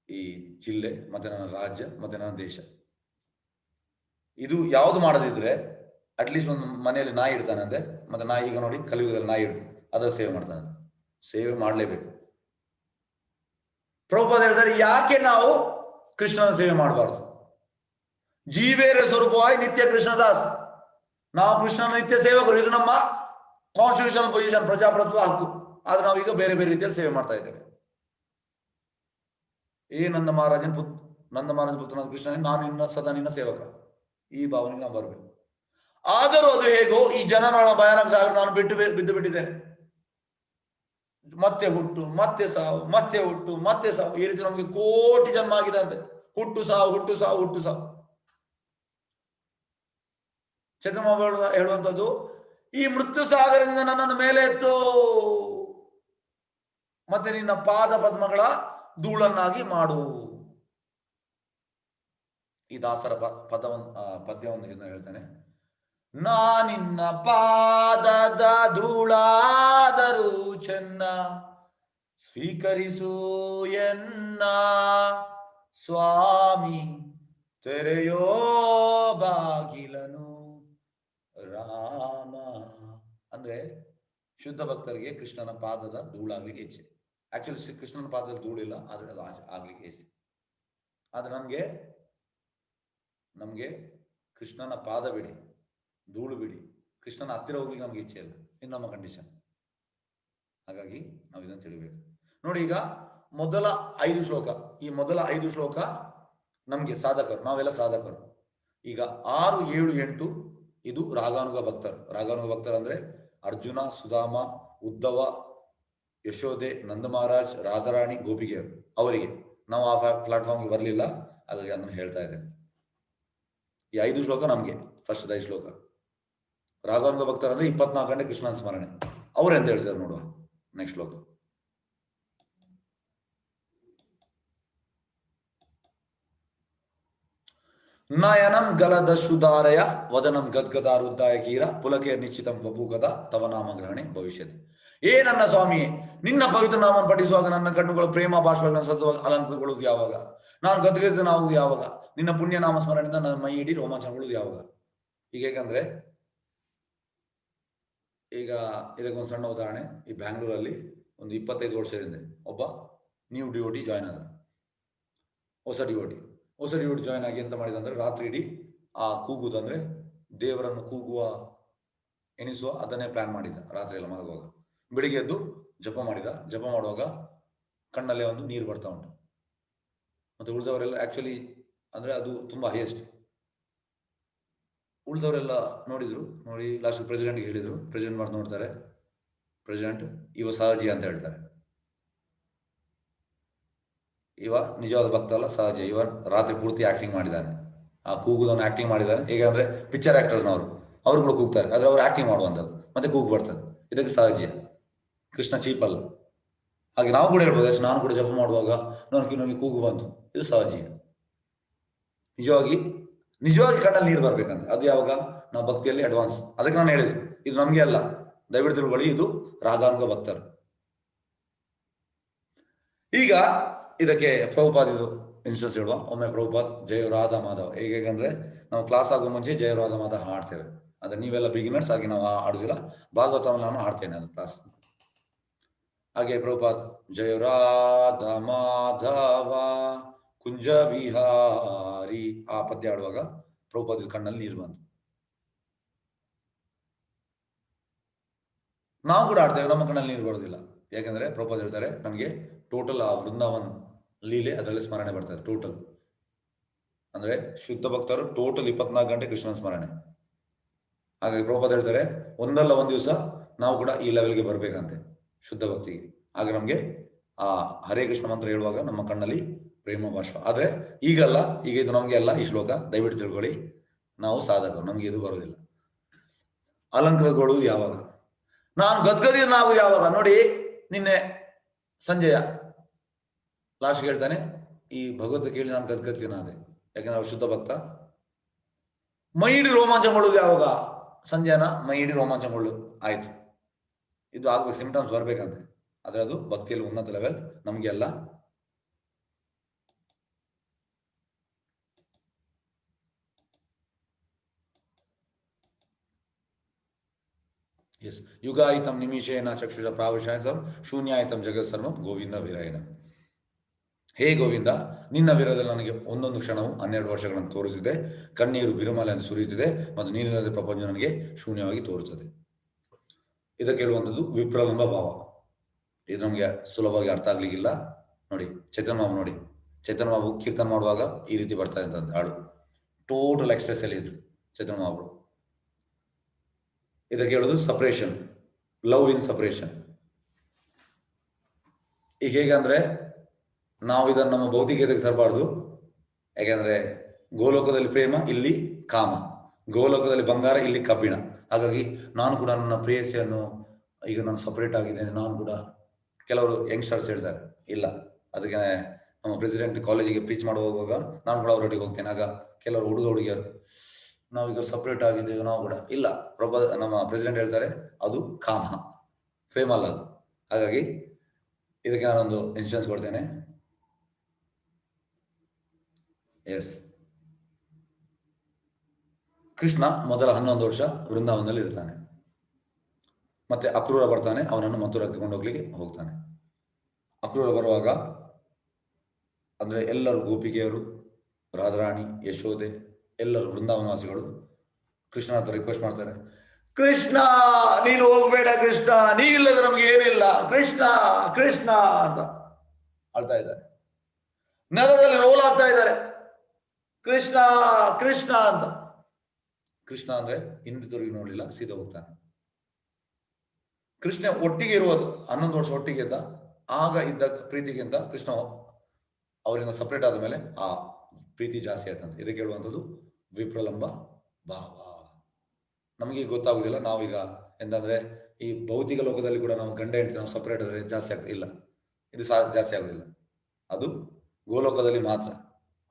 ಈ ಜಿಲ್ಲೆ, ಮತ್ತೆ ನನ್ನ ರಾಜ್ಯ, ಮತ್ತೆ ನನ್ನ ದೇಶ. ಇದು ಯಾವುದು ಮಾಡದಿದ್ರೆ ಅಟ್ಲೀಸ್ಟ್ ಒಂದು ಮನೆಯಲ್ಲಿ ನಾಯಿ ಇಡ್ತಾನಂತೆ, ಮತ್ತೆ ನಾಯಿ ಈಗ ನೋಡಿ ಕಲಿಯುಗದಲ್ಲಿ ನಾಯಿ ಇಡು, ಅದರ ಸೇವೆ ಮಾಡ್ತಾನಂತೆ. ಸೇವೆ ಮಾಡಲೇಬೇಕು. ಪ್ರಭುಪಾದ ಹೇಳ್ತಾರೆ, ಯಾಕೆ ನಾವು ಕೃಷ್ಣನ ಸೇವೆ ಮಾಡಬಾರ್ದು? ಜೀವೇರ ಸ್ವರೂಪವಾಗಿ ನಿತ್ಯ ಕೃಷ್ಣದಾಸ್, ನಾವು ಕೃಷ್ಣನ ನಿತ್ಯ ಸೇವಕರು. ಇದು ನಮ್ಮ ಕಾನ್ಸ್ಟಿಟ್ಯೂಷನ್ ಪೊಸಿಷನ್, ಪ್ರಜಾಪ್ರಭುತ್ವ ಹಕ್ಕು. ಆದ್ರೆ ನಾವು ಈಗ ಬೇರೆ ಬೇರೆ ರೀತಿಯಲ್ಲಿ ಸೇವೆ ಮಾಡ್ತಾ ಇದ್ದೇವೆ. ನಂದ ಮಹಾರಾಜನ ಪುತ್ರನಾದ ಕೃಷ್ಣನೇ, ನಾನು ನಿನ್ನ ಸದಾ ನಿನ್ನ ಸೇವಕ, ಈ ಭಾವನೆಗೆ ನಾವು ಬರಬೇಕು. ಆದರೂ ಅದು ಹೇಗೋ ಈ ಜನರ ಭಯಾನಕ ಸಾಗರ ನಾನು ಬಿದ್ದು ಬಿಟ್ಟಿದ್ದೇನೆ. ಮತ್ತೆ ಹುಟ್ಟು, ಮತ್ತೆ ಸಾವು, ಮತ್ತೆ ಹುಟ್ಟು, ಮತ್ತೆ ಸಾವು, ಈ ರೀತಿ ನಮಗೆ ಕೋಟಿ ಜನ್ಮ ಆಗಿದೆ ಅಂತೆ. ಹುಟ್ಟು ಸಾವು, ಹುಟ್ಟು ಸಾವು, ಹುಟ್ಟು ಸಾವು. ಚಂದ್ರಮಾವ ಹೇಳುವಂಥದ್ದು, ಈ ಮೃತ್ಯು ಸಾಗರದಿಂದ ನನ್ನನ್ನು ಮೇಲೆ ಎತ್ತು, ಮತ್ತೆ ನಿನ್ನ ಪಾದ ಪದ್ಮಗಳ ಧೂಳನ್ನಾಗಿ ಮಾಡು. ಈ ದಾಸರ ಪದ್ಯವನ್ನು ಹೇಳ್ತಾನೆ, ನಾನಿನ್ನ ಪಾದದ ಧೂಳಾದರೂ ಚೆನ್ನ ಸ್ವೀಕರಿಸು ಎನ್ನ ಸ್ವಾಮಿ, ತೆರೆಯೋ ಬಾಗಿಲನು ರಾಮ. ಅಂದ್ರೆ ಶುದ್ಧ ಭಕ್ತರಿಗೆ ಕೃಷ್ಣನ ಪಾದದ ಧೂಳಾಗ್ಲಿಕ್ಕೆ ಇಚ್ಛೆ. ಆಕ್ಚುಲಿ ಕೃಷ್ಣನ ಪಾದದ ಧೂಳಿಲ್ಲ, ಆದ್ರೆ ಅದು ಆಗ್ಲಿಕ್ಕೆ ಇಚ್ಛೆ. ಆದ್ರೆ ನಮ್ಗೆ ಕೃಷ್ಣನ ಪಾದ ಬಿಡಿ, ಧೂಳು ಬಿಡಿ, ಕೃಷ್ಣನ ಹತ್ತಿರ ಹೋಗ್ಲಿಕ್ಕೆ ನಮ್ಗೆ ಇಚ್ಛೆ ಇಲ್ಲ. ಇನ್ನು ನಮ್ಮ ಕಂಡೀಷನ್. ಹಾಗಾಗಿ ನಾವು ಇದನ್ನು ತಿಳಿಬೇಕು. ನೋಡಿ, ಈಗ ಮೊದಲ 5 ಶ್ಲೋಕ, ಈ ಮೊದಲ 5 ಶ್ಲೋಕ ನಮ್ಗೆ ಸಾಧಕರು, ನಾವೆಲ್ಲ ಸಾಧಕರು. ಈಗ 6, 7, 8 ಇದು ರಾಗಾನುಗ ಭಕ್ತರು. ರಾಗಾನುಗ ಭಕ್ತರು ಅಂದ್ರೆ ಅರ್ಜುನ, ಸುಧಾಮ, ಉದ್ಧವ, ಯಶೋದೆ, ನಂದ ಮಹಾರಾಜ್, ರಾಧಾರಾಣಿ, ಗೋಪಿಗೆಯರು ಅವರಿಗೆ ನಾವು ಆ ಪ್ಲಾಟ್ಫಾರ್ಮ್ಗೆ ಬರಲಿಲ್ಲ, ಹಾಗಾಗಿ ಅದನ್ನು ಹೇಳ್ತಾ ಇದ್ದೇನೆ. ಈ 5 ಶ್ಲೋಕ ನಮಗೆ, ಫಸ್ಟ್ 5 ಶ್ಲೋಕ. ರಾಘವಾನುಗ ಭಕ್ತರಂದ್ರೆ 24 ಗಂಟೆ ಕೃಷ್ಣನ ಸ್ಮರಣೆ. ಅವ್ರೆಂತ ಹೇಳ್ತಾರೆ ನೋಡುವ ನೆಕ್ಸ್ಟ್ ಶ್ಲೋಕ. ನಯನಂ ಗಲದಶುಧಾರಯ ವದನಂ ಗದ್ಗದಾರುದ್ದಾಯ ಕೀರ ಪುಲಕೆ ನಿಶ್ಚಿತಂ ಬಭೂಗದ ತವ ನಾಮ ಗ್ರಹಣೆ ಭವಿಷ್ಯತಿ. ಏ ನನ್ನ ಸ್ವಾಮಿಯೇ, ನಿನ್ನ ಪವಿತ್ರ ನಾಮವನ್ನು ಪಠಿಸುವಾಗ ನನ್ನ ಕಣ್ಣುಗಳು ಪ್ರೇಮ ಬಾಷ್ಪಗಳನ್ನು ಸತ್ವ ಅಲಂಕೃತಗೊಳ್ಳುವುದು ಯಾವಾಗ? ನಾನು ಗದ್ಗದನಾಗುವುದು ಯಾವಾಗ? ನಿನ್ನ ಪುಣ್ಯ ನಾಮ ಸ್ಮರಣೆಯಿಂದ ನನ್ನ ಮೈ ಇಡೀ ರೋಮಾಂಚನಗೊಳ್ಳುವುದು ಯಾವಾಗ? ಈಗ ಹೇಗಂದ್ರೆ, ಈಗ ಇದಕ್ಕೊಂದು ಸಣ್ಣ ಉದಾಹರಣೆ. ಈ ಬ್ಯಾಂಗ್ಳೂರಲ್ಲಿ ಒಂದು 25 ವರ್ಷದಿಂದ ಒಬ್ಬ ನ್ಯೂ ಡಿವೋಟಿ ಜಾಯ್ನ್ ಆದ, ಹೊಸ ಡಿವೋಟಿ ಜಾಯ್ನ್ ಆಗಿ ಎಂತ ಮಾಡಿದ ಅಂದ್ರೆ, ರಾತ್ರಿ ಇಡೀ ಆ ಕೂಗುದು ಅಂದ್ರೆ ದೇವರನ್ನು ಕೂಗುವ ಎಣಿಸುವ ಅದನ್ನೇ ಪ್ಲಾನ್ ಮಾಡಿದ. ರಾತ್ರಿ ಎಲ್ಲ ಮಲಗುವಾಗ ಬೆಳಿಗ್ಗೆ ಎದ್ದು ಜಪ ಮಾಡುವಾಗ ಕಣ್ಣಲ್ಲೇ ಒಂದು ನೀರು ಬರ್ತಾ ಉಂಟು. ಮತ್ತೆ ಉಳಿದವರೆಲ್ಲ ಆಕ್ಚುಲಿ ಅಂದ್ರೆ ಅದು ತುಂಬಾ ಹೈಯೆಸ್ಟ್. ಉಳಿದವರೆಲ್ಲ ನೋಡಿ ಲಾಸ್ಟ್ ಪ್ರೆಸಿಡೆಂಟ್ಗೆ ಹೇಳಿದ್ರು. ಪ್ರೆಸಿಡೆಂಟ್ ಮಾಡಿ ನೋಡ್ತಾರೆ, ಪ್ರೆಸಿಡೆಂಟ್ ಇವ ಸಹಜಿ ಅಂತ ಹೇಳ್ತಾರೆ. ಇವ ನಿಜವಾದ ಭಕ್ತ ಅಲ್ಲ, ಸಹಜ. ಇವ ರಾತ್ರಿ ಪೂರ್ತಿ ಆಕ್ಟಿಂಗ್ ಮಾಡಿದ್ದಾನೆ, ಆ ಕೂಗುದನ್ನು ಆಕ್ಟಿಂಗ್ ಮಾಡಿದ್ದಾನೆ. ಹೇಗೆ ಅಂದ್ರೆ ಪಿಕ್ಚರ್ ಆಕ್ಟರ್ಸ್ನವರು ಅವರು ಕೂಡ ಕೂಗ್ತಾರೆ, ಆದ್ರೆ ಅವ್ರು ಆಕ್ಟಿಂಗ್ ಮಾಡುವಂಥದ್ದು, ಮತ್ತೆ ಕೂಗು ಬರ್ತದೆ. ಇದಕ್ಕೆ ಸಹಜ. ಕೃಷ್ಣ ಚೀಪ್ ಅಲ್ಲ. ಹಾಗೆ ನಾವು ಕೂಡ ಹೇಳ್ಬೋದು, ನಾನು ಕೂಡ ಜಪ ಮಾಡುವಾಗ ನನಗೆ ಕೂಗು ಬಂತು, ಇದು ಸಹಜ. ನಿಜವಾಗಿ ಕಣ್ಣಲ್ಲಿ ನೀರು ಬರ್ಬೇಕಂತ. ಅದು ಯಾವಾಗ? ನಾವು ಭಕ್ತಿಯಲ್ಲಿ ಅಡ್ವಾನ್ಸ್. ಅದಕ್ಕೆ ನಾನು ಹೇಳಿದೆ, ಇದು ನಮ್ಗೆ ಅಲ್ಲ, ದಯವಿಟ್ಟು ತಿಳ್ಕೊಳ್ಳಿ, ಇದು ರಾಘಾನುಗ ಭಕ್ತರು. ಈಗ ಇದಕ್ಕೆ ಪ್ರಭುಪಾದಿದು ಇನ್ಸ್ಟೆನ್ಸ್ ಹೇಳುವ. ಒಮ್ಮೆ ಪ್ರಭುಪಾದ್ ಜಯ ರಾಧಾ ಮಾಧವ, ಹೇಗಂದ್ರೆ ನಾವು ಕ್ಲಾಸ್ ಆಗೋ ಮುಂಚೆ ಜಯ ರಾಧಾ ಮಾಧವ ಹಾಡ್ತೇವೆ. ಅಂದ್ರೆ ನೀವೆಲ್ಲ ಬಿಗಿನರ್ಸ್ ಆಗಿ ನಾವು ಆಡುದಿಲ್ಲ, ಭಾಗವತವನ್ನು ನಾನು ಹಾಡ್ತೇನೆ ಅದು ಕ್ಲಾಸ್. ಹಾಗೆ ಪ್ರಭುಪಾದ್ ಜಯ ರಾಧಾ ಮಾಧವ ಕುಂಜ ವಿಹಾರಿ ಆ ಪದ್ಯ ಆಡುವಾಗ ಪ್ರಭುಪಾದ ಕಣ್ಣಲ್ಲಿ ನೀರು ಬಂತು. ನಾವು ಕೂಡ ಆಡ್ತೇವೆ, ನಮ್ಮ ಕಣ್ಣಲ್ಲಿ ನೀರು ಬರೋದಿಲ್ಲ. ಯಾಕಂದ್ರೆ ಪ್ರಭುಪಾದ ಹೇಳ್ತಾರೆ, ನಮಗೆ ಟೋಟಲ್ ಆ ವೃಂದಾವನ್ ಲೀಲೆ ಅದರಲ್ಲಿ ಸ್ಮರಣೆ ಬರ್ತದೆ. ಟೋಟಲ್ ಅಂದ್ರೆ ಶುದ್ಧ ಭಕ್ತರು ಟೋಟಲ್ 24 ಗಂಟೆ ಕೃಷ್ಣನ ಸ್ಮರಣೆ. ಹಾಗಾಗಿ ಪ್ರಭುಪಾದ ಹೇಳ್ತಾರೆ, ಒಂದಲ್ಲ ಒಂದು ದಿವಸ ನಾವು ಕೂಡ ಈ ಲೆವೆಲ್ಗೆ ಬರ್ಬೇಕಂತೆ ಶುದ್ಧ ಭಕ್ತಿಗೆ. ಆಗ ನಮ್ಗೆ ಆ ಹರೇ ಕೃಷ್ಣ ಮಂತ್ರ ಹೇಳುವಾಗ ನಮ್ಮ ಕಣ್ಣಲ್ಲಿ ಪ್ರೇಮ ಬಾಷ್ಪ. ಆದ್ರೆ ಈಗಲ್ಲ, ಈಗ ಇದು ನಮ್ಗೆ ಅಲ್ಲ ಈ ಶ್ಲೋಕ, ದಯವಿಟ್ಟು ತಿಳ್ಕೊಳ್ಳಿ. ನಾವು ಸಾಧಕರು, ನಮ್ಗೆ ಇದು ಬರೋದಿಲ್ಲ. ಅಲಂಕೃತಗೊಳ್ಳುವುದು ಯಾವಾಗ? ನಾನು ಗದ್ಗದಿಯನ್ನಾಗುವುದು ಯಾವಾಗ? ನೋಡಿ, ನಿನ್ನೆ ಸಂಜಯ ಲಾಸ್ಟ್ ಹೇಳ್ತಾನೆ, ಈ ಭಗವತ್ ಕೇಳಿ ನಾನು ಗದ್ಗದಿಯನಾದೆ, ಯಾಕಂದ್ರೆ ಅವ್ರು ಶುದ್ಧ ಭಕ್ತ. ಮೈಡಿ ರೋಮಾಂಚಗೊಳ್ಳುವುದು ಯಾವಾಗ? ಸಂಜಯನ ಮೈಡಿ ರೋಮಾಂಚಗೊಳ್ಳು ಆಯ್ತು. ಇದು ಆಗ್ಬೇಕು, ಸಿಂಪ್ಟಮ್ಸ್ ಬರ್ಬೇಕಂತೆ. ಆದ್ರೆ ಅದು ಭಕ್ತಿಯಲ್ಲಿ ಉನ್ನತ ಲೆವೆಲ್, ನಮ್ಗೆ ಅಲ್ಲ. ಎಸ್, ಯುಗಾಯಿತಂ ನಿಮಿಷೇನ ಚಕ್ಷುಷ ಪ್ರಾವಶಾಯಿತಂ ಶೂನ್ಯಾಯಿತಂ ಜಗತ್ ಸರ್ವಂ ಗೋವಿಂದ ವಿರಯನ. ಹೇ ಗೋವಿಂದ, ನಿನ್ನ ವಿರದಲ್ಲಿ ನನಗೆ ಒಂದೊಂದು ಕ್ಷಣವು 12 ವರ್ಷಗಳನ್ನು ತೋರಿಸಿದೆ. ಕಣ್ಣೀರು ಬಿರುಮಲೆಯನ್ನು ಸುರಿಯುತ್ತಿದೆ ಮತ್ತು ನೀರಿಲ್ಲದ ಪ್ರಪಂಚ ನನಗೆ ಶೂನ್ಯವಾಗಿ ತೋರುತ್ತದೆ. ಇದಕ್ಕೆ ಹೇಳುವಂಥದ್ದು ವಿಪ್ರಲಂಬ ಭಾವ. ಇದು ನಮಗೆ ಸುಲಭವಾಗಿ ಅರ್ಥ ಆಗ್ಲಿಕ್ಕಿಲ್ಲ. ನೋಡಿ ಚೈತನ್ಯ ಬಾಬು ಕೀರ್ತನ ಮಾಡುವಾಗ ಈ ರೀತಿ ಬರ್ತಾರೆ ಅಂತ ಹಾಡು. ಟೋಟಲ್ ಎಕ್ಸ್ಪ್ರೆಸ್ ಅಲ್ಲಿ ಇದ್ರು ಚೈತನ್ಯ ಬಾಬು. ಇದಕ್ಕೆ ಹೇಳೋದು ಸಪರೇಷನ್, ಲವ್ ಇನ್ ಸಪರೇಷನ್. ಈಗ ಹೇಗಂದ್ರೆ ನಾವು ಇದನ್ನು ನಮ್ಮ ಭೌತಿಕತೆಗೆ ತರಬಾರ್ದು. ಯಾಕೆಂದ್ರೆ ಗೋಲೋಕದಲ್ಲಿ ಪ್ರೇಮ, ಇಲ್ಲಿ ಕಾಮ. ಗೋಲೋಕದಲ್ಲಿ ಬಂಗಾರ, ಇಲ್ಲಿ ಕಬ್ಬಿಣ. ಹಾಗಾಗಿ ನಾನು ಕೂಡ ನನ್ನ ಪ್ರೇಯಸಿಯನ್ನು, ಈಗ ನಾನು ಸಪರೇಟ್ ಆಗಿದ್ದೇನೆ, ನಾನು ಕೂಡ. ಕೆಲವರು ಯಂಗ್ಸ್ಟರ್ಸ್ ಹೇಳ್ತಾರೆ ಇಲ್ಲ. ಅದಕ್ಕೆ ನಮ್ಮ ಪ್ರೆಸಿಡೆಂಟ್ ಕಾಲೇಜಿಗೆ ಪ್ರೀಚ್ ಮಾಡುವಾಗ ನಾನು ಕೂಡ ಅವರೊಟ್ಟಿಗೆ ಹೋಗ್ತೇನೆ. ಆಗ ಕೆಲವರು ಹುಡುಗಿಯರು, ನಾವೀಗ ಸಪರೇಟ್ ಆಗಿದ್ದೇವೆ, ನಾವು ಕೂಡ ಇಲ್ಲ. ನಮ್ಮ ಪ್ರೆಸಿಡೆಂಟ್ ಹೇಳ್ತಾರೆ ಅದು ಕಾಮ, ಪ್ರೇಮ ಅಲ್ಲ ಅದು. ಹಾಗಾಗಿ ಇದಕ್ಕೆ ನಾನೊಂದು ಇನ್ಸ್ಟೆನ್ಸ್ ಕೊಡ್ತೇನೆ. ಎಸ್, ಕೃಷ್ಣ ಮೊದಲ 11 ವರ್ಷ ವೃಂದಾವನದಲ್ಲಿ ಇರ್ತಾನೆ. ಮತ್ತೆ ಅಕ್ರೂರ ಬರ್ತಾನೆ, ಅವನನ್ನು ಮಥುರಕ್ಕೆ ಹೋಗ್ತಾನೆ. ಅಕ್ರೂರ ಬರುವಾಗ ಅಂದ್ರೆ ಎಲ್ಲರೂ ಗೋಪಿಗೆಯರು, ರಾಧಾರಾಣಿ, ಯಶೋದೆ, ಎಲ್ಲರೂ ವೃಂದಾವನವಾಸಿಗಳು ಕೃಷ್ಣ ಹತ್ರ ರಿಕ್ವೆಸ್ಟ್ ಮಾಡ್ತಾರೆ, ಕೃಷ್ಣ ನೀನು ಹೋಗ್ಬೇಡ, ಕೃಷ್ಣ ನೀನಿಲ್ಲದೆ ನಮ್ಗೆ ಏನಿಲ್ಲ, ಕೃಷ್ಣ ಕೃಷ್ಣ ಅಂತ ಅಳ್ತಾ ಇದ್ದಾರೆ. ನೆಲದಲ್ಲಿ ರೋಲ್ ಆಗ್ತಾ ಇದ್ದಾರೆ, ಕೃಷ್ಣ ಕೃಷ್ಣ ಅಂತ. ಕೃಷ್ಣ ಅಂದ್ರೆ ಹಿಂದೆ ತಿರುಗಿ ನೋಡ್ಲಿಲ್ಲ, ಸೀದಾ ಹೋಗ್ತಾನೆ. ಕೃಷ್ಣ ಒಟ್ಟಿಗೆ ಇರುವುದು 11 ವರ್ಷ ಒಟ್ಟಿಗೆ ಇದ್ದ. ಆಗ ಇದ್ದ ಪ್ರೀತಿಗಿಂತ ಕೃಷ್ಣ ಅವರಿಂದ ಸಪರೇಟ್ ಆದ ಮೇಲೆ ಆ ಪ್ರೀತಿ ಜಾಸ್ತಿ ಆಯ್ತಂತೆ. ಇದಕ್ಕೆ ಹೇಳುವಂಥದ್ದು ವಿಪ್ರಲಂಬ ಭಾವ. ನಮಗೆ ಗೊತ್ತಾಗುದಿಲ್ಲ. ನಾವೀಗ ಎಂತಂದ್ರೆ ಈ ಭೌತಿಕ ಲೋಕದಲ್ಲಿ ಕೂಡ ನಾವು ಗಂಡ ಹೆಂಡತಿ ನಾವು ಸಪರೇಟ್ ಆದರೆ ಜಾಸ್ತಿ ಆಗ್ತದೆ ಇಲ್ಲ, ಇದು ಜಾಸ್ತಿ ಆಗುದಿಲ್ಲ. ಅದು ಗೋಲೋಕದಲ್ಲಿ ಮಾತ್ರ.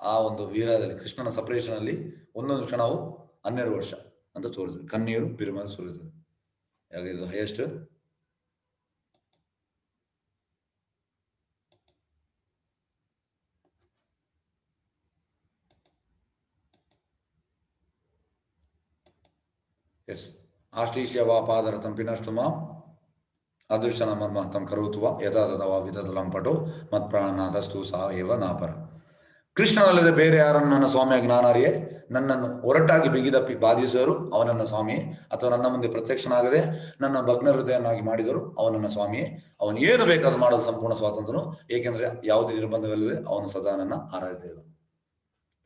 ಆ ಒಂದು ವೀರದಲ್ಲಿ ಕೃಷ್ಣನ ಸಪರೇಷನ್ ಅಲ್ಲಿ ಒಂದೊಂದು ಕ್ಷಣವು 12 ವರ್ಷ ಅಂತ ತೋರಿಸ್ತದೆ. ಕಣ್ಣೀರು ಬಿರುಮದ ಸುರಿಯುತ್ತದೆ. ಇದು ಹೈಯೆಸ್ಟ್. ಎಸ್ ಆಶ್ಲೀಷ್ಯ ವಾ ಪಾದರಥಂ ಪಿನಷ್ಟು ಮಾಂ ಅದೃಶ್ಯನ ಮರ್ಮಾರ್ಥಂ ಕರೋತು ವಾ ಯಥಾ ತಥಾ ವಾ ವಿತತಲಂ ಪಟೋ ಮತ್ ಪ್ರಾಣನಾಥಸ್ತು ಸಾ ಏವ ನಾಪರ. ಕೃಷ್ಣನಲ್ಲದೆ ಬೇರೆ ಯಾರನ್ನು ನನ್ನ ಸ್ವಾಮಿಯಾಗಿ ನಾನಾರಿಯೇ, ನನ್ನನ್ನು ಒರಟಾಗಿ ಬಿಗಿದಪ್ಪಿ ಬಾಧಿಸುವರು ಅವನನ್ನ ಸ್ವಾಮಿಯೇ, ಅಥವಾ ನನ್ನ ಮುಂದೆ ಪ್ರತ್ಯಕ್ಷನಾಗದೆ ನನ್ನ ಭಗ್ನ ಹೃದಯನಾಗಿ ಮಾಡಿದರು ಅವನನ್ನ ಸ್ವಾಮಿಯೇ. ಅವನು ಏನು ಬೇಕಾದ್ರೂ ಮಾಡಲು ಸಂಪೂರ್ಣ ಸ್ವಾತಂತ್ರ್ಯನು, ಏಕೆಂದ್ರೆ ಯಾವುದೇ ನಿರ್ಬಂಧವಿಲ್ಲದೆ ಅವನು ಸದಾ ನನ್ನ ಆರಾಧ್ಯ.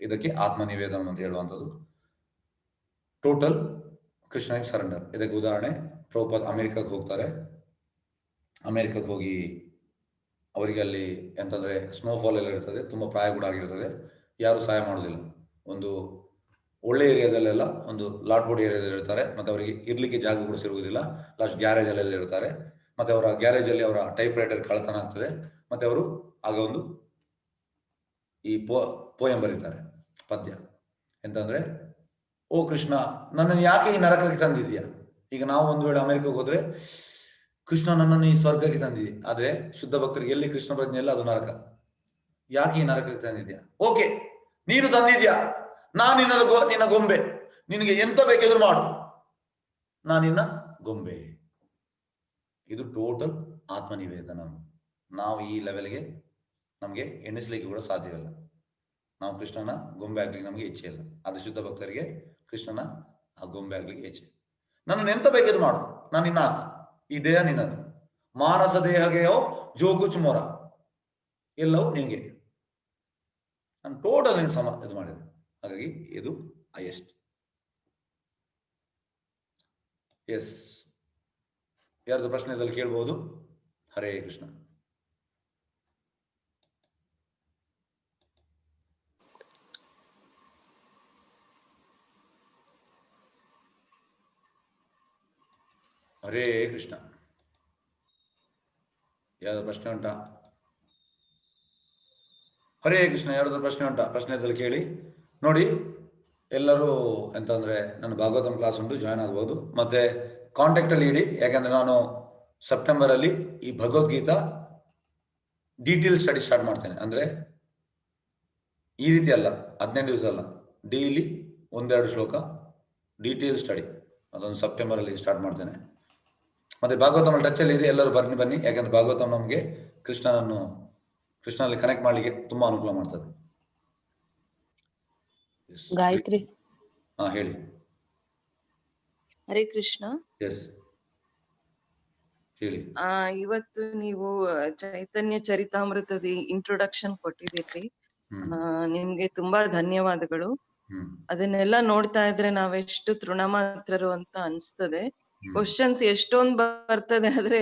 ಇದಕ್ಕೆ ಆತ್ಮ ನಿವೇದನ ಅಂತ ಹೇಳುವಂಥದ್ದು. ಟೋಟಲ್ ಕೃಷ್ಣನಿಗೆ ಸರೆಂಡರ್. ಇದಕ್ಕೆ ಉದಾಹರಣೆ ಪ್ರಭುಪಾದ್ ಅಮೆರಿಕಕ್ಕೆ ಹೋಗ್ತಾರೆ. ಅಮೆರಿಕಕ್ಕೆ ಹೋಗಿ ಅವರಿಗೆ ಅಲ್ಲಿ ಎಂತಂದ್ರೆ ಸ್ನೋಫಾಲ್ ಎಲ್ಲ ಇರ್ತದೆ, ತುಂಬಾ ಪ್ರಾಯ ಕೂಡ ಆಗಿರ್ತದೆ, ಯಾರು ಸಹಾಯ ಮಾಡೋದಿಲ್ಲ. ಒಂದು ಒಳ್ಳೆ ಏರಿಯಾದಲ್ಲೆಲ್ಲ ಒಂದು ಲಾಟ್ ಬೋರ್ಡ್ ಏರಿಯಾದಲ್ಲಿ ಇರ್ತಾರೆ, ಮತ್ತೆ ಅವರಿಗೆ ಇರ್ಲಿಕ್ಕೆ ಜಾಗ ಕೂಡ ಸಿಗುವುದಿಲ್ಲ. ಲಾಸ್ಟ್ ಗ್ಯಾರೇಜ್ ಅಲ್ಲೆಲ್ಲ ಇರ್ತಾರೆ. ಮತ್ತೆ ಅವರ ಗ್ಯಾರೇಜ್ ಅಲ್ಲಿ ಅವರ ಟೈಪ್ ರೈಟರ್ ಕಳ್ಳತನ ಆಗ್ತದೆ. ಮತ್ತೆ ಅವರು ಆಗ ಒಂದು ಈ ಪೋಯಂ ಬರೀತಾರೆ, ಪದ್ಯ. ಎಂತಂದ್ರೆ, ಓ ಕೃಷ್ಣ, ನನ್ನನ್ನು ಯಾಕೆ ಈ ನರಕಕ್ಕೆ ತಂದಿದ್ಯಾ? ಈಗ ನಾವು ಒಂದು ವೇಳೆ ಅಮೆರಿಕಕ್ಕೆ ಹೋದ್ರೆ, ಕೃಷ್ಣ ನನ್ನನ್ನು ಈ ಸ್ವರ್ಗಕ್ಕೆ ತಂದಿದ್ದೆ, ಆದ್ರೆ ಶುದ್ಧ ಭಕ್ತರಿಗೆ ಎಲ್ಲಿ ಕೃಷ್ಣ ಪ್ರಜ್ಞೆ ಇಲ್ಲ, ಅದು ನರಕ. ಯಾಕೆ ಈ ನರಕಕ್ಕೆ ತಂದಿದ್ಯಾ? ಓಕೆ, ನೀನು ತಂದಿದ್ಯಾ, ನಾನು ನಿನ್ನ ಗೊಂಬೆ, ನಿನಗೆ ಎಂತ ಬೇಕಿದ್ರು ಮಾಡು, ನಾನಿನ್ನ ಗೊಂಬೆ. ಇದು ಟೋಟಲ್ ಆತ್ಮನಿವೇದನ. ನಾವು ಈ ಲೆವೆಲ್ಗೆ ನಮಗೆ ಎಣಿಸ್ಲಿಕ್ಕೆ ಕೂಡ ಸಾಧ್ಯವಿಲ್ಲ. ನಾವು ಕೃಷ್ಣನ ಗೊಂಬೆ ಆಗ್ಲಿಕ್ಕೆ ನಮಗೆ ಇಚ್ಛೆ ಇಲ್ಲ. ಅದು ಶುದ್ಧ ಭಕ್ತರಿಗೆ ಕೃಷ್ಣನ ಆ ಗೊಂಬೆ ಆಗ್ಲಿಕ್ಕೆ ಇಚ್ಛೆ. ನನ್ನನ್ನು ಎಂತ ಬೇಕಿದ್ರು ಮಾಡು, ನಾನು ನಿನ್ನ ಆಸ್ತಿ, ಈ ದೇಹ ನಿನ್ನದು, ಮಾನಸ ದೇಹಗೆಯೋ ಜೋಗುಚ್ ಮೊರ, ಎಲ್ಲವೂ ನಿನಗೆ, ನಾನು ಟೋಟಲ್ ನಿನ್ನ ಇದು ಮಾಡಿದೆ. ಹಾಗಾಗಿ ಇದು ಹೈಯೆಸ್ಟ್. ಎಸ್, ಯಾರ್ದು ಪ್ರಶ್ನೆ ಇದರಲ್ಲಿ ಕೇಳ್ಬಹುದು? ಹರೇ ಕೃಷ್ಣ. ಹರೇ ಕೃಷ್ಣ. ಯಾವ್ದು ಪ್ರಶ್ನೆ ಉಂಟಾ? ಹರೇ ಕೃಷ್ಣ. ಯಾರಾದ್ರೂ ಪ್ರಶ್ನೆ ಉಂಟಾ? ಪ್ರಶ್ನೆ ಇದ್ದಲ್ಲಿ ಕೇಳಿ. ನೋಡಿ, ಎಲ್ಲರೂ ಎಂತಂದ್ರೆ ನನ್ನ ಭಾಗವತಂ ಕ್ಲಾಸ್ ಉಂಟು, ಜಾಯ್ನ್ ಆಗ್ಬೋದು. ಮತ್ತೆ ಕಾಂಟ್ಯಾಕ್ಟ್ ಅಲ್ಲಿ ಇಡಿ, ಯಾಕಂದ್ರೆ ನಾನು ಸೆಪ್ಟೆಂಬರ್ ಅಲ್ಲಿ ಈ ಭಗವದ್ಗೀತಾ ಡೀಟೇಲ್ ಸ್ಟಡಿ ಸ್ಟಾರ್ಟ್ ಮಾಡ್ತೇನೆ. ಅಂದ್ರೆ ಈ ರೀತಿ ಅಲ್ಲ, 15 ದಿವಸ ಅಲ್ಲ, ಡೈಲಿ 1-2 ಶ್ಲೋಕ ಡೀಟೇಲ್ ಸ್ಟಡಿ, ಅದೊಂದು ಸೆಪ್ಟೆಂಬರ್ ಅಲ್ಲಿ ಸ್ಟಾರ್ಟ್ ಮಾಡ್ತೇನೆ. ಮತ್ತೆ ಭಾಗವತಂ ಟಚ್ ಅಲ್ಲಿ ಇದೆ, ಎಲ್ಲರೂ ಬನ್ನಿ, ಯಾಕಂದ್ರೆ ಭಾಗವತಂ ನಮಗೆ ಕೃಷ್ಣನಲ್ಲಿ ಕನೆಕ್ಟ್ ಮಾಡ್ಲಿಕ್ಕೆ ತುಂಬಾ ಅನುಕೂಲ ಮಾಡ್ತದೆ. ಗಾಯತ್ರಿ. ಹಾ, ಹೇಳಿ. ಹರೇ ಕೃಷ್ಣ. ಎಸ್, ಹೇಳಿ. ಇವತ್ತು ನೀವು ಚೈತನ್ಯ ಚರಿತಾಮೃತದ ಇಂಟ್ರೊಡಕ್ಷನ್ ಕೊಟ್ಟಿದ್ದೀರಿ. ನಿಮ್ಗೆ ತುಂಬಾ ಧನ್ಯವಾದಗಳು. ಅದನ್ನೆಲ್ಲ ನೋಡ್ತಾ ಇದ್ರೆ ನಾವೆಷ್ಟು ತೃಣಮಾತ್ರರು ಅಂತ ಅನ್ಸ್ತದೆ. ಕ್ವಶನ್ಸ್ ಎಷ್ಟೊಂದ್ ಬರ್ತದೆ, ಆದ್ರೆ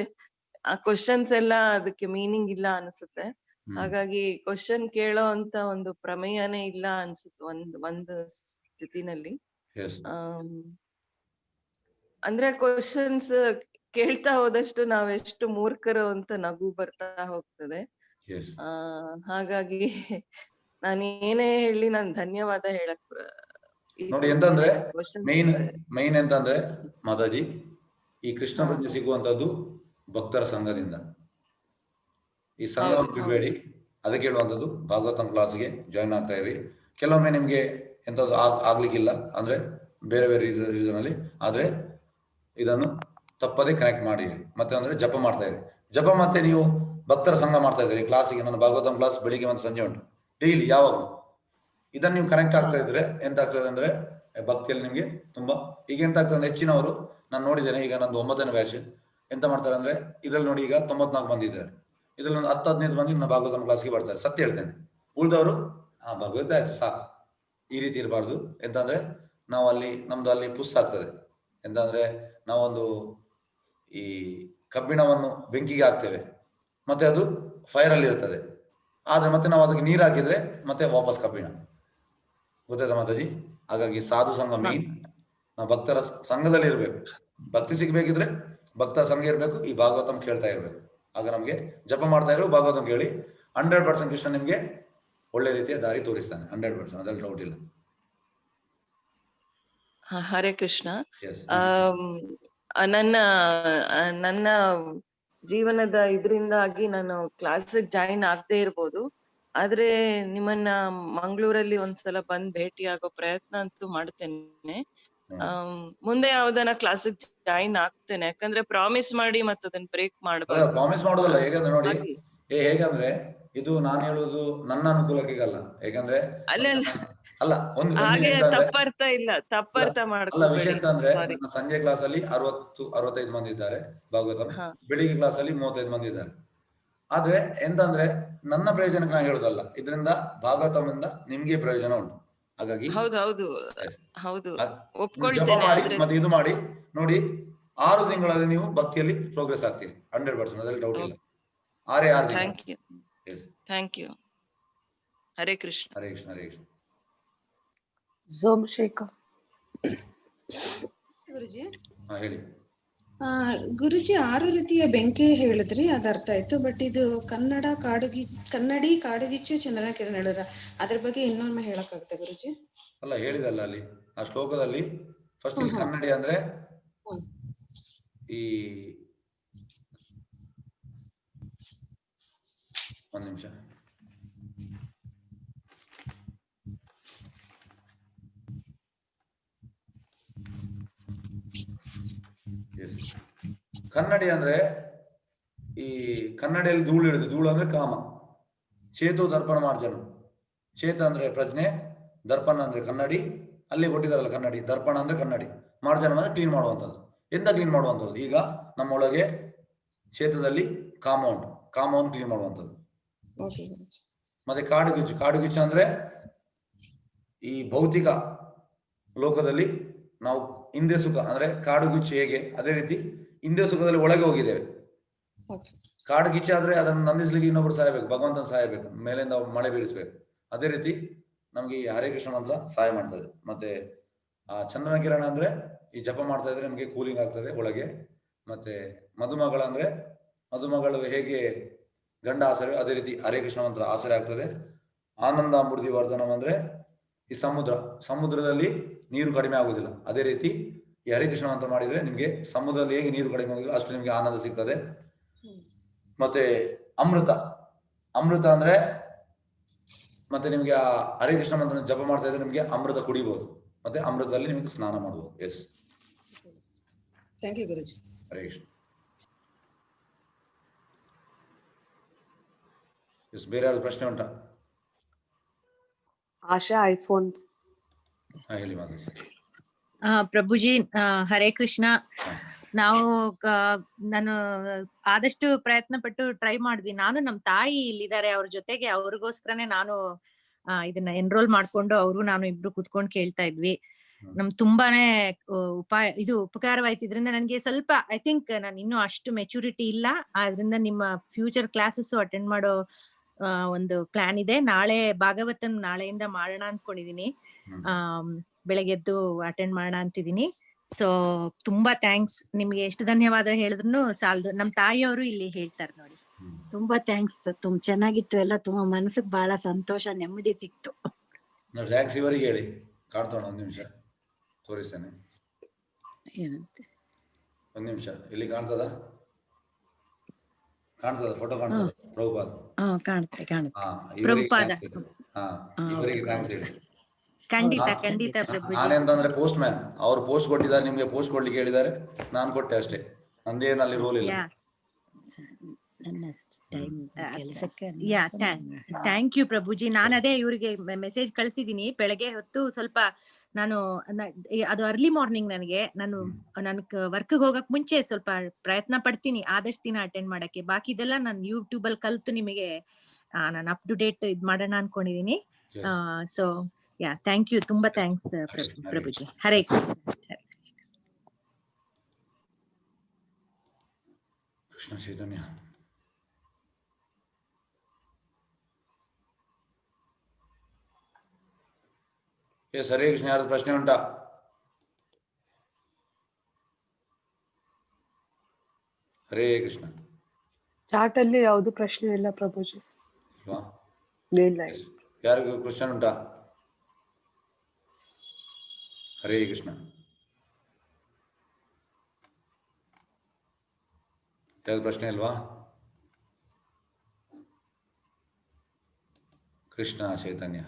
ಆ ಕ್ವಶನ್ಸ್ ಎಲ್ಲ ಅದಕ್ಕೆ ಮೀನಿಂಗ್ ಇಲ್ಲ ಅನ್ಸುತ್ತೆ. ಹಾಗಾಗಿ ಕ್ವಶನ್ ಕೇಳೋ ಅಂತ ಒಂದು ಪ್ರಮೇಯನೇ ಇಲ್ಲ ಅನ್ಸುತ್ತೆ ಒಂದು ಸ್ಥಿತಿನಲ್ಲಿ. ಅಂದ್ರೆ ಕ್ವಶನ್ಸ್ ಕೇಳ್ತಾ ಹೋದಷ್ಟು ನಾವೆಷ್ಟು ಮೂರ್ಖರು ಅಂತ ನಗು ಬರ್ತಾ ಹೋಗ್ತದೆ. ಹಾಗಾಗಿ ನಾನು ಏನೇ ಹೇಳಿ ನಾನು ಧನ್ಯವಾದ ಹೇಳಕ್ ನೋಡಿ. ಎಂತಂದ್ರೆ ಮೈನ್ ಎಂತಂದ್ರೆ ಮಾತಾಜಿ, ಈ ಕೃಷ್ಣ ಪ್ರಜ್ಞೆ ಸಿಗುವಂತದ್ದು ಭಕ್ತರ ಸಂಘದಿಂದ. ಈ ಸಂಘವನ್ನು ಬಿಡಬೇಡಿ. ಅದಕ್ಕೆ ಹೇಳುವಂಥದ್ದು, ಭಾಗವತಂ ಕ್ಲಾಸ್ಗೆ ಜಾಯ್ನ್ ಆಗ್ತಾ ಇರಿ. ಕೆಲವೊಮ್ಮೆ ನಿಮ್ಗೆ ಎಂತದ್ದು ಆಗ್ಲಿಕ್ಕಿಲ್ಲ ಅಂದ್ರೆ ಬೇರೆ ಬೇರೆ ರೀಸನ್ ಅಲ್ಲಿ, ಆದ್ರೆ ಇದನ್ನು ತಪ್ಪದೇ ಕನೆಕ್ಟ್ ಮಾಡಿ. ಮತ್ತೆ ಅಂದ್ರೆ ಜಪ ಮಾಡ್ತಾ ಇರಿ. ಜಪ ಮತ್ತೆ ನೀವು ಭಕ್ತರ ಸಂಘ ಮಾಡ್ತಾ ಇದ್ದೀರಿ ಕ್ಲಾಸಿಗೆ. ನನ್ನ ಭಾಗವತಂ ಕ್ಲಾಸ್ ಬೆಳಿಗ್ಗೆ ಮತ್ತು ಸಂಜೆ ಉಂಟು, ಡೈಲಿ ಯಾವಾಗಲೂ. ಇದನ್ನು ನೀವು ಕನೆಕ್ಟ್ ಆಗ್ತಾ ಇದ್ರೆ ಎಂತ ಆಗ್ತದೆ ಅಂದ್ರೆ ಭಕ್ತಿಯಲ್ಲಿ ನಿಮ್ಗೆ ತುಂಬಾ ಈಗ ಎಂತ ಆಗ್ತದೆ ಅಂದ್ರೆ, ಹೆಚ್ಚಿನವರು ನಾನು ನೋಡಿದ್ದೇನೆ, ಈಗ ನಂದು 9ನೇ ಬ್ಯಾಚ್ ಎಂತ ಮಾಡ್ತಾರೆ ಅಂದ್ರೆ, ಇದ್ರಲ್ಲಿ ನೋಡಿ ಈಗ 94 ಬಂದಿದ್ದಾರೆ, ಇದ್ರಲ್ಲಿ ಒಂದು 10-15 ಮಂದಿ ನನ್ನ ಭಾಗವತಂ ಕ್ಲಾಸ್ಗೆ ಬರ್ತಾರೆ. ಸತ್ಯ ಹೇಳ್ತೇನೆ. ಉಳಿದವರು ಭಗವತ ಆಯ್ತು ಸಾಕು, ಈ ರೀತಿ ಇರಬಾರ್ದು. ಎಂತಂದ್ರೆ ನಾವು ಅಲ್ಲಿ ನಮ್ದು ಅಲ್ಲಿ ಪುಸ್ ಆಗ್ತದೆ. ಎಂತಂದ್ರೆ ನಾವೊಂದು ಈ ಕಬ್ಬಿಣವನ್ನು ಬೆಂಕಿಗೆ ಹಾಕ್ತೇವೆ, ಮತ್ತೆ ಅದು ಫೈರ್ ಅಲ್ಲಿ ಇರ್ತದೆ. ಆದ್ರೆ ಮತ್ತೆ ನಾವು ಅದಕ್ಕೆ ನೀರು ಹಾಕಿದ್ರೆ ಮತ್ತೆ ವಾಪಸ್ ಕಬ್ಬಿಣ. ಗೊತ್ತಾಯ್ತಾ ಮಾತಾಜಿ? ಹಾಗಾಗಿ ಸಾಧು ಸಂಘ ಮೇನ್. ನಾವು ಭಕ್ತರ ಸಂಘದಲ್ಲಿ ಇರ್ಬೇಕು. ಭಕ್ತಿ ಸಿಗ್ಬೇಕಿದ್ರೆ ಭಕ್ತರ ಸಂಘ ಇರ್ಬೇಕು, ಈ ಭಾಗವತಂ ಕೇಳ್ತಾ ಇರ್ಬೇಕು. ಆಗ ನಮ್ಗೆ ಜಪ ಮಾಡ್ತಾ ಇರೋ ಭಾಗವತಂ ಕೇಳಿ 100% ಕೃಷ್ಣ ನಿಮ್ಗೆ ಒಳ್ಳೆ ರೀತಿಯ ದಾರಿ ತೋರಿಸ್ತಾನೆ. 100%, ಅದ್ರಲ್ಲಿ ಡೌಟ್ ಇಲ್ಲ. ಹರೇ ಕೃಷ್ಣ. Yes. ನನ್ನ ಜೀವನದ ಇದರಿಂದಾಗಿ ನಾನು ಕ್ಲಾಸ್ ಜಾಯಿನ್ ಆಗದೆ ಇರ್ಬೋದು, ಆದ್ರೆ ನಿಮ್ಮನ್ನ ಮಂಗಳೂರಲ್ಲಿ ಒಂದ್ಸಲ ಬಂದ್ ಭೇಟಿ ಆಗೋ ಪ್ರಯತ್ನ ಅಂತೂ ಮಾಡ್ತೇನೆ. ಮುಂದೆ ಯಾವ್ದನ ಕ್ಲಾಸಿಗೆ ಜಾಯಿನ್ ಆಗ್ತೇನೆ, ಯಾಕಂದ್ರೆ ಪ್ರಾಮಿಸ್ ಮಾಡಿ ಮತ್ತೆ ಅದನ್ನ ಬ್ರೇಕ್ ಮಾಡಬಾರ್ದು. ಪ್ರಾಮಿಸ್ ಮಾಡೋದಲ್ಲ. ಹೇಗಂದ್ರೆ ನೋಡಿ, ಹೇಗಂದ್ರೆ ಇದು ನಾನು ಹೇಳುದು ನನ್ನ ಅನುಕೂಲಕ್ಕೆಗಲ್ಲ. ಹೇಗಂದ್ರೆ ಅಲ್ಲ, ಹಾಗೆ ತಪ್ಪರ್ಥ ಇಲ್ಲ, ತಪ್ಪರ್ಥ ಅಲ್ಲ. ವಿಷಯ ಅಂತ ಅಂದ್ರೆ ನನ್ನ ಸಂಜೆ ಕ್ಲಾಸ್ ಅಲ್ಲಿ 60-65 ಮಂದಿ ಇದ್ದಾರೆ ಭಾಗವತಂ, ಬೆಳಿಗ್ಗೆ ಕ್ಲಾಸ್ ಅಲ್ಲಿ 35 ಮಂದಿ ಇದ್ದಾರೆ. ಆದ್ರೆ ಎಂತ ಅಂದ್ರೆ ನನ್ನ ಪ್ರಯೋಜನಕ್ಕೆ ನಾನು ಹೇಳುದಲ್ಲ, ಇದರಿಂದ ಭಾಗವತಂನಿಂದ ನಿಮ್ಗೆ ಪ್ರಯೋಜನ ಉಂಟು. ಹಾಗಾಗಿ ಜಪ ಮಾಡಿ ಮತ್ತೆ ಇದು ಮಾಡಿ ನೋಡಿ, 6 ತಿಂಗಳಲ್ಲಿ ನೀವು ಭಕ್ತಿಯಲ್ಲಿ ಪ್ರೋಗ್ರೆಸ್ ಆಗ್ತೀರಿ 100%, ಅದ್ರಲ್ಲಿ ಡೌಟ್ ಇಲ್ಲ. 6 ತಿಂಗಳು. Thank you. ಹರೇ ಕೃಷ್ಣ. ಹರೇ ಕೃಷ್ಣ. ಹರೇ ಕೃಷ್ಣ. ಸೋಮಶೇಖರ್ ಗುರುಜಿ. ಹೇಳಿ. ಗುರುಜಿ, 6 ರೀತಿಯ ಬೆಂಕಿ ಹೇಳಿದ್ರಿ, ಅದ ಅರ್ಥ ಆಯ್ತು. ಬಟ್ ಇದು ಕನ್ನಡಿ ಕಾಡುಗಿಚ್ಚು ಚಂದ್ರನ ಕಿರಣ ಹೇಳಿದ್ರ, ಅದ್ರ ಬಗ್ಗೆ ಇನ್ನೊಮ್ಮೆ ಹೇಳಕ್ಕಾಗುತ್ತೆ ಗುರುಜಿ? ಅಲ್ಲ, ಹೇಳಿದಲ್ಲ ಅಲ್ಲಿ ಆ ಶ್ಲೋಕದಲ್ಲಿ. ಫಸ್ಟ್ ಕನ್ನಡಿ ಅಂದ್ರೆ ಈ ಒಂದ್ ನಿಮಿಷ. ಕನ್ನಡಿ ಅಂದ್ರೆ ಈ ಕನ್ನಡಿಯಲ್ಲಿ ಧೂಳು ಹಿಡಿದು, ಧೂಳು ಅಂದ್ರೆ ಕಾಮ. ಚೇತು ದರ್ಪಣ ಮಾರ್ಜನ. ಚೇತ ಅಂದ್ರೆ ಪ್ರಜ್ಞೆ, ದರ್ಪಣ ಅಂದ್ರೆ ಕನ್ನಡಿ. ಅಲ್ಲಿ ಕೊಟ್ಟಿದಾರಲ್ಲ ಕನ್ನಡಿ. ದರ್ಪಣ ಅಂದ್ರೆ ಕನ್ನಡಿ, ಮಾರ್ಜನ ಅಂದ್ರೆ ಕ್ಲೀನ್ ಮಾಡುವಂಥದ್ದು. ಎಂತ ಕ್ಲೀನ್ ಮಾಡುವಂಥದ್ದು? ಈಗ ನಮ್ಮೊಳಗೆ ಚೇತದಲ್ಲಿ ಕಾಮ ಉಂಟು, ಕಾಮವನ್ನು ಕ್ಲೀನ್ ಮಾಡುವಂಥದ್ದು. ಮತ್ತೆ ಕಾಡುಗಿಚ್ಚು. ಕಾಡುಗಿಚ್ಚು ಅಂದ್ರೆ ಈ ಭೌತಿಕ ಲೋಕದಲ್ಲಿ ನಾವು ಇಂದ್ರಿಯ ಸುಖ ಅಂದ್ರೆ ಕಾಡುಗಿಚ್ಚು ಹೇಗೆ, ಅದೇ ರೀತಿ ಇಂದ್ರಿಯ ಸುಖದಲ್ಲಿ ಒಳಗೆ ಹೋಗಿದ್ದೇವೆ. ಕಾಡುಗಿಚ್ಚು ಆದ್ರೆ ಅದನ್ನು ನಂದಿಸ್ಲಿಕ್ಕೆ ಇನ್ನೊಬ್ರು ಸಾಯಬೇಕು, ಭಗವಂತನ ಸಾಯಬೇಕು, ಮೇಲಿಂದ ಮಳೆ ಬೀಳಿಸ್ಬೇಕು. ಅದೇ ರೀತಿ ನಮ್ಗೆ ಈ ಹರೇ ಕೃಷ್ಣ ಮಂತ್ರ ಸಹಾಯ ಮಾಡ್ತದೆ. ಮತ್ತೆ ಆ ಚಂದ್ರನ ಕಿರಣ ಅಂದ್ರೆ ಈ ಜಪ ಮಾಡ್ತಾ ಇದ್ರೆ ನಮಗೆ ಕೂಲಿಂಗ್ ಆಗ್ತದೆ ಒಳಗೆ. ಮತ್ತೆ ಮಧುಮಗಳ ಅಂದ್ರೆ ಮಧುಮಗಳು ಹೇಗೆ ಗಂಡ ಆಸರೆ, ಅದೇ ರೀತಿ ಹರೇ ಕೃಷ್ಣ ಮಂತ್ರ ಆಸರೆ ಆಗ್ತದೆ. ಆನಂದ ಅಮೃತಿ ವರ್ಧನಂ ಅಂದ್ರೆ ಈ ಸಮುದ್ರದಲ್ಲಿ ನೀರು ಕಡಿಮೆ ಆಗುದಿಲ್ಲ. ಅದೇ ರೀತಿ ಈ ಹರೇ ಕೃಷ್ಣ ಮಂತ್ರ ಮಾಡಿದ್ರೆ ನಿಮ್ಗೆ ಸಮುದ್ರದಲ್ಲಿ ಹೇಗೆ ನೀರು ಕಡಿಮೆ ಆಗುದಿಲ್ಲ ಅಷ್ಟು ನಿಮ್ಗೆ ಆನಂದ ಸಿಗ್ತದೆ. ಮತ್ತೆ ಅಮೃತ ಅಂದ್ರೆ ಮತ್ತೆ ನಿಮ್ಗೆ ಆ ಹರೇ ಕೃಷ್ಣ ಮಂತ್ರ ಜಪ ಮಾಡ್ತಾ ಇದ್ರೆ ನಿಮ್ಗೆ ಅಮೃತ ಕುಡಿಬಹುದು, ಮತ್ತೆ ಅಮೃತದಲ್ಲಿ ನಿಮ್ಗೆ ಸ್ನಾನ ಮಾಡಬಹುದು. ಎಸ್, ಥ್ಯಾಂಕ್ ಯು ಗುರುಜಿ. ಹರೇ ಕೃಷ್ಣ. ಬೇರೆ ಯಾವ್ದು ಪ್ರಶ್ನೆ ಉಂಟಾ? ಆಶಾ ಐಫೋನ್. ಹೇಳಿ ಮಾತಾಡಿ. ಪ್ರಭುಜಿ, ಹರೇ ಕೃಷ್ಣ. ನಾನು ಆದಷ್ಟು ಪ್ರಯತ್ನ ಪಟ್ಟು ಟ್ರೈ ಮಾಡಿದ್ವಿ. ನಾನು ನಮ್ ತಾಯಿ ಇಲ್ಲಿದ್ದಾರೆ, ಅವ್ರ ಜೊತೆಗೆ ಅವ್ರಿಗೋಸ್ಕರನೇ ನಾನು ಇದನ್ನ ಎನ್ರೋಲ್ ಮಾಡ್ಕೊಂಡು ನಾನು ಇಬ್ರು ಕುತ್ಕೊಂಡು ಕೇಳ್ತಾ ಇದ್ವಿ. ತುಂಬಾನೇ ಉಪಕಾರವಾಯ್ತು. ಇದರಿಂದ ನನ್ಗೆ ಸ್ವಲ್ಪ ಐ ಥಿಂಕ್ ನಾನು ಇನ್ನೂ ಅಷ್ಟು ಮೆಚುರಿಟಿ ಇಲ್ಲ, ಆದ್ರಿಂದ ನಿಮ್ಮ ಫ್ಯೂಚರ್ ಕ್ಲಾಸಸ್ ಅಟೆಂಡ್ ಮಾಡೋ ಒಂದು ಪ್ಲಾನ್ ಇದೆ. ನಾಳೆ ಭಾಗವತನ್ ನಾಳೆಯಿಂದ ಮಾಡೋಣ ಅನ್ಕೊಂಡಿದೀನಿ. ಬೆಳಗ್ಗೆ ಎದ್ದು ಅಟೆಂಡ್ ಮಾಡೋಣ ಅಂತಿದೀನಿ. ಸೊ ತುಂಬಾ ಥ್ಯಾಂಕ್ಸ್. ನಿಮ್ಗೆ ಎಷ್ಟು ಧನ್ಯವಾದ ಹೇಳಿದ್ರು ಸಾಲದು. ನಮ್ ತಾಯಿಯವರು ಇಲ್ಲಿ ಹೇಳ್ತಾರೆ ನೋಡಿ. ತುಂಬಾ ಥ್ಯಾಂಕ್ಸ್. ಚೆನ್ನಾಗಿತ್ತು ಎಲ್ಲ. ತುಂಬಾ ಮನಸ್ಸಿಗೆ ಬಹಳ ಸಂತೋಷ, ನೆಮ್ಮದಿ ಸಿಕ್ತು. ಥ್ಯಾಂಕ್ಸ್. ಇವರಿಗೆ ಹೇಳಿ ಕಾಣ್ತೋಣ. ಒಂದ್ ನಿಮಿಷ ತೋರಿಸ್ತೇನೆ. ಏನಂತೆ? ಒಂದ್ ನಿಮಿಷ. ಇಲ್ಲಿ ಕಾಣ್ತದ ಫೋಟೋ ಕಾಣ್ತದ? ಪ್ರಭುಪಾದ. ಕಾಣುತ್ತೆ. ಪ್ರಭುಪಾದ. ಇವರಿಗೆ ಥ್ಯಾಂಕ್ಸ್ ಹೇಳಿ. ಖಂಡಿತ ಪ್ರಭುಜಿ. ನಾನೆಂತಂದ್ರೆ ಪೋಸ್ಟ್ ಮ್ಯಾನ್. ಅವ್ರು ಪೋಸ್ಟ್ ಕೊಟ್ಟಿದ್ದಾರೆ, ನಿಮ್ಗೆ ಪೋಸ್ಟ್ ಕೊಡ್ಲಿಕ್ಕೆ ಹೇಳಿದ್ದಾರೆ, ನಾನು ಕೊಟ್ಟೆ ಅಷ್ಟೇ. ನಂದೇನಲ್ಲಿ ರೋಲ್ ಇಲ್ಲ. Thank you Prabhuji. ನಾನು ಅದೇ ಇವ್ರಿಗೆ ಮೆಸೇಜ್ ಕಳ್ಸಿದೀನಿ. ಬೆಳಗ್ಗೆ ಹೊತ್ತು ಸ್ವಲ್ಪ ನಾನು ಅದು ಅರ್ಲಿ ಮಾರ್ನಿಂಗ್ ನಾನು ವರ್ಕ್ ಹೋಗಕ್ ಮುಂಚೆ ಸ್ವಲ್ಪ ಪ್ರಯತ್ನ ಪಡ್ತೀನಿ ಆದಷ್ಟು ದಿನ ಅಟೆಂಡ್ ಮಾಡಕ್ಕೆ. ಬಾಕಿದೆಲ್ಲ ನಾನು ಯೂಟ್ಯೂಬ್ ಅಲ್ಲಿ ಕಲ್ತು ನಿಮಗೆ ನಾನು ಅಪ್ ಟು ಡೇಟ್ ಇದ್ ಮಾಡೋಣ ಅನ್ಕೊಂಡಿದೀನಿ. So thank you. ತುಂಬಾ ಥ್ಯಾಂಕ್ಸ್ ಪ್ರಭುಜಿ. ಹರೇ ಕೃಷ್ಣ. ಕೃಷ್ಣ ಚೈತನ್ಯ. ಹರೇ ಕೃಷ್ಣ. ಯಾರು ಪ್ರಶ್ನೆ ಉಂಟಾ? ಹರೇ ಕೃಷ್ಣ. ಚಾಟ್ ಅಲ್ಲಿ ಯಾವ್ದು ಪ್ರಶ್ನೆ ಇಲ್ಲ ಪ್ರಭುಜಿ. ಇಲ್ವಾ? ಇಲ್ಲ. ಯಾರಿಗೂ ಕ್ವಶನ್ ಉಂಟಾ? ಹರೇ ಕೃಷ್ಣ. ಯಾವ್ದು ಪ್ರಶ್ನೆ ಇಲ್ವಾ? ಕೃಷ್ಣ ಚೈತನ್ಯ.